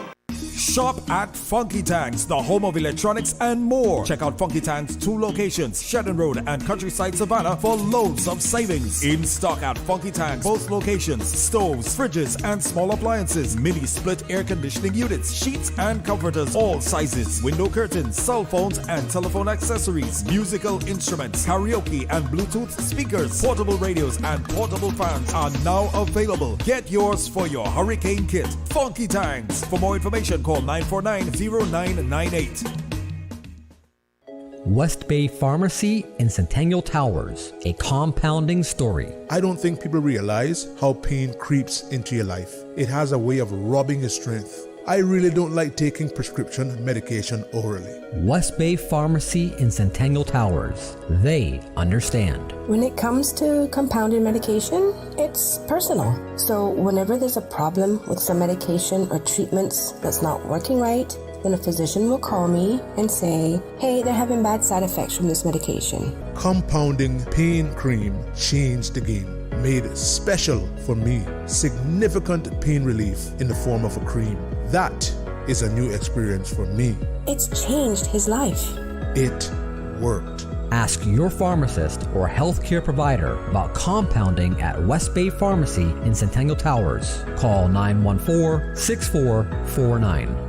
Shop at Funky Tanks, the home of electronics and more. Check out Funky Tanks' 2 locations, Seerattan Road and Countryside Savannah, for loads of savings. In stock at Funky Tanks, both locations, stoves, fridges and small appliances, mini split air conditioning units, sheets and comforters, all sizes, window curtains, cell phones and telephone accessories, musical instruments, karaoke and Bluetooth speakers, portable radios and portable fans are now available. Get yours for your hurricane kit. Funky Tanks. For more information, call 949-0998. West Bay Pharmacy in Centennial Towers, a compounding story. I don't think people realize how pain creeps into your life. It has a way of robbing your strength. I really don't like taking prescription medication orally. West Bay Pharmacy in Centennial Towers. They understand. When it comes to compounded medication, it's personal. So whenever there's a problem with some medication or treatments that's not working right, then a physician will call me and say, hey, they're having bad side effects from this medication. Compounding pain cream changed the game. Made special for me. Significant pain relief in the form of a cream. That is a new experience for me. It's changed his life. It worked. Ask your pharmacist or healthcare provider about compounding at West Bay Pharmacy in Centennial Towers. Call 914-6449.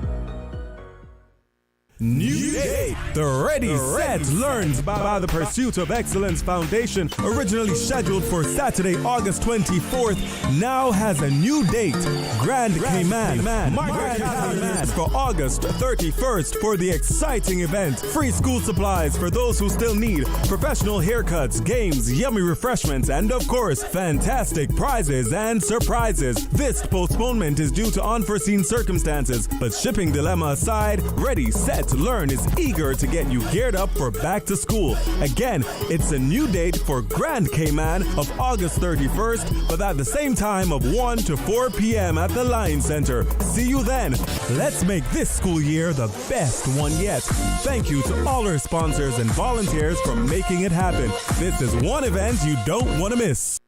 New Date, the Ready, Set, Learns by the Pursuit of Excellence Foundation, originally scheduled for Saturday, August 24th, now has a new date. Grand Cayman. Mark your calendars for August 31st for the exciting event. Free school supplies for those who still need, professional haircuts, games, yummy refreshments, and of course, fantastic prizes and surprises. This postponement is due to unforeseen circumstances, but shipping dilemma aside, Ready, Set, Learn is eager to get you geared up for back to school. Again, it's a new date for Grand Cayman of August 31st, but at the same time of 1 to 4 p.m. at the Lion Center. See you then. Let's make this school year the best one yet. Thank you to all our sponsors and volunteers for making it happen. This is one event you don't want to miss.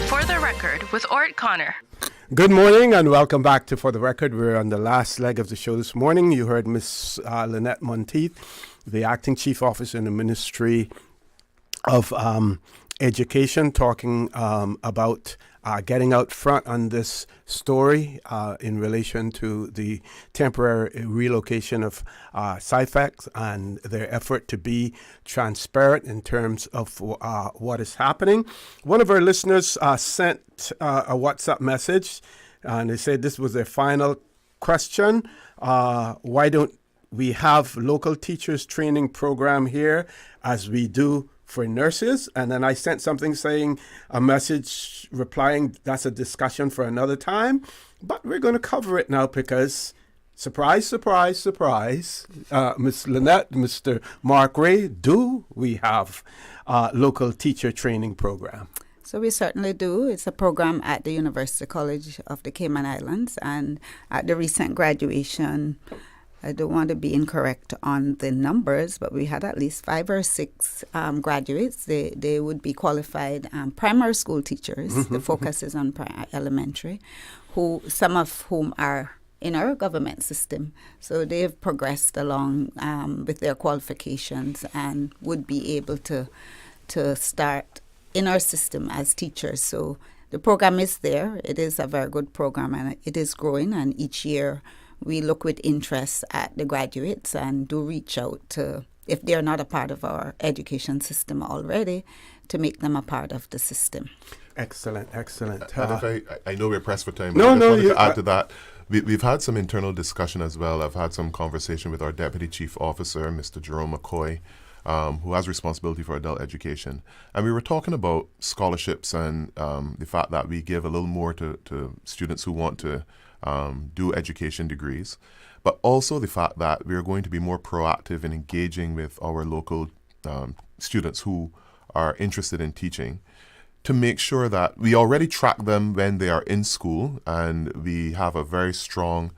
For the Record with Orrett Connor. Good morning and welcome back to For the Record. We're on the last leg of the show this morning. You heard Miss Lyneth Monteith, the Acting Chief Officer in the Ministry of Education, talking about getting out front on this story in relation to the temporary relocation of CIFEC and their effort to be transparent in terms of what is happening. One of our listeners sent a WhatsApp message, and they said this was their final question. Why don't we have local teachers training program here as we do for nurses? And then I sent something saying, a message replying, that's a discussion for another time, but we're going to cover it now because surprise, surprise, surprise, Ms. Lyneth, Mr. Mark Ray, do we have a local teacher training program? So we certainly do. It's a program at the University College of the Cayman Islands, and at the recent graduation, I don't want to be incorrect on the numbers, but we had at least 5 or 6 graduates. They would be qualified primary school teachers. The focus is on elementary, some of whom are in our government system. So they've progressed along with their qualifications and would be able to start in our system as teachers. So the program is there. It is a very good program, and it is growing, and each year we look with interest at the graduates and do reach out to, if they're not a part of our education system already, to make them a part of the system. Excellent, excellent. And if I know we're pressed for time, No, but I just wanted you- to add to that. We've had some internal discussion as well. I've had some conversation with our Deputy Chief Officer, Mr. Jerome McCoy, who has responsibility for adult education. And we were talking about scholarships and the fact that we give a little more to students who want to do education degrees, but also the fact that we're going to be more proactive in engaging with our local students who are interested in teaching, to make sure that we already track them when they are in school, and we have a very strong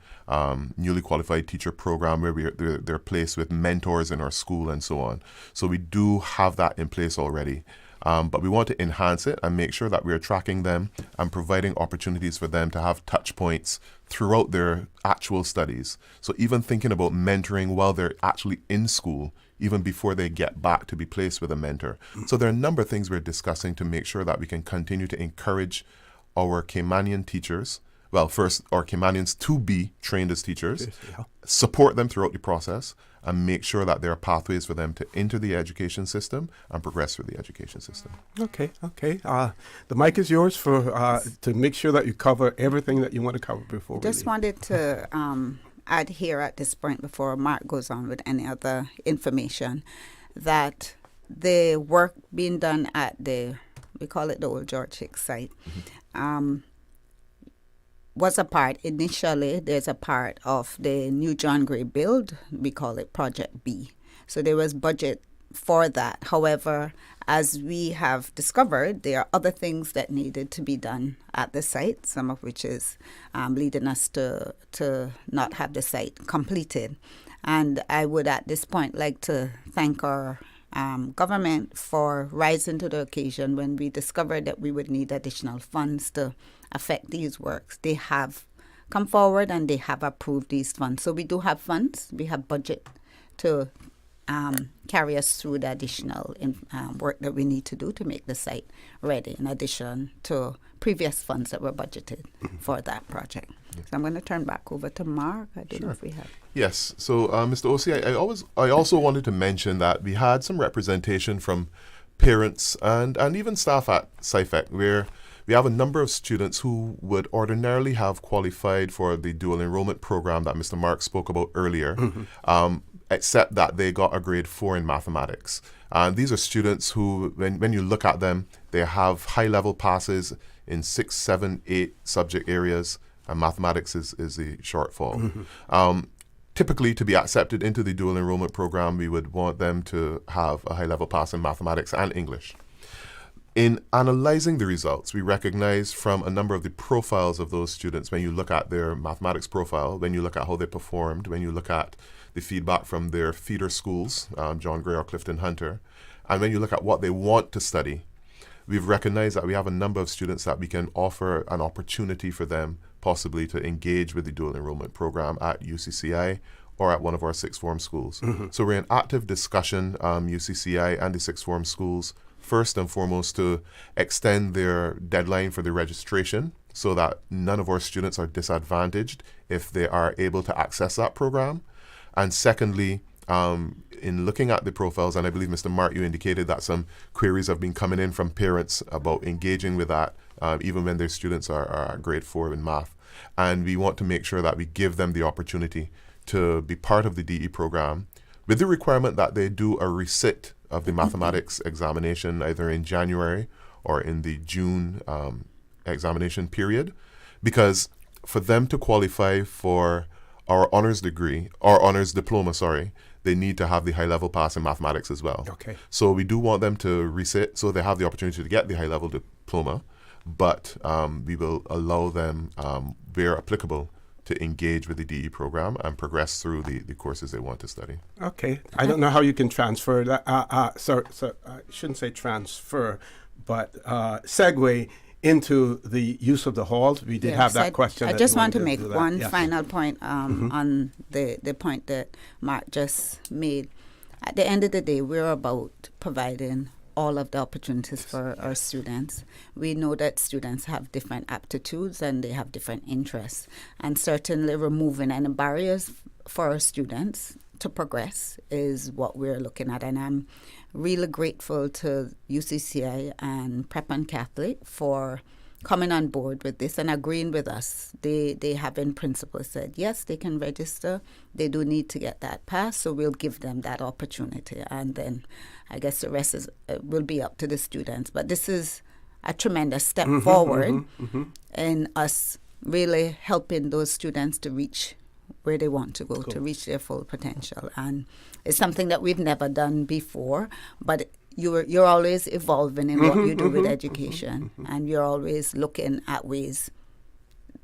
newly qualified teacher program where they're placed with mentors in our school and so on. So we do have that in place already. But we want to enhance it and make sure that we're tracking them and providing opportunities for them to have touch points throughout their actual studies. So even thinking about mentoring while they're actually in school, even before they get back to be placed with a mentor. So there are a number of things we're discussing to make sure that we can continue to encourage our Caymanian teachers, well, first, our Caymanians to be trained as teachers, support them throughout the process, and make sure that there are pathways for them to enter the education system and progress through the education system. Okay. The mic is yours for to make sure that you cover everything that you want to cover before we Just leave. wanted to add here at this point, before Mark goes on with any other information, that the work being done at we call it the Old George Hicks site, was a part, initially, there's a part of the New John Gray build. We call it Project B. So there was budget for that. However, as we have discovered, there are other things that needed to be done at the site, some of which is leading us to not have the site completed. And I would at this point like to thank our government for rising to the occasion when we discovered that we would need additional funds to affect these works, they have come forward and they have approved these funds. So we do have funds. We have budget to carry us through the additional work that we need to do to make the site ready, in addition to previous funds that were budgeted for that project. So I'm going to turn back over to Mark. I don't know if we have. Yes. So, Mr. OC, I also wanted to mention that we had some representation from parents and even staff at CIFEC, where we have a number of students who would ordinarily have qualified for the dual enrollment program that Mr. Mark spoke about earlier, except that they got a grade 4 in mathematics. And these are students who, when you look at them, they have high-level passes in 6, 7, 8 subject areas, and mathematics is the shortfall. Typically, to be accepted into the dual enrollment program, we would want them to have a high-level pass in mathematics and English. In analyzing the results, we recognize from a number of the profiles of those students, when you look at their mathematics profile, when you look at how they performed, when you look at the feedback from their feeder schools, John Gray or Clifton Hunter, and when you look at what they want to study, we've recognized that we have a number of students that we can offer an opportunity for them possibly to engage with the dual enrollment program at UCCI or at one of our sixth form schools. So we're in active discussion, UCCI and the sixth form schools, first and foremost to extend their deadline for the registration so that none of our students are disadvantaged if they are able to access that program. And secondly, in looking at the profiles, and I believe Mr. Mark, you indicated that some queries have been coming in from parents about engaging with that, even when their students are at grade 4 in math. And we want to make sure that we give them the opportunity to be part of the DE program with the requirement that they do a resit of the mathematics examination either in January or in the June examination period. Because for them to qualify for our honors degree, or honors diploma, they need to have the high-level pass in mathematics as well. Okay. So we do want them to resit so they have the opportunity to get the high-level diploma, but we will allow them, where applicable, to engage with the DE program and progress through the courses they want to study. Okay. I don't know how you can transfer that. So I shouldn't say transfer, but segue into the use of the halls. We did have that question. I just want to make one final point on the point that Mark just made. At the end of the day, we're about providing all of the opportunities for our students. We know that students have different aptitudes and they have different interests, and certainly removing any barriers for our students to progress is what we're looking at. And I'm really grateful to UCCI and Prep and Catholic for coming on board with this and agreeing with us. They have in principle said, yes, they can register. They do need to get that pass, so we'll give them that opportunity. And then I guess the rest will be up to the students. But this is a tremendous step forward in us really helping those students to reach where they want to go, to reach their full potential. And it's something that we've never done before, but you're always evolving in what you do with education, and you're always looking at ways.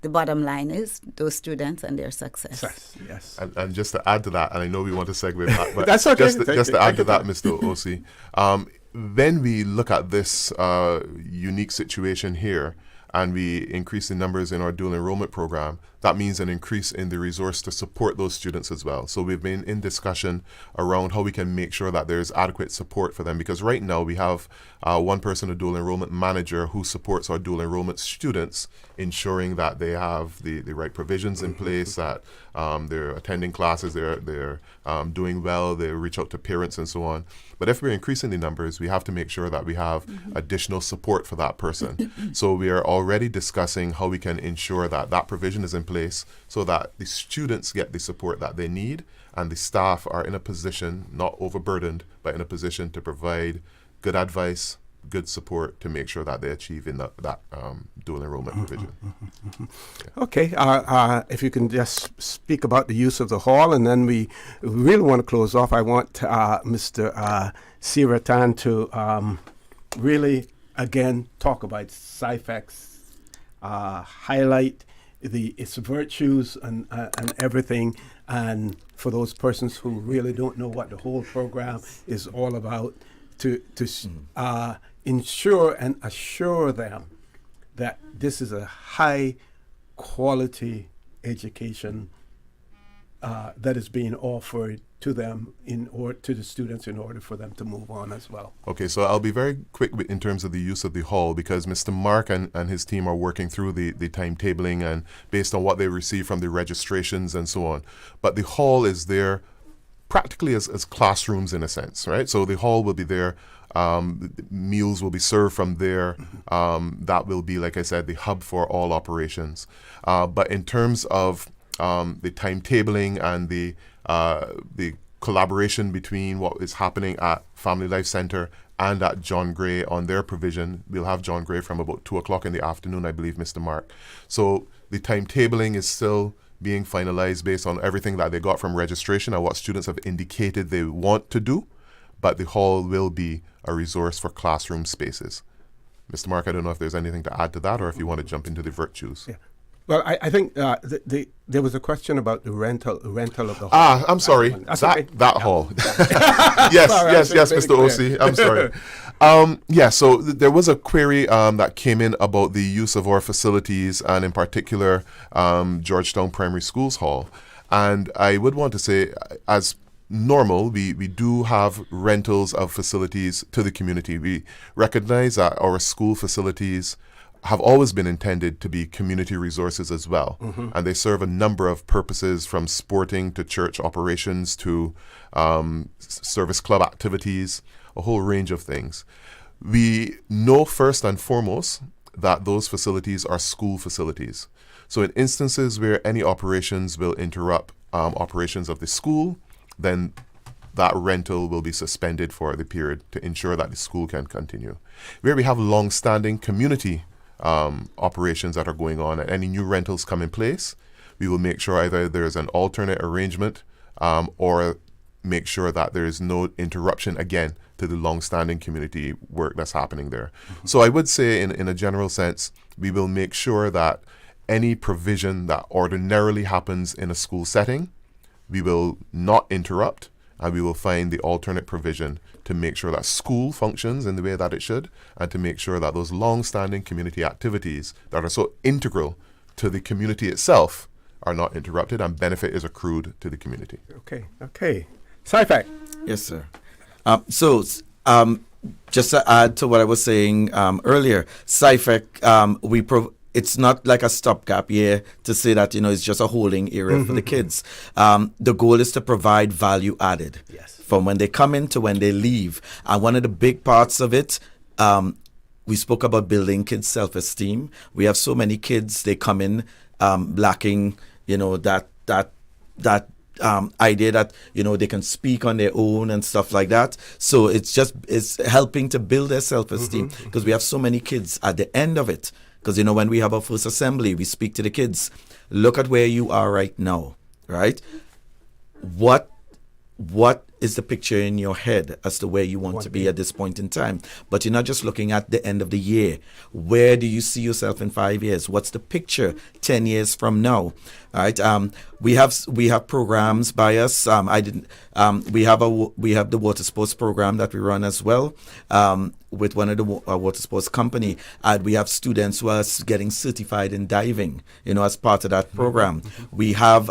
The bottom line is those students and their success. Yes. And just to add to that, and I know we want to segue back, but that's okay. just to add to that, Mr. OC, when we look at this unique situation here, and we increase the numbers in our dual enrollment program, that means an increase in the resource to support those students as well. So we've been in discussion around how we can make sure that there's adequate support for them, because right now we have one person, a dual enrollment manager, who supports our dual enrollment students, ensuring that they have the right provisions in place, that they're attending classes, they're doing well, they reach out to parents and so on. But if we're increasing the numbers, we have to make sure that we have additional support for that person. So we are already discussing how we can ensure that that provision is in place so that the students get the support that they need and the staff are in a position, not overburdened, but in a position to provide good advice, good support to make sure that they achieve in that dual enrollment provision. Okay, if you can just speak about the use of the hall, and then we really want to close off. I want Mr. Seerattan to really, again, talk about CIFEC's, highlight its virtues and everything, and for those persons who really don't know what the whole program is all about, to ensure and assure them that this is a high quality education that is being offered to them to the students in order for them to move on as well. Okay, so I'll be very quick in terms of the use of the hall, because Mr. Mark and his team are working through the timetabling and based on what they receive from the registrations and so on. But the hall is there practically as classrooms in a sense, right? So the hall will be there. Meals will be served from there. That will be, like I said, the hub for all operations. But in terms of the timetabling and the collaboration between what is happening at Family Life Center and at John Gray on their provision, we'll have John Gray from about 2 o'clock in the afternoon, I believe, Mr. Mark. So the timetabling is still being finalized based on everything that they got from registration and what students have indicated they want to do, but the hall will be a resource for classroom spaces. Mr. Mark, I don't know if there's anything to add to that or if you want to jump into the virtues. Yeah. Well, I think there was a question about the rental of the hall. I'm sorry. That hall. Yes, Mr. O.C. I'm sorry. So there was a query that came in about the use of our facilities and in particular Georgetown Primary School's hall. And I would want to say, as normal, we do have rentals of facilities to the community. We recognize that our school facilities have always been intended to be community resources as well. And they serve a number of purposes, from sporting to church operations to service club activities, a whole range of things. We know first and foremost that those facilities are school facilities. So in instances where any operations will interrupt operations of the school, then that rental will be suspended for the period to ensure that the school can continue. Where we have long-standing community operations that are going on and any new rentals come in place, we will make sure either there's an alternate arrangement or make sure that there is no interruption again to the long-standing community work that's happening there. So I would say in a general sense, we will make sure that any provision that ordinarily happens in a school setting, we will not interrupt, and we will find the alternate provision to make sure that school functions in the way that it should, and to make sure that those long-standing community activities that are so integral to the community itself are not interrupted and benefit is accrued to the community. Okay. CIFEC. Yes, sir. Just to add to what I was saying earlier, CIFEC, it's not like a stopgap year to say that, it's just a holding area for the kids. The goal is to provide value added from when they come in to when they leave. And one of the big parts of it, we spoke about building kids' self-esteem. We have so many kids, they come in lacking, that idea that, they can speak on their own and stuff like that. So it's helping to build their self-esteem because we have so many kids at the end of it. Because, when we have our first assembly, we speak to the kids. Look at where you are right now, right? What is the picture in your head as to where you want to be at this point in time? But you're not just looking at the end of the year. Where do you see yourself in 5 years? What's the picture 10 years from now? All right. We have programs by us. We have the water sports program that we run as well with one of the water sports company. And we have students who are getting certified in diving, as part of that program. We have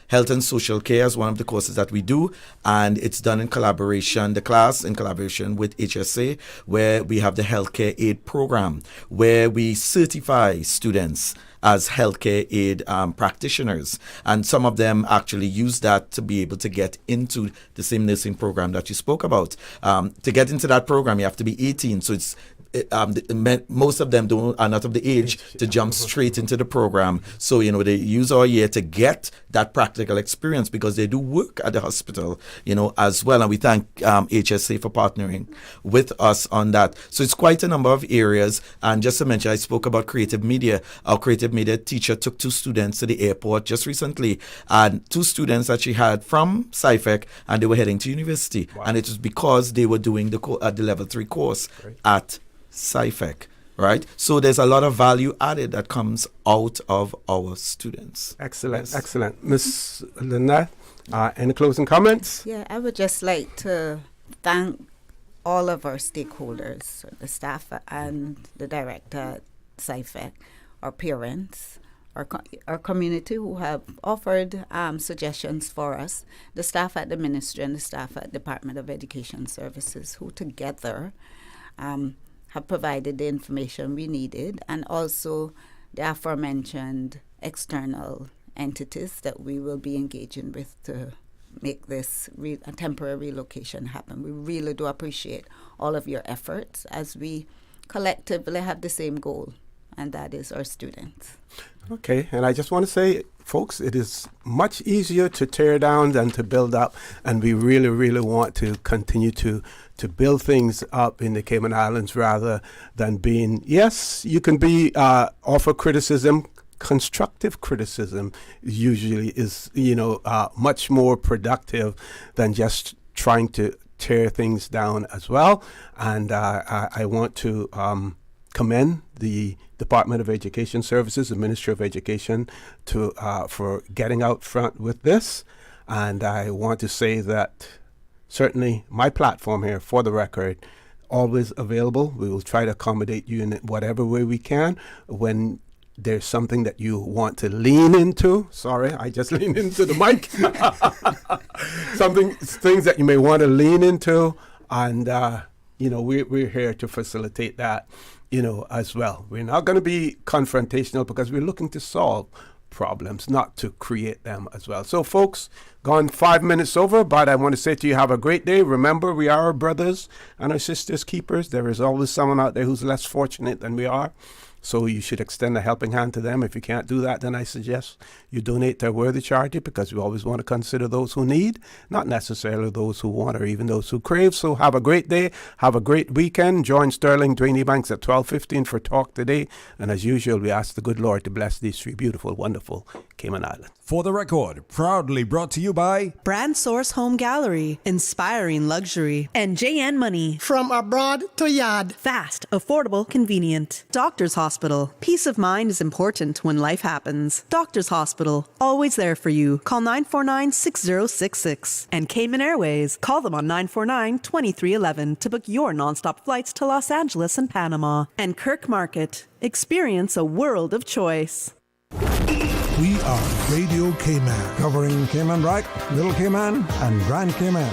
health and social care as one of the courses that we do, and it's done in collaboration, the class in collaboration with HSA, where we have the healthcare aid program, where we certify students as healthcare aid practitioners. And some of them actually use that to be able to get into the same nursing program that you spoke about. To get into that program, you have to be 18. So most of them are not of the age to jump straight into the program. So, they use our year to get that practical experience because they do work at the hospital, as well. And we thank HSA for partnering with us on that. So it's quite a number of areas. And just to mention, I spoke about creative media. Our creative media teacher took 2 students to the airport just recently, and 2 students that she had from CIFEC, and they were heading to university. Wow. And it was because they were doing the level 3 course at CIFEC, right? So there's a lot of value added that comes out of our students. Excellent. Miss Lyneth, any closing comments? Yeah, I would just like to thank all of our stakeholders, the staff and the director, CIFEC, our parents, our community who have offered suggestions for us, the staff at the ministry and the staff at Department of Education Services, who together have provided the information we needed, and also the aforementioned external entities that we will be engaging with to make this a temporary relocation happen. We really do appreciate all of your efforts as we collectively have the same goal, and that is our students. Okay, and I just want to say, folks, it is much easier to tear down than to build up, and we really, really want to continue to build things up in the Cayman Islands rather than being, yes, you can be offer criticism. Constructive criticism usually is, much more productive than just trying to tear things down as well. And I want to commend the Department of Education Services, the Ministry of Education, for getting out front with this. And I want to say that certainly my platform here, for the record, always available. We will try to accommodate you in whatever way we can. When there's something that you want to lean into, sorry, I just leaned into the mic. Things that you may want to lean into, and we're here to facilitate that, as well. We're not going to be confrontational because we're looking to solve problems, not to create them as well. So, folks, gone 5 minutes over, but I want to say to you, have a great day. Remember, we are our brothers and our sisters' keepers. There is always someone out there who's less fortunate than we are. So you should extend a helping hand to them. If you can't do that, then I suggest you donate to a worthy charity, because we always want to consider those who need, not necessarily those who want or even those who crave. So have a great day. Have a great weekend. Join Sterling Dwayne Banks at 12:15 for Talk Today. And as usual, we ask the good Lord to bless these three beautiful, wonderful Cayman Islands. For the record, proudly brought to you by Brand Source Home Gallery, inspiring luxury, and JN Money. From abroad to yard, fast, affordable, convenient. Doctors Hospital. Peace of mind is important when life happens. Doctors Hospital, always there for you. Call 949-6066. And Cayman Airways, call them on 949-2311 to book your nonstop flights to Los Angeles and Panama. And Kirk Market, experience a world of choice. We are Radio Cayman, covering Cayman Brac, Little Cayman, and Grand Cayman.